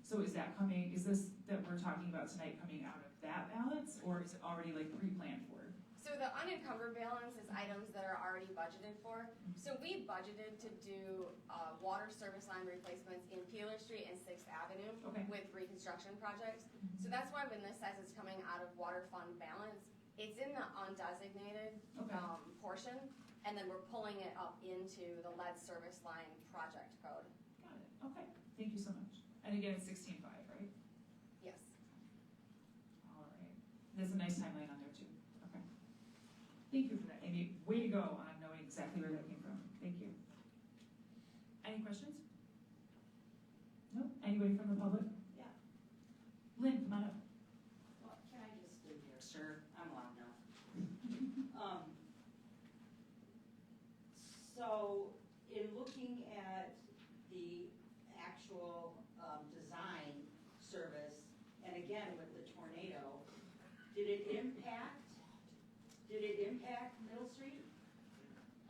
So is that coming, is this that we're talking about tonight coming out of that balance, or is it already like pre-planned for? So the unencumbered balance is items that are already budgeted for. So we budgeted to do water service line replacements in Peeler Street and 6th Avenue Okay. with reconstruction projects. So that's why when this says it's coming out of water fund balance, it's in the undesignated Okay. portion, and then we're pulling it up into the lead service line project code. Got it, okay, thank you so much. And again, it's 16.5, right? Yes. All right, there's a nice timeline on there too, okay. Thank you for that, Amy, way to go on knowing exactly where that came from, thank you. Any questions? No, anybody from the public? Yeah. Lynn, come on up. Well, can I just stay here? Sure, I'm loud enough. So, in looking at the actual design service, and again with the tornado, did it impact Middle Street?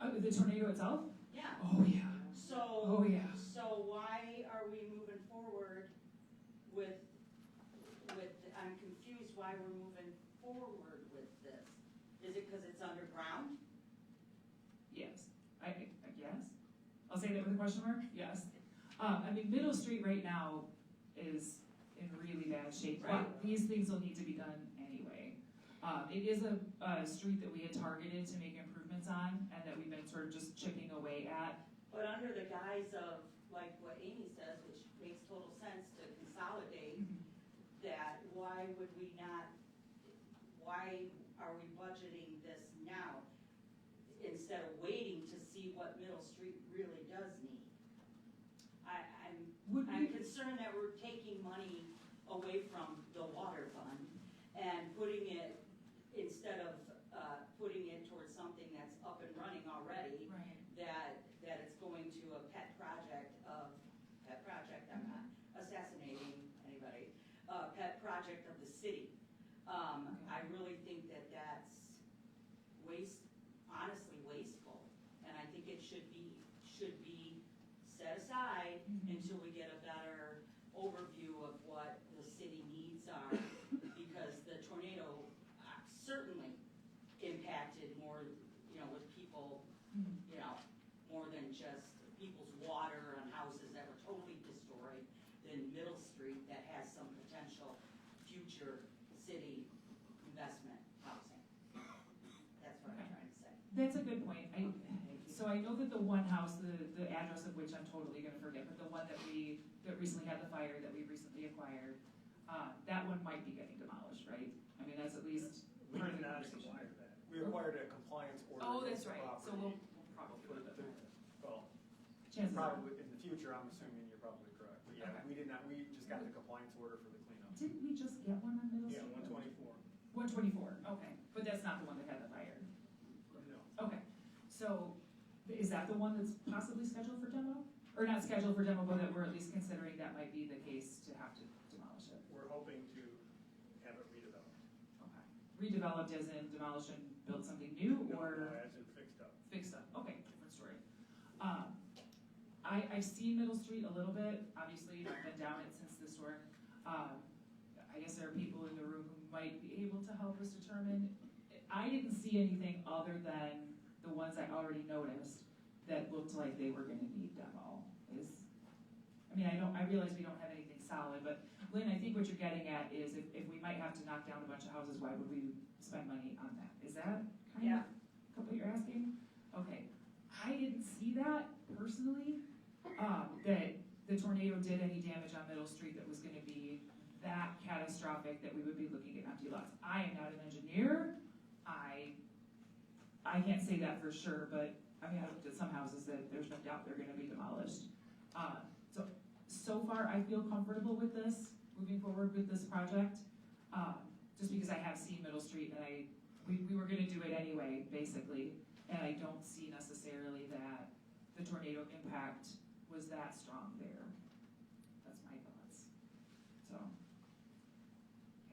The tornado itself? Yeah. Oh, yeah. So, Oh, yeah. so why are we moving forward with, I'm confused why we're moving forward with this. Is it because it's underground? Yes, I guess. I'll say that with a question mark, yes. I mean, Middle Street right now is in really bad shape, right? These things will need to be done anyway. It is a street that we had targeted to make improvements on, and that we've been sort of just chipping away at. But under the guise of, like what Amy says, which makes total sense to consolidate, that why would we not, why are we budgeting this now instead of waiting to see what Middle Street really does need? I'm concerned that we're taking money away from the water fund and putting it, instead of putting it towards something that's up and running already, Right. that it's going to a pet project, I'm not assassinating anybody, pet project of the city. I really think that that's honestly wasteful, and I think it should be set aside until we get a better overview of what the city needs are, because the tornado certainly impacted more, with people, more than just people's water and houses that were totally destroyed than Middle Street that has some potential future city investment housing. That's what I'm trying to say. That's a good point. So I know that the one house, the address of which I'm totally gonna forget, but the one that recently had the fire that we recently acquired, that one might be getting demolished, right? I mean, that's at least We part of did the not conversation. acquire that. We acquired a compliance order. Oh, against that's the right, so property. we'll probably put it there. Well, Chances are. probably, in the future, I'm assuming you're probably correct. But yeah, Okay. we did not, we just got the compliance order for the cleanup. Didn't we just get one on Middle Yeah, Street? 124. 124, okay, but that's not the one that had the fire. No. Okay, so is that the one that's possibly scheduled for demo? Or not scheduled for demo, but that we're at least considering that might be the case to have to demolish it? We're hoping to have it redeveloped. Okay. Redeveloped as in demolish and build something new, or? No, as in fixed up. Fixed up, okay, different story. I've seen Middle Street a little bit, obviously, I've been down it since the storm. I guess there are people in the room who might be able to help us determine. I didn't see anything other than the ones I already noticed that looked like they were gonna need demo. I realize we don't have anything solid, but Lynn, I think what you're getting at is if we might have to knock down a bunch of houses, why would we spend money on that? Is that kind of what you're asking? Okay, I didn't see that personally, that the tornado did any damage on Middle Street that was gonna be that catastrophic that we would be looking at empty lots. I am not an engineer, I can't say that for sure, but I looked at some houses that there's no doubt they're gonna be demolished. So far, I feel comfortable with this, moving forward with this project, just because I have seen Middle Street and we were gonna do it anyway, basically, and I don't see necessarily that the tornado impact was that strong there. That's my thoughts. So,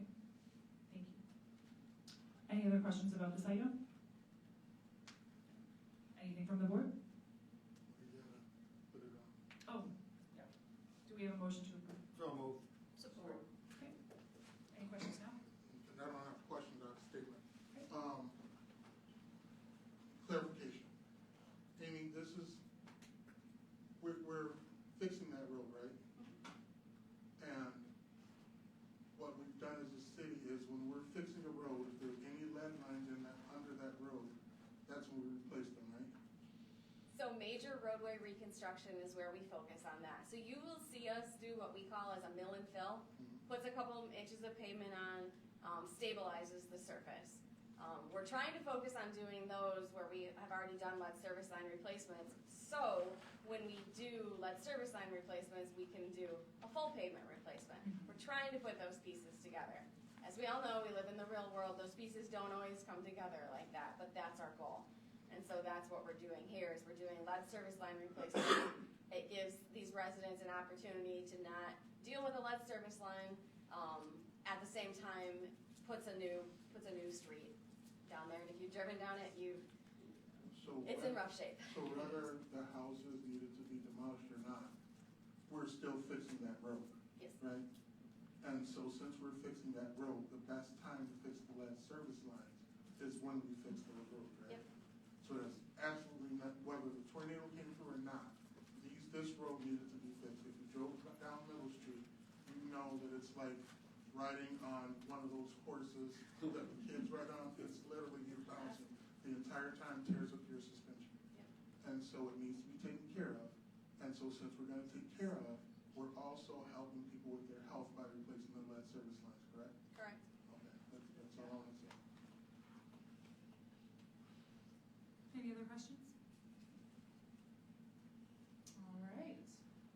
okay, thank you. Any other questions about this item? Anything from the board? We gotta put it on. Oh, yeah. Do we have a motion to approve? So move. Support. Okay. Any questions now? And I don't have questions, I have a statement. Clarification. Amy, this is, we're fixing that road, right? And what we've done as a city is when we're fixing a road, if there's any lead lines in that, under that road, that's when we replace them, right? So major roadway reconstruction is where we focus on that. So you will see us do what we call as a mill and fill. Puts a couple inches of pavement on, stabilizes the surface. We're trying to focus on doing those where we have already done lead service line replacements. So when we do lead service line replacements, we can do a full pavement replacement. We're trying to put those pieces together. As we all know, we live in the real world. Those pieces don't always come together like that, but that's our goal. And so that's what we're doing here is we're doing lead service line replacement. It gives these residents an opportunity to not deal with a lead service line, at the same time puts a new street down there. And if you've driven down it, it's in rough shape. So whether the houses needed to be demolished or not, we're still fixing that road. Yes. Right? And so since we're fixing that road, the best time to fix the lead service lines is when we fix the road, right? Yep. So there's absolutely not, whether the tornado came through or not, this road needed to be fixed. If you drove down Middle Street, you know that it's like riding on one of those horses that the kids ride on. It's literally you're bouncing the entire time, tears up your suspension. Yep. And so it needs to be taken care of. And so since we're gonna take care of, we're also helping people with their health by replacing the lead service lines, correct? Correct. Okay, that's all I want to say. Any other questions? All right.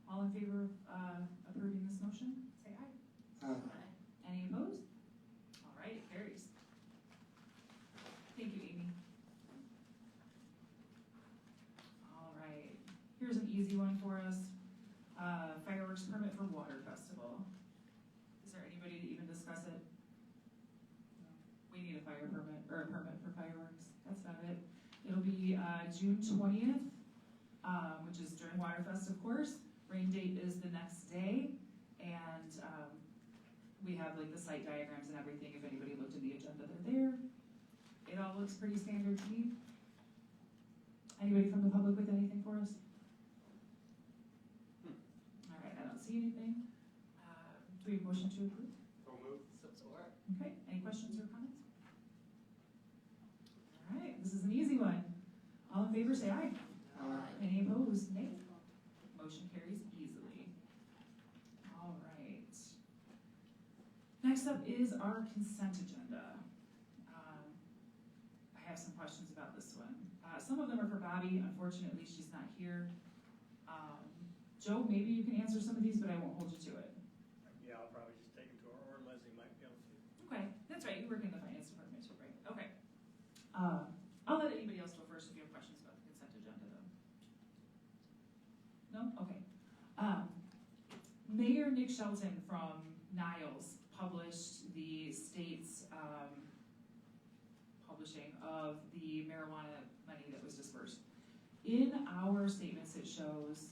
All in favor of approving this motion, say aye. Any opposed? All right, it carries. Thank you, Amy. All right, here's an easy one for us. Fireworks permit for Water Festival. Is there anybody to even discuss it? No. We need a fire permit, or a permit for fireworks. That's about it. It'll be June 20th, which is during Waterfest, of course. Rain date is the next day, and we have like the site diagrams and everything. If anybody looked at the agenda, they're there. It all looks pretty standard to me. Anybody from the public with anything for us? All right, I don't see anything. Do we have a motion to approve? So move. Support. Okay, any questions or comments? All right, this is an easy one. All in favor, say aye. Aye. Any opposed, nay. Motion carries easily. All right. Next up is our consent agenda. I have some questions about this one. Some of them are for Bobby. Unfortunately, she's not here. Joe, maybe you can answer some of these, but I won't hold you to it. Yeah, I'll probably just take it to her, or Leslie might be able to. Okay, that's right. You work in the finance department too, right? Okay. I'll let anybody else go first if you have questions about the consent agenda, though. No? Okay. Mayor Nick Shelton from Niles published the state's publishing of the marijuana money that was dispersed. In our statements, it shows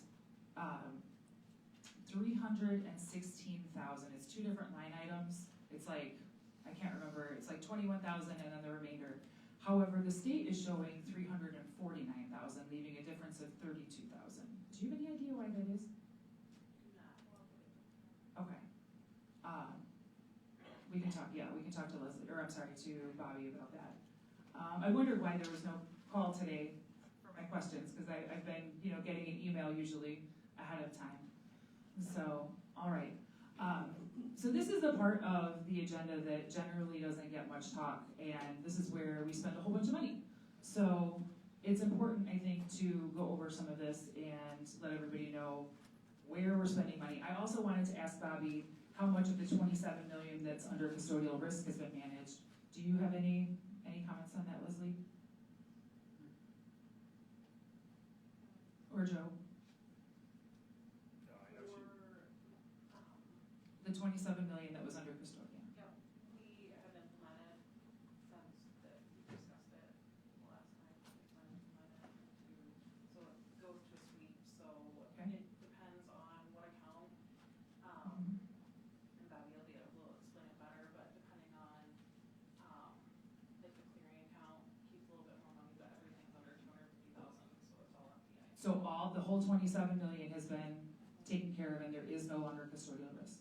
316,000. It's two different line items. It's like, I can't remember, it's like 21,000 and then the remainder. However, the state is showing 349,000, leaving a difference of 32,000. Do you have any idea why that is? Okay. We can talk, yeah, we can talk to Leslie, or I'm sorry, to Bobby about that. I wondered why there was no call today for my questions, because I've been, getting an email usually ahead of time. So, all right. So this is the part of the agenda that generally doesn't get much talk, and this is where we spend a whole bunch of money. So it's important, I think, to go over some of this and let everybody know where we're spending money. I also wanted to ask Bobby how much of the $27 million that's under custodial risk has been managed. Do you have any comments on that, Leslie? Or Joe? No, I know she. The $27 million that was under custodian. Yep, we have implemented since the whole 27 million has been taken care of and there is no longer custodial risk.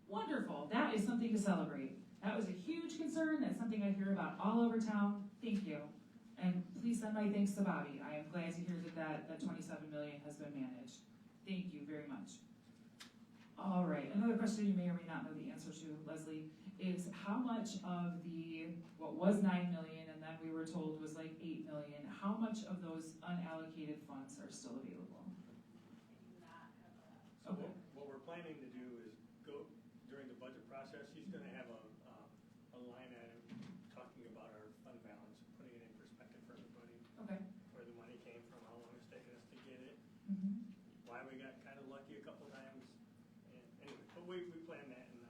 Wonderful, that is something to celebrate. That was a huge concern, that's something I hear about all over town, thank you. And please send my thanks to Bobby, I am glad to hear that 27 million has been managed. Thank you very much. All right, another question you may or may not know the answer to, Leslie, is how much of the, what was 9 million and then we were told was like 8 million, how much of those unallocated funds are still available? So what we're planning to do is go, during the budget process, he's gonna have a line item talking about our fund balance, putting it in perspective for everybody. Okay. Where the money came from, how long it's taken us to get it, Mm-hmm. why we got kind of lucky a couple times. And anyway, but we plan that in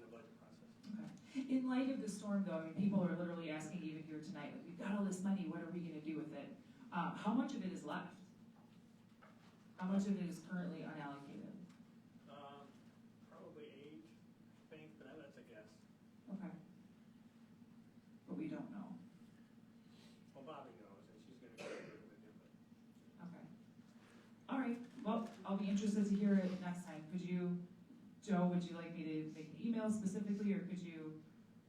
the budget process. Okay. In light of the storm though, I mean, people are literally asking even here tonight, like, we've got all this money, what are we gonna do with it? How much of it is left? How much of it is currently unallocated? Probably 8, I think, but that's a guess. Okay. But we don't know. Well, Bobby knows, and she's gonna go over with him, but. Okay. All right, well, I'll be interested to hear it next time. Could you, Joe, would you like me to make an email specifically, or could you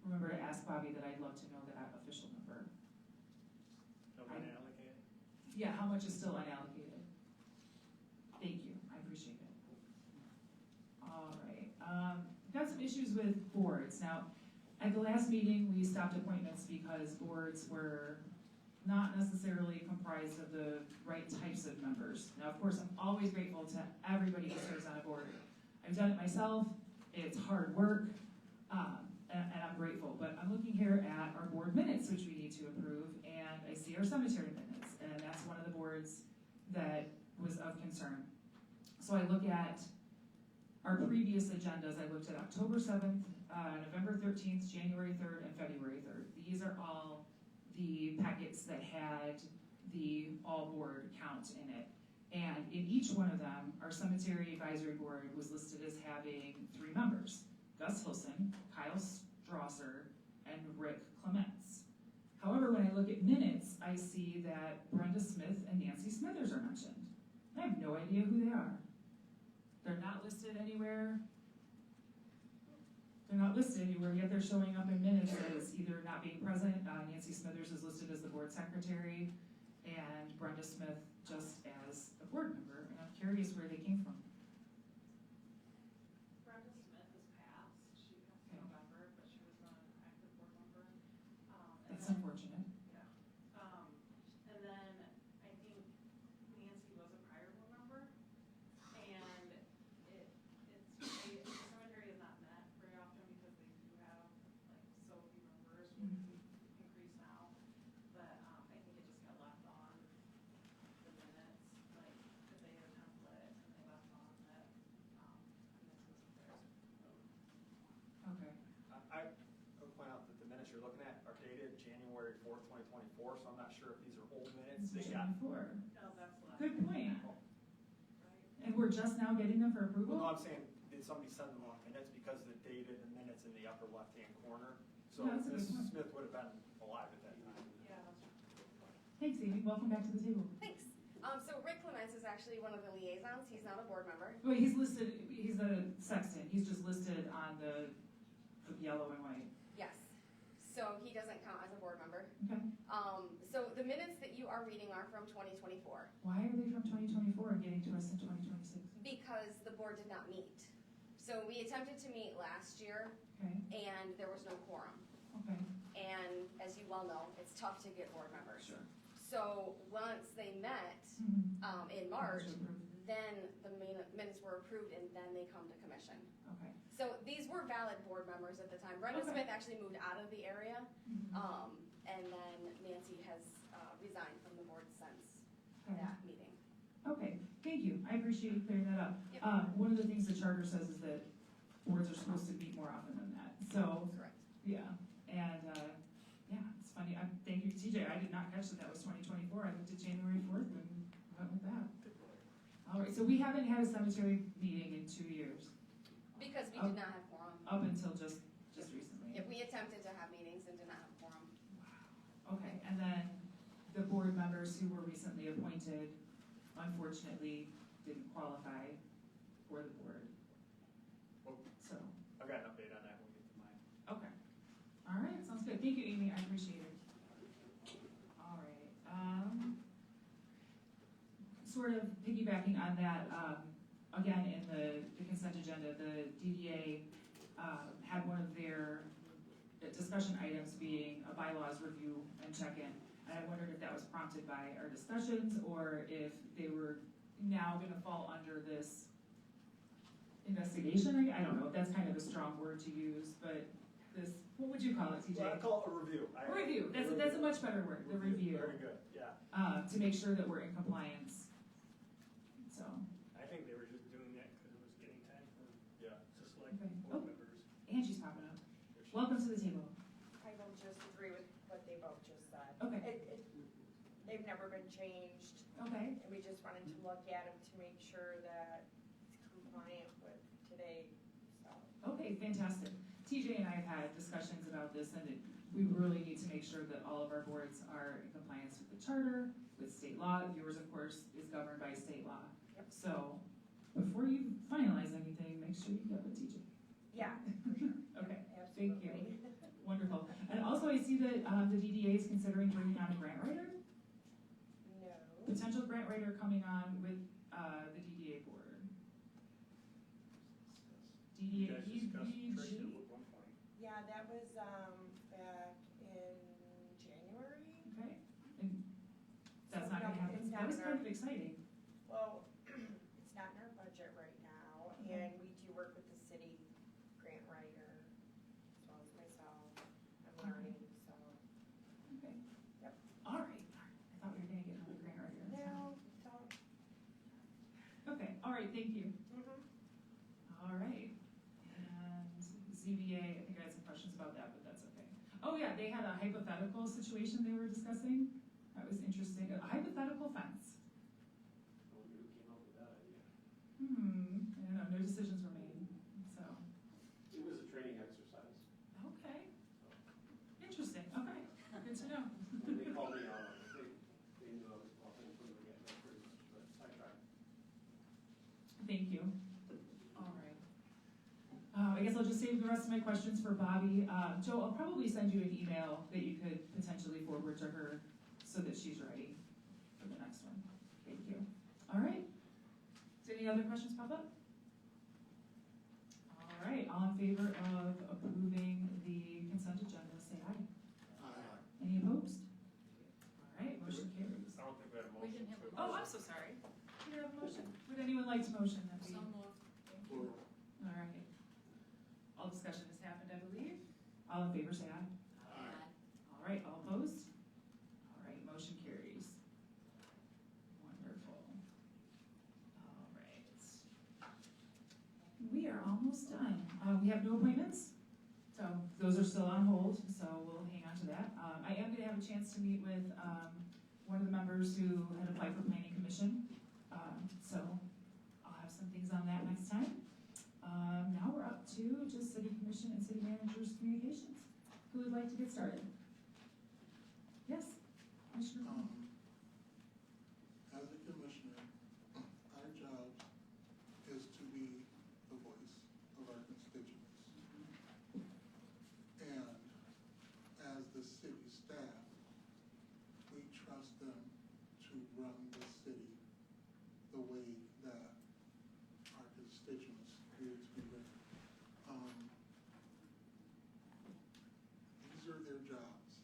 remember to ask Bobby that I'd love to know that official number? Unallocated? Yeah, how much is still unallocated? Thank you, I appreciate it. All right, got some issues with boards. Now, at the last meeting, we stopped appointments because boards were not necessarily comprised of the right types of members. Now, of course, I'm always grateful to everybody who serves on a board. I've done it myself, it's hard work, and I'm grateful. But I'm looking here at our board minutes, which we need to approve, and I see our cemetery minutes, and that's one of the boards that was of concern. So I look at our previous agendas. I looked at October 7th, November 13th, January 3rd, and February 3rd. These are all the packets that had the all board count in it. And in each one of them, our cemetery advisory board was listed as having 3 members: Gus Hilson, Kyle Strasser, and Rick Clements. However, when I look at minutes, I see that Brenda Smith and Nancy Smithers are mentioned. I have no idea who they are. They're not listed anywhere. They're not listed anywhere, yet they're showing up in minutes as either not being present. Nancy Smithers is listed as the board secretary, and Brenda Smith just as a board member, and I'm curious where they came from. Brenda Smith is passed, she passed in November, but she was not an active board member. That's unfortunate. Yeah, and then I think Nancy was a prior board member, and the cemetery is not met very often because they do have like so few members, which increase now, but I think it just got left on the minutes, like that they had a template and they left on that minutes wasn't there. Okay. I would point out that the minutes you're looking at are dated January 4th, 2024, so I'm not sure if these are old minutes. They got. Before. No, that's left. Good point. Oh. And we're just now getting them for approval? Well, no, I'm saying, did somebody send them on minutes because of the dated and minutes in the upper left-hand corner? So Yeah, that's a good Mrs. point. Smith would have been alive at that time. Yeah, that's true. Thanks, Amy. Welcome back to the table. Thanks. So Rick Clements is actually one of the liaisons. He's not a board member. Wait, he's listed, he's the sexton. He's just listed on the yellow and white. Yes. So he doesn't count as a board member. Okay. So the minutes that you are reading are from 2024 Why are they from 2024 and getting to us in 2026? because the board did not meet. So we attempted to meet last year Okay, and there was no quorum. okay. And as you well know, it's tough to get board members. Sure. So once they met in March, then the minutes were approved and then they come to commission. Okay. So these were valid board members at the time. Brenda Okay. Smith actually moved out of the area, and then Nancy has resigned from the board since Okay. that meeting. Okay, thank you. I appreciate you clearing that up. Yep. One of the things the charter says is that boards are supposed to meet more often than that. So, Correct. yeah, and yeah, it's funny. Thank you, TJ. I did not catch that was 2024. I looked at January 4th and went with that. All right, so we haven't had a cemetery meeting in 2 years, Because we did not have quorum. up until just recently. Yeah, we attempted to have meetings and did not have quorum. Okay, and then the board members who were recently appointed unfortunately didn't qualify for the board. Well, So, I've got an update on that when we get to mine. okay. All right, sounds good. Thank you, Amy, I appreciate it. All right, sort of piggybacking on that, again, in the consent agenda, the DDA had one of their discussion items being a bylaws review and check-in. And I wondered if that was prompted by our discussions or if they were now gonna fall under this investigation. I don't know, that's kind of a strong word to use, but this, what would you call it, TJ? Well, I call it a review. Review, that's a much better word, the review. Very good, yeah. To make sure that we're in compliance. So, I think they were just doing that because it was getting time for to select Okay. board members. Angie's popping up. Welcome to the table. I will just agree with what they both just said. Okay. They've never been changed. Okay. And we just wanted to look at them to make sure that it's compliant with today, so. Okay, fantastic. TJ and I have had discussions about this, and we really need to make sure that all of our boards are in compliance with the charter, with state law. Yours, of course, is governed by state law. Yep. So, before you finalize anything, make sure you get with TJ. Yeah. Okay, Absolutely. thank you. Wonderful. And also, I see that the DDA is considering bringing on a grant writer. No. Potential grant writer coming on with the DDA board. You DDA guys discussed Tricia EBG. at one point. Yeah, that was, back in January. Okay. And that's not No, gonna happen. it's That not was in kind our- of exciting. Well, it's not in our budget right now, and we do work with the city grant writer, as well as myself. I'm learning, so. Okay. Yep. All right. I thought we were gonna get another grant writer. No, don't. Okay, all right, thank you. Mhm. All right. And ZBA, I think I had some questions about that, but that's okay. Oh yeah, they had a hypothetical situation they were discussing. That was interesting. A hypothetical fence. I wonder who came up with that idea. I don't know, no decisions were made, so, It was a training exercise. okay. Interesting, okay, good to know. And they called me out on it. They knew I was talking from the get-go pretty much, but I tried. Thank you. All right. I guess I'll just save the rest of my questions for Bobby. Joe, I'll probably send you an email that you could potentially forward to her so that she's ready for the next one. Thank you. All right. Did any other questions pop up? All right, all in favor of approving the consent agenda, say aye. Aye. Any opposed? All right, motion carries. I don't think we had a We motion. didn't have to- Oh, I'm so sorry. We didn't have a motion. Would anyone like to motion that we? Well, All right. All discussion has happened, I believe. All in favor, say aye. Aye. All right, all opposed? All right, motion carries. Wonderful. All right. We are almost done. We have no appointments, so those are still on hold, so we'll hang on to that. I am gonna have a chance to meet with, one of the members who had applied for planning commission. So I'll have some things on that next time. Now we're up to just city commission and city managers communications. Who would like to get started? Yes, Commissioner. As a commissioner, our job is to be the voice of our constituents. And as the city staff, we trust them to run the city the way that our constituents need it to be run. These are their jobs.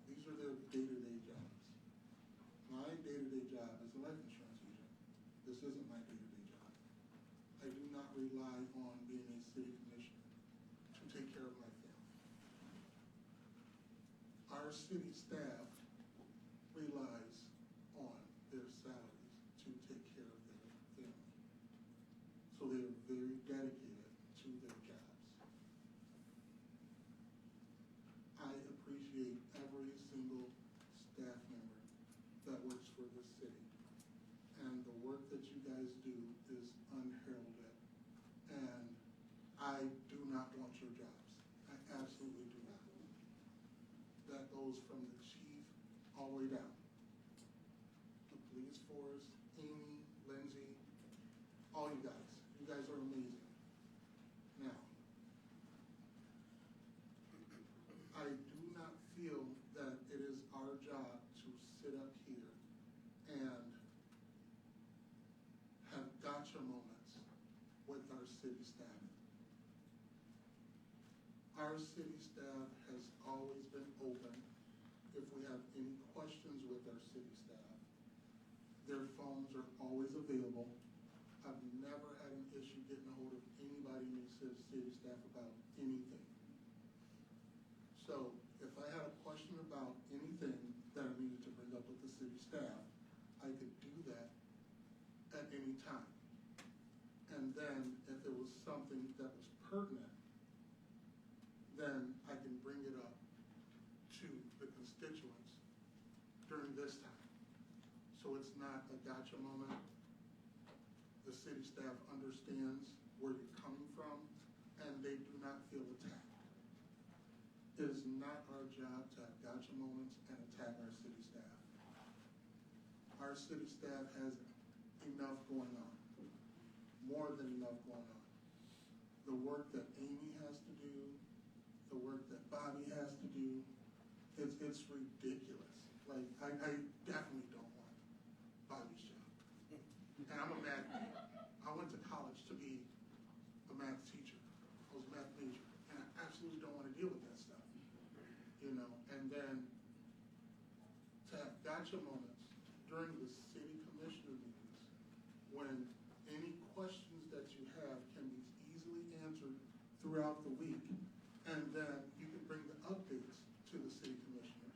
These are their day-to-day jobs. My day-to-day job is a life insurance agent. This isn't my day-to-day job. I do not rely on being a city commissioner to take care of my family. Our city staff relies on their salaries to take care of their family. So they are very dedicated to their jobs. I appreciate every single staff member that works for this city. And the work that you guys do is unheralded. And I do not want your jobs. I absolutely do not. That goes from the chief all the way down. Forrest, Amy, Lindsay, all you guys. You guys are amazing. Now, I do not feel that it is our job to sit up here and have gotcha moments with our city staff. Our city staff has always been open if we have any questions with our city staff. Their phones are always available. I've never had an issue getting a hold of anybody in the city staff about anything. So if I had a question about anything that I needed to bring up with the city staff, I could do that at any time. And then if there was something that was pertinent, then I can bring it up to the constituents during this time. So it's not a gotcha moment. The city staff understands where you're coming from, and they do not feel attacked. It is not our job to have gotcha moments and attack our city staff. Our city staff has enough going on, more than enough going on. The work that Amy has to do, the work that Bobby has to do, it's ridiculous. Like, I definitely don't want Bobby's job. And I'm a math major. I went to college to be a math teacher. I was a math major. And I absolutely don't want to deal with that stuff. You know, and then to have gotcha moments during the city commissioner meetings when any questions that you have can be easily answered throughout the week, and then you can bring the updates to the city commissioners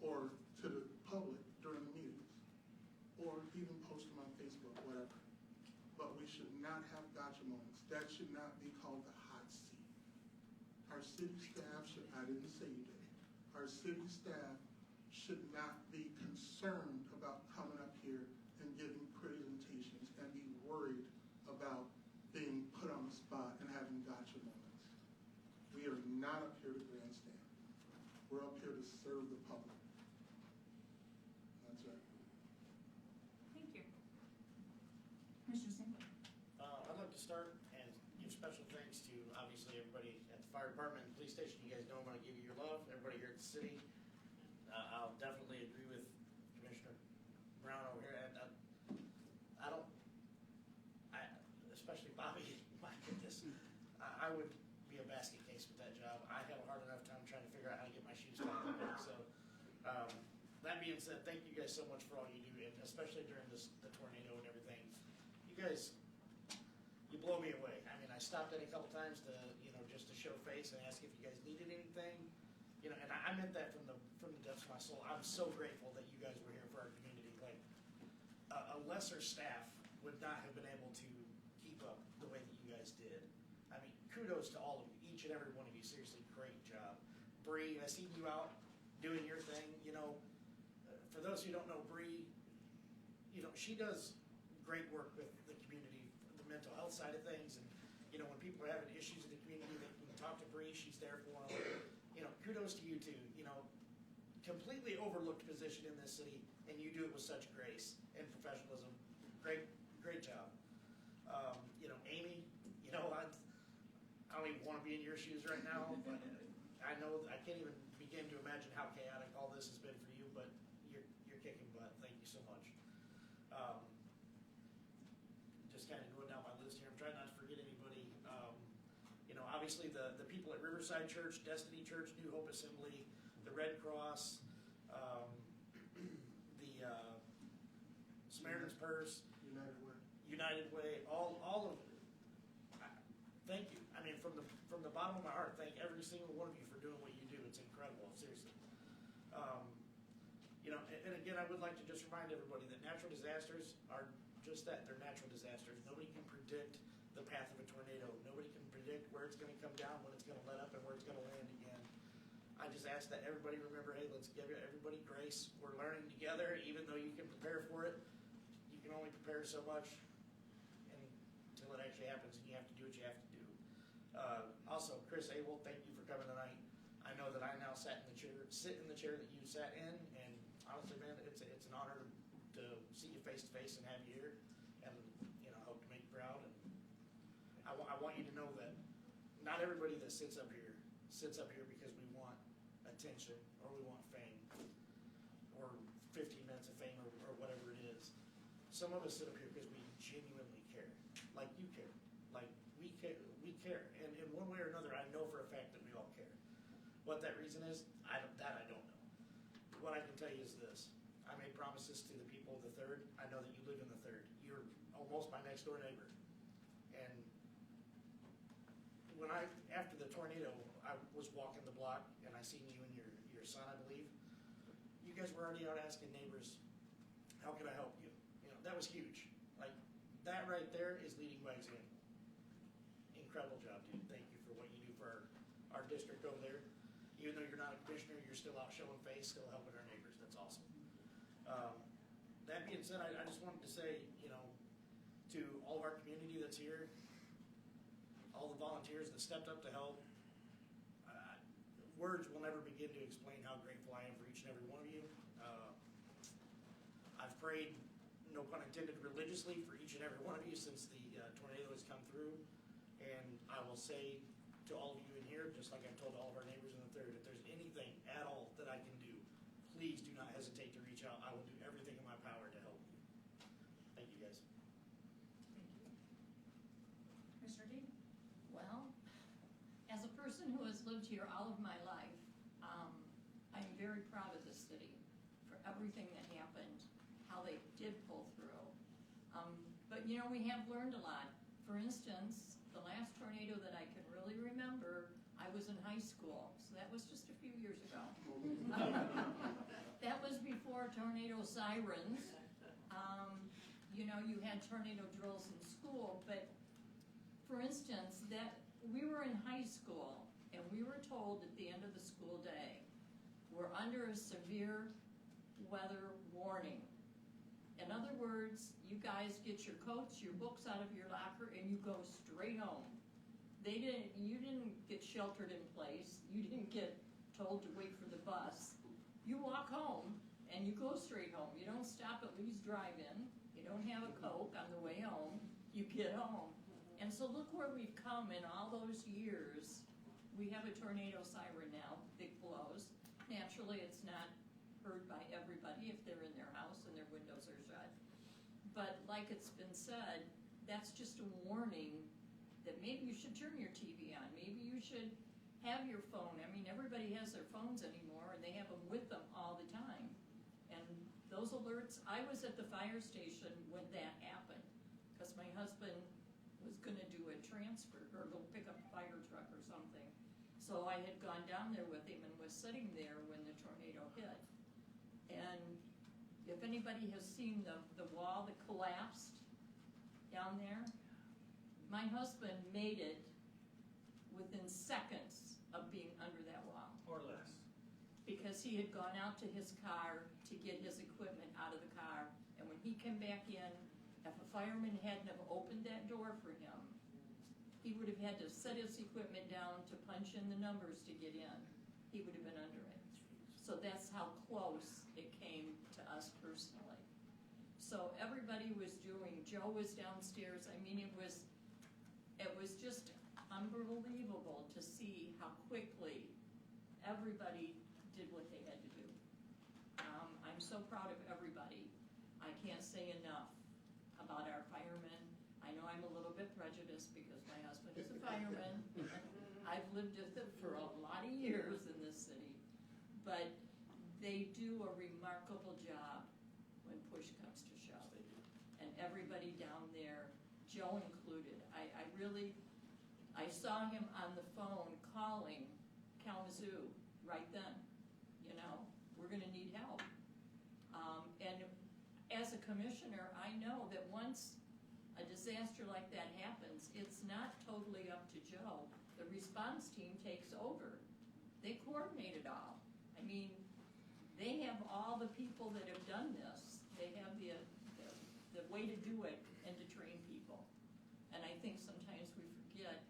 or to the public during the meetings, or even post them on Facebook, whatever. But we should not have gotcha moments. That should not be called the hot seat. Our city staff should, I didn't say you did, our city staff should not be concerned about coming up here and giving presentations and be worried about being put on the spot and having gotcha moments. We are not up here to grandstand. We're up here to serve the public. That's it. Thank you. Commissioner Singh? I'd like to start and give special thanks to, obviously, everybody at the fire department and police station. You guys know I'm going to give you your love. Everybody here at the city. I'll definitely agree with Commissioner Brown over here. Especially Bobby, my goodness, I would be a basket case with that job. I have a hard enough time trying to figure out how to get my shoes tied. So, that being said, thank you guys so much for all you do, and especially during the tornado and everything. You guys, you blow me away. I mean, I stopped in a couple times to, just to show face and ask if you guys needed anything. And I meant that from the depths of my soul. I'm so grateful that you guys were here for our community. Like, a lesser staff would not have been able to keep up the way that you guys did. I mean, kudos to all of you, each and every one of you. Seriously, great job. Bree, I seen you out doing your thing. For those who don't know Bree, she does great work with the community, the mental health side of things, and when people are having issues in the community, they can talk to Bree. She's there for them. Kudos to you too. Completely overlooked position in this city, and you do it with such grace and professionalism. Great job. Amy, I don't even want to be in your shoes right now, but I know I can't even begin to imagine how chaotic all this has been for you, but you're kicking butt. Thank you so much. Just kind of going down my list here. I'm trying not to forget anybody. Obviously the people at Riverside Church, Destiny Church, New Hope Assembly, the Red Cross, the Samaritan's Purse, United Way, all of it. Thank you. I mean, from the bottom of my heart, thank every single one of you for doing what you do. It's incredible, seriously. And again, I would like to just remind everybody that natural disasters are just that. They're natural disasters. Nobody can predict the path of a tornado. Nobody can predict where it's going to come down, when it's going to let up, and where it's going to land again. I just ask that everybody remember, hey, let's give everybody grace. We're learning together, even though you can prepare for it. You can only prepare so much until it actually happens, and you have to do what you have to do. Also, Chris Abel, thank you for coming tonight. I know that I now sit in the chair that you sat in, and honestly, man, it's an honor to see you face to face and have you here, and, you know, I hope to make you proud, and I want you to know that not everybody that sits up here because we want attention, or we want fame, or 15 minutes of fame, or whatever it is. Some of us sit up here because we genuinely care, like you care, like we care, and in one way or another, I know for a fact that we all care. What that reason is, I don't know. What I can tell you is this: I made promises to the people of the third. I know that you live in the third. You're almost my next door neighbor, and when after the tornado, I was walking the block and I seen you and your son, I believe. You guys were already out asking neighbors, how can I help you? You know, that was huge. Like, that right there is leading by example. Incredible job, dude. Thank you for what you do for our district over there. Even though you're not a commissioner, you're still out showing face, still helping our neighbors. That's awesome. That being said, I just wanted to say, you know, to all of our community that's here, all the volunteers that stepped up to help, words will never begin to explain how grateful I am for each and every one of you. I've prayed, no pun intended, religiously for each and every one of you since the tornado has come through. And I will say to all of you in here, just like I've told all of our neighbors in the third, if there's anything at all that I can do, please do not hesitate to reach out. I will do everything in my power to help you. Thank you, guys. Thank you. Commissioner Dean? Well, as a person who has lived here all of my life, I'm very proud of this city for everything that happened, how they did pull through. But you know, we have learned a lot. For instance, the last tornado that I can really remember, I was in high school, so that was just a few years ago. That was before tornado sirens. You know, you had tornado drills in school, but for instance, that we were in high school and we were told at the end of the school day, we're under a severe weather warning. In other words, you guys get your coats, your books out of your locker, and you go straight home. You didn't get sheltered in place. You didn't get told to wait for the bus. You walk home and you go straight home. You don't stop at Lee's Drive-In. You don't have a Coke on the way home. You get home. And so look where we've come in all those years. We have a tornado siren now, big blows. Naturally, it's not heard by everybody if they're in their house and their windows are shut. But like it's been said, that's just a warning that maybe you should turn your TV on. Maybe you should have your phone. I mean, everybody has their phones anymore and they have them with them all the time. And those alerts, I was at the fire station when that happened because my husband was gonna do a transfer or go pick up a fire truck or something. So I had gone down there with him and was sitting there when the tornado hit. And if anybody has seen the wall that collapsed down there, my husband made it within seconds of being under that wall. Or less. Because he had gone out to his car to get his equipment out of the car. And when he came back in, if a fireman hadn't have opened that door for him, he would have had to set his equipment down to punch in the numbers to get in. He would have been under it. So that's how close it came to us personally. So everybody was doing, Joe was downstairs. I mean, it was just unbelievable to see how quickly everybody did what they had to do. I'm so proud of everybody. I can't say enough about our firemen. I know I'm a little bit prejudiced because my husband is a fireman. I've lived with it for a lot of years in this city. But they do a remarkable job when push comes to shove. And everybody down there, Joe included, I saw him on the phone calling Kalamazoo right then. You know, we're gonna need help. And as a commissioner, I know that once a disaster like that happens, it's not totally up to Joe. The response team takes over. They coordinate it all. I mean, they have all the people that have done this. They have the way to do it and to train people. And I think sometimes we forget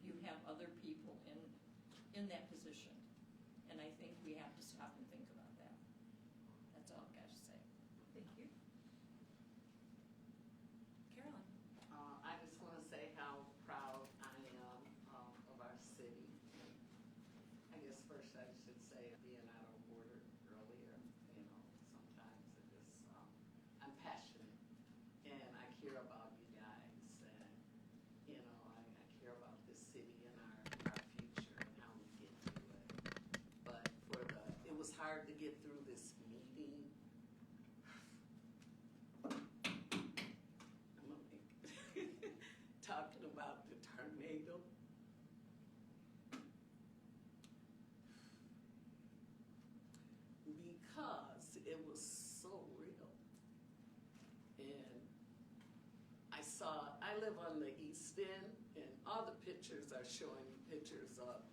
you have other people in that position. And I think we have to stop and think about that. That's all I've got to say. Thank you. I should say, being out of order earlier, you know, sometimes it just, I'm passionate and I care about you guys and, you know, I care about this city and our future and how we get to it. But it was hard to get through this meeting. Talking about the tornado. Because it was so real. And I live on the east end, and all the pictures are showing pictures of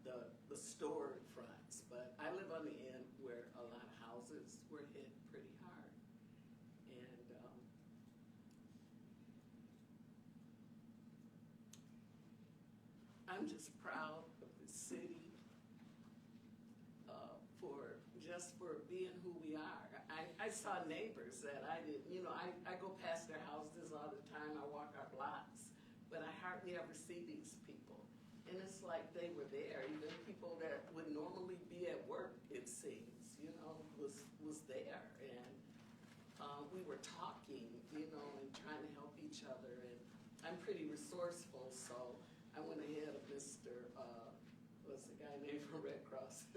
the stored fronts, but I live on the end where a lot of houses were hit pretty hard. And I'm just proud of the city for being who we are. I saw neighbors that I didn't, you know, I go past their houses all the time, I walk our blocks, but I hardly ever see these people. And it's like they were there, even people that would normally be at work, it seems, you know, was there. And we were talking, you know, and trying to help each other. And I'm pretty resourceful, so I went ahead of Mr. What's the guy named from Red Cross?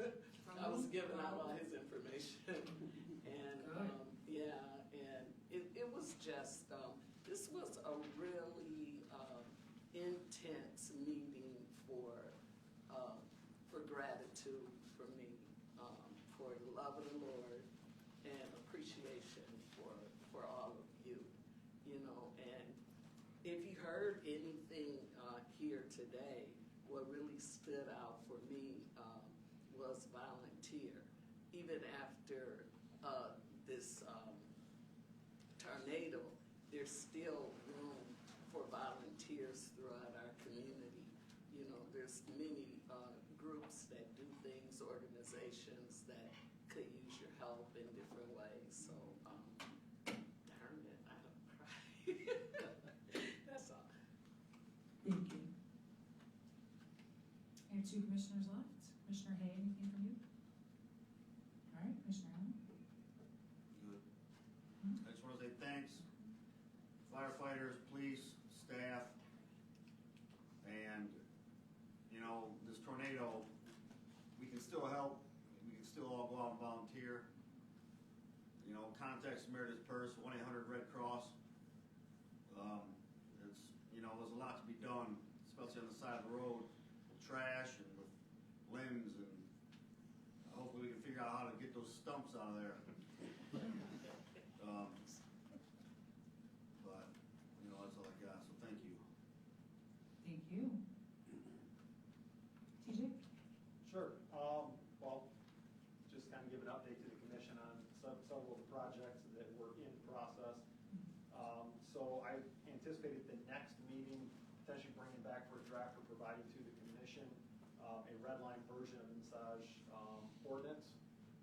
I was giving out all his information. And yeah, and it was just, this was a really intense meeting for gratitude for me, for the love of the Lord and appreciation for all of you, you know. And if you heard anything here today, what really stood out for me was volunteer. Even after this tornado, there's still room for volunteers throughout our community. You know, there's many groups that do things, organizations that could use your help in different ways. So, darn it, I don't cry. That's all. Thank you. I have two commissioners left. Commissioner Hay, anything from you? All right, Commissioner Allen. Good. I just want to say thanks, firefighters, police, staff, and, you know, this tornado, we can still help, we can still all go out and volunteer. You know, contact Samaritan's Purse, 1-800-RED Cross. It's, you know, there's a lot to be done, especially on the side of the road, with trash and with limbs, and hopefully we can figure out how to get those stumps out of there. But, you know, that's all I got, so thank you. Thank you. TJ? Sure. Well, just kind of give an update to the commission on several of the projects that were in process. So I anticipated the next meeting potentially bringing back for a draft or providing to the commission a red line version of massage ordinance,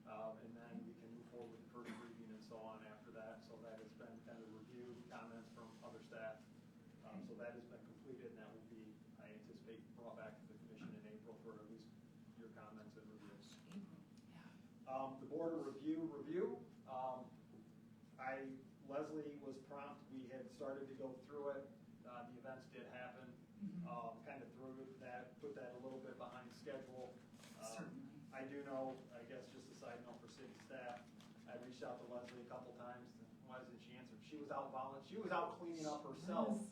and then we can move forward with the first reading and so on after that. So that has been kind of reviewed, comments from other staff. So that has been completed, and that will be, I anticipate, brought back to the commission in April for at least your comments and reviews. The board of review. Leslie was prompt. We had started to go through it. The events did happen. Kind of threw that, put that a little bit behind schedule. I do know, I guess just a side note for city staff, I reached out to Leslie a couple times. Why didn't she answer? She was out cleaning up herself,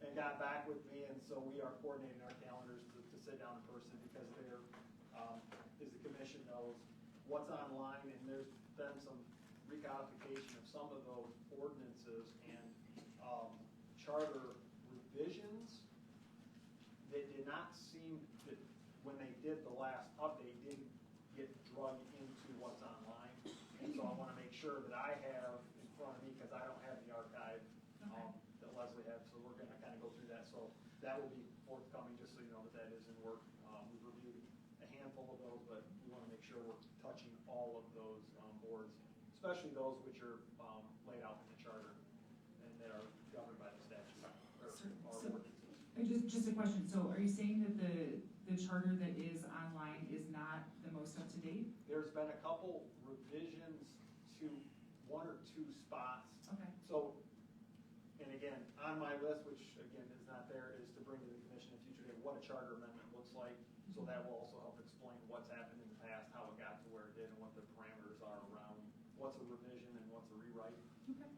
and got back with me, and so we are coordinating our calendars to sit down in person, because there, as the commission knows, what's online, and there's been some recodification of some of those ordinances and charter revisions that did not seem that, when they did the last update, didn't get drugged into what's online. And so I want to make sure that I have in front of me, because I don't have the archive that Leslie had, so we're going to kind of go through that. So that will be forthcoming, just so you know that is in work. We've reviewed a handful of those, but we want to make sure we're touching all of those boards, especially those which are laid out in the charter and that are governed by the statute or ordinances. Just a question. So are you saying that the the charter that is online is not the most up to date? There's been a couple revisions to one or two spots. Okay. So, and again, on my list, which again is not there, is to bring to the commission in future day what a charter amendment looks like. So that will also help explain what's happened in the past, how it got to where it did, and what the parameters are around what's a revision and what's a rewrite. Okay.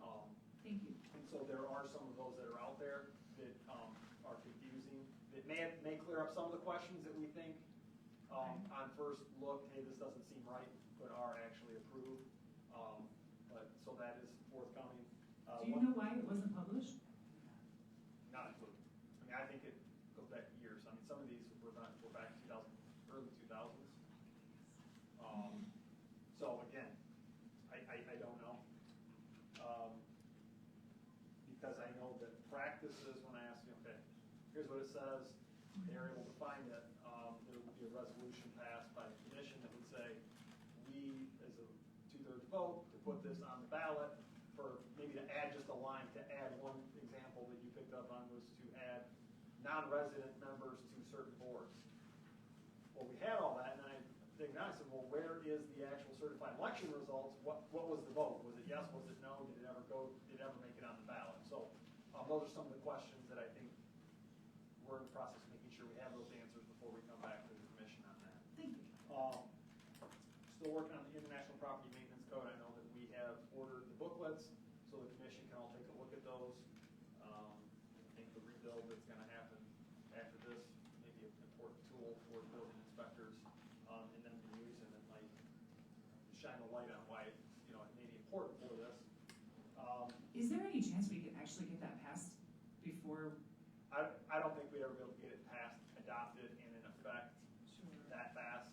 Thank you. And so there are some of those that are out there that are confusing. That may clear up some of the questions that we think on first look, hey, this doesn't seem right, but are actually approved. But so that is forthcoming. Do you know why it wasn't published? Not a clue. I mean, I think it goes back years. I mean, some of these were back in early 2000s. So again, I don't know. Because I know that practices, when I ask you, okay, here's what it says, they're able to find it. There would be a resolution passed by the commission that would say, we, as a 2/3 vote, to put this on the ballot for maybe to add just a line, to add one example that you picked up on was to add non-resident members to certain boards. Well, we had all that, and then I think, I said, well, where is the actual certified election results? What was the vote? Was it yes? Was it no? Did it ever make it on the ballot? So those are some of the questions that I think we're in the process of making sure we have those answers before we come back to the commission on that. Thank you. Still working on the International Property Maintenance Code. I know that we have ordered the booklets, so the commission can all take a look at those. I think the rebuild that's going to happen after this may be an important tool for building inspectors, and then be used, and it might shine a light on why it may be important for this. Is there any chance we could actually get that passed before? I don't think we'd ever be able to get it passed, adopted, and in effect that fast.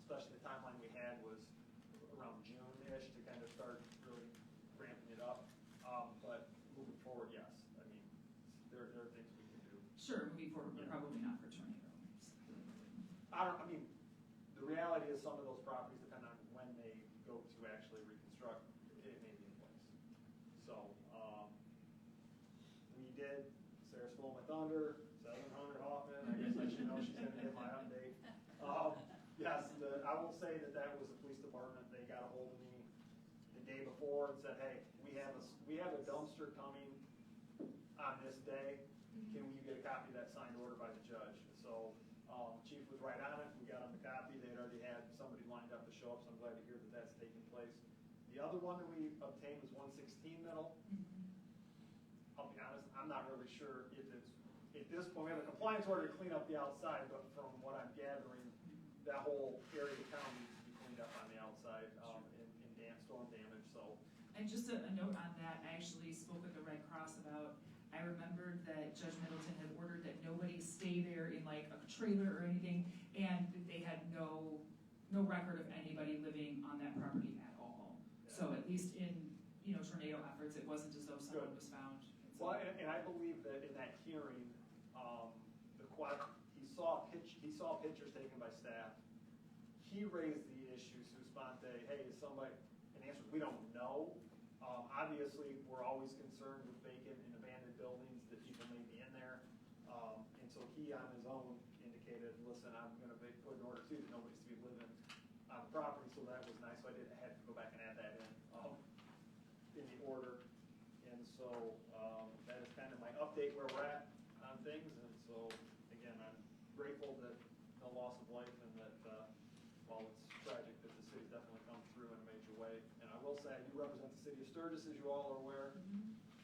Especially the timeline we had was around June-ish to kind of start really ramping it up. But moving forward, yes. I mean, there are things we can do. Sure, moving forward, but probably not for tornado. I mean, the reality is some of those properties, depend on when they go to actually reconstruct, it may be in place. So, we did, Sarah stole my thunder, 700 Hoffman, I guess I should know she's gonna get my update. Yes, I will say that was the police department. They got a hold of me the day before and said, hey, we have a dumpster coming on this day. Can you get a copy of that signed order by the judge? So chief was right on it. We got him the copy. They had already had somebody lined up to show up, so I'm glad to hear that that's taking place. The other one that we obtained was 116 Middle. I'll be honest, I'm not really sure if it's, at this point, we have a compliance order to clean up the outside, but from what I'm gathering, that whole area of the town needs to be cleaned up on the outside in storm damage. So, And just a note on that, I actually spoke with the Red Cross about, I remembered that Judge Middleton had ordered that nobody stay there in like a trailer or anything, and they had no record of anybody living on that property at all. yeah. So at least in tornado efforts, it wasn't as though someone was found. Well, and I believe that in that hearing, he saw pictures taken by staff. He raised the issue, sui sponte, hey, is somebody, and the answer is we don't know. Obviously, we're always concerned with vacant and abandoned buildings that people may be in there. And so he on his own indicated, listen, I'm going to put an order too that nobody's to be living on the property, so that was nice. So I had to go back and add that in the order. And so that is kind of my update where we're at on things. And so, again, I'm grateful that no loss of life, and that while it's tragic, that the city's definitely come through in a major way. And I will say, I do represent the city of Sturgis, as you all are aware.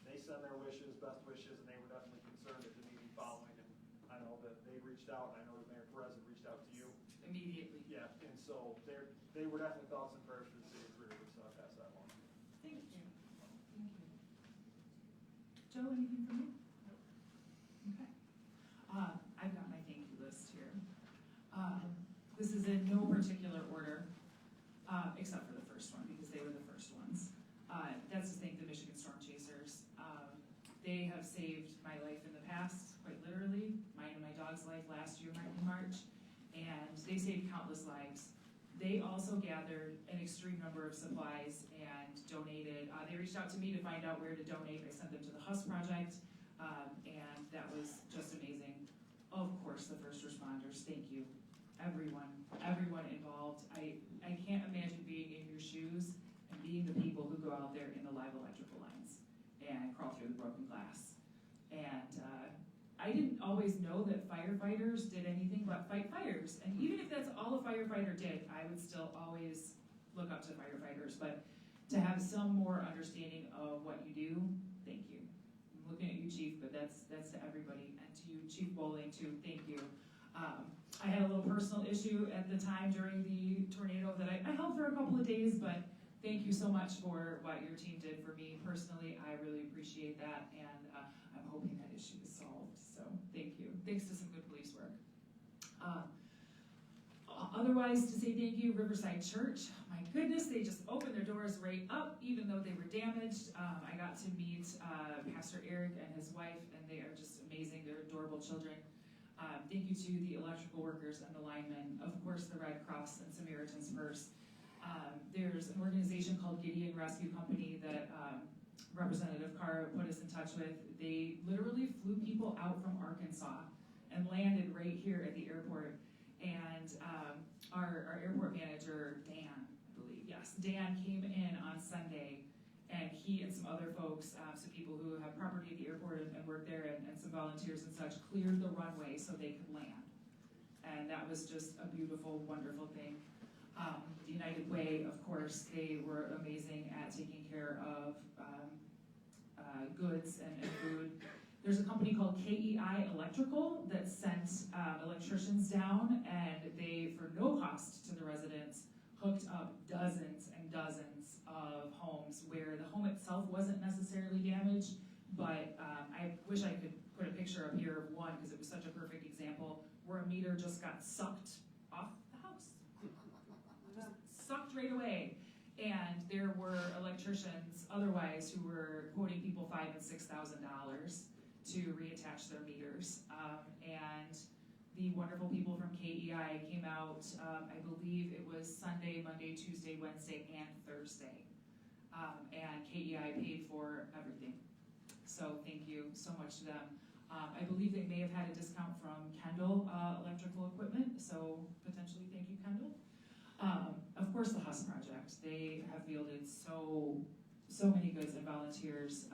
They send their wishes, best wishes, and they were definitely concerned at the meeting following. And I know that they reached out, and I know that Mayor Perez had reached out to you. Immediately. Yeah, and so they were definitely thoughts and prayers for the city of Three Rivers, so I pass that along. Thank you. Thank you. Joe, anything from you? Okay. I've got my thank you list here. This is in no particular order, except for the first one, because they were the first ones. That's to thank the Michigan Storm Chasers. They have saved my life in the past, quite literally, mine and my dog's life last year in March, and they saved countless lives. They also gathered an extreme number of supplies and donated. They reached out to me to find out where to donate. I sent them to the Huss Project, and that was just amazing. Of course, the first responders thank you. Everyone involved. I can't imagine being in your shoes and being the people who go out there in the live electrical lines and crawl through the broken glass. And I didn't always know that firefighters did anything but fight fires. And even if that's all a firefighter did, I would still always look up to firefighters. But to have some more understanding of what you do, thank you. I'm looking at you, Chief, but that's to everybody. And to you, Chief Bowling, too, thank you. I had a little personal issue at the time during the tornado that I held for a couple of days, but thank you so much for what your team did for me personally. I really appreciate that, and I'm hoping that issue is solved. So thank you. Thanks to some good police work. Otherwise, to say thank you, Riverside Church. My goodness, they just opened their doors right up, even though they were damaged. I got to meet Pastor Eric and his wife, and they are just amazing. They're adorable children. Thank you to the electrical workers and the linemen, of course, the Red Cross and Samaritan's Purse. There's an organization called Gideon Rescue Company that Representative Carr put us in touch with. They literally flew people out from Arkansas and landed right here at the airport. And our airport manager, Dan, I believe, yes, Dan came in on Sunday, and he and some other folks, some people who have property at the airport and work there, and some volunteers and such, cleared the runway so they could land. And that was just a beautiful, wonderful thing. The United Way, of course, they were amazing at taking care of goods and food. There's a company called KEI Electrical that sent electricians down, and they, for no cost to the residents, hooked up dozens and dozens of homes where the home itself wasn't necessarily damaged, but I wish I could put a picture up here of one because it was such a perfect example where a meter just got sucked off the house. Sucked right away. And there were electricians otherwise who were quoting people $5,000 and $6,000 to reattach their meters. And the wonderful people from KEI came out, I believe it was Sunday, Monday, Tuesday, Wednesday, and Thursday. And KEI paid for everything. So thank you so much to them. I believe they may have had a discount from Kendall Electrical Equipment, so potentially thank you, Kendall. Of course, the Huss Project. They have fielded so many goods and volunteers.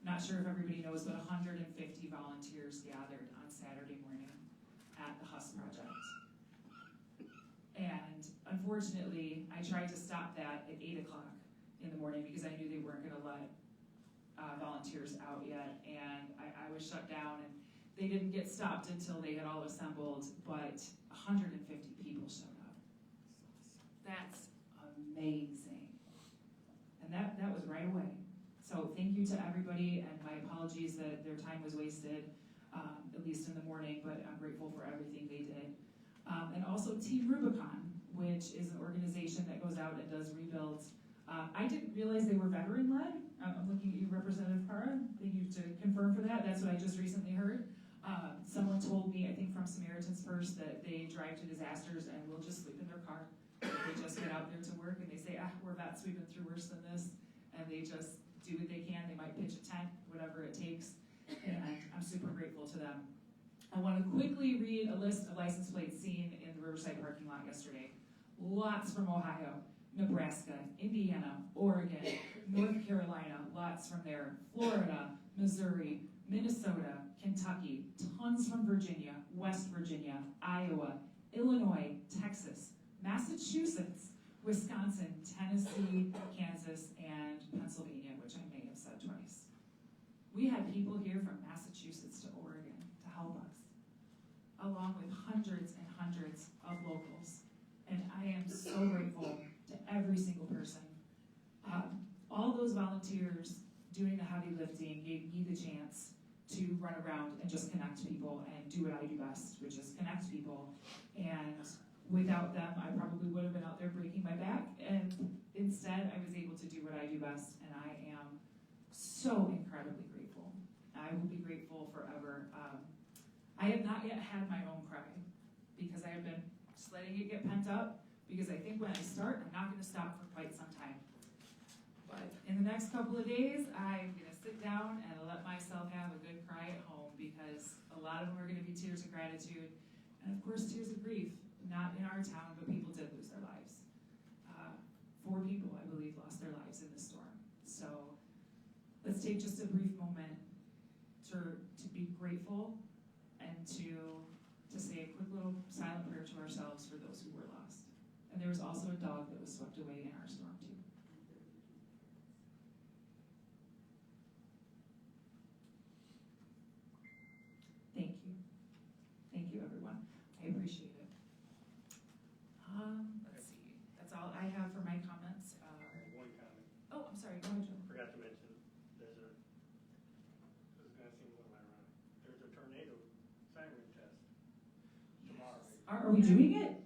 Not sure if everybody knows, but 150 volunteers gathered on Saturday morning at the Huss Project. And unfortunately, I tried to stop that at 8 o'clock in the morning because I knew they weren't going to let volunteers out yet. And I was shut down, and they didn't get stopped until they had all assembled, but 150 people showed up. That's amazing. And that was right away. So thank you to everybody, and my apologies that their time was wasted, at least in the morning, but I'm grateful for everything they did. And also Team Rubicon, which is an organization that goes out and does rebuilds. I didn't realize they were veteran-led. I'm looking at you, Representative Parra. Thank you to confirm for that. That's what I just recently heard. Someone told me, I think from Samaritan's Purse, that they drive to disasters and will just sleep in their car. They just get out there to work and they say, we're vets, we've been through worse than this. And they just do what they can. They might pitch a tent, whatever it takes. And I'm super grateful to them. I want to quickly read a list of license plates seen in the Riverside parking lot yesterday. Lots from Ohio, Nebraska, Indiana, Oregon, North Carolina, lots from there, Florida, Missouri, Minnesota, Kentucky, tons from Virginia, West Virginia, Iowa, Illinois, Texas, Massachusetts, Wisconsin, Tennessee, Kansas, and Pennsylvania, which I may have said twice. We had people here from Massachusetts to Oregon to help us, along with hundreds and hundreds of locals. And I am so grateful to every single person. All those volunteers doing the heavy lifting gave me the chance to run around and just connect people and do what I do best, which is connect people. And without them, I probably would have been out there breaking my back. And instead, I was able to do what I do best. And I am so incredibly grateful. I will be grateful forever. I have not yet had my own cry because I have been just letting it get pent up, because I think when I start, I'm not going to stop for quite some time. But in the next couple of days, I'm going to sit down and let myself have a good cry at home, because a lot of them are going to be tears of gratitude, And of course, tears of grief, not in our town, but people did lose their lives. 4 people, I believe, lost their lives in this storm. So let's take just a brief moment to be grateful and to say a quick little silent prayer to ourselves for those who were lost. And there was also a dog that was swept away in our storm too. Thank you. Thank you, everyone. I appreciate it. Let's see. That's all I have for my comments. One comment. Oh, I'm sorry. Go ahead, Joe. Forgot to mention, this is gonna seem a little ironic. There's a tornado siren test tomorrow. Are we doing it?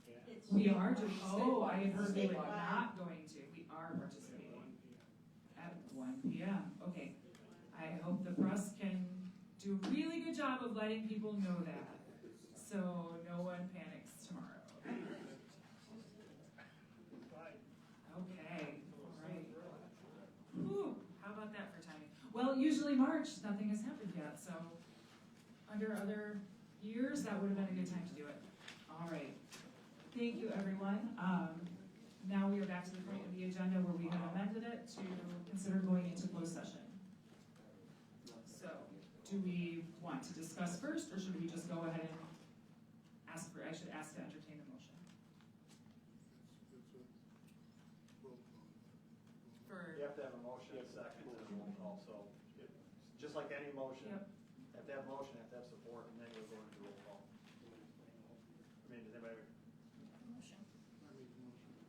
Yeah. We are doing. Oh, I had heard we were Statewide. not going to. We are participating at 1 p.m. Okay. I hope the press can do a really good job of letting people know that, so no one panics tomorrow. Okay. All right. Whew, how about that for timing? Well, usually March, nothing has happened yet, so under other years, that would have been a good time to do it. All right. Thank you, everyone. Now we are back to the point of the agenda where we have amended it to consider going into closed session. So, do we want to discuss first, or should we just go ahead and ask for, I should ask to entertain the motion? For, You have to have a motion and a second and a roll call, so just like any motion, Yep. have to have motion, have to have support, and then you'll go into roll call. I mean, does anybody? motion.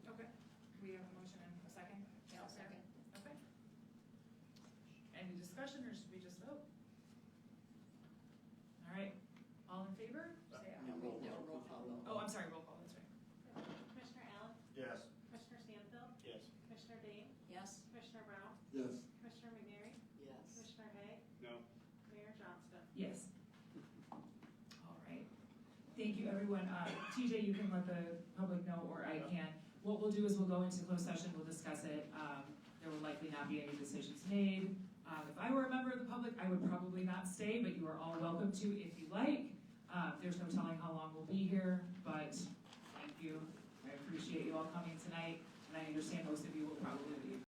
Okay. We have a motion and a second? Yeah, I'll second. Okay. Any discussion, or should we just vote? All right, all in favor? Say aye. Roll call vote. Oh, I'm sorry, roll call, that's right. Commissioner Allen? Yes. Commissioner Stanfield? Yes. Commissioner Dane? Yes. Commissioner Brown? Yes. Commissioner McNary? Yes. Commissioner Hay? No. Mayor Johnston? Yes. All right. Thank you, everyone. TJ, you can let the public know, or I can. What we'll do is we'll go into closed session, we'll discuss it. There will likely not be any decisions made. If I were a member of the public, I would probably not stay, but you are all welcome to if you like. There's no telling how long we'll be here, but thank you. I appreciate you all coming tonight, and I understand most of you will probably leave.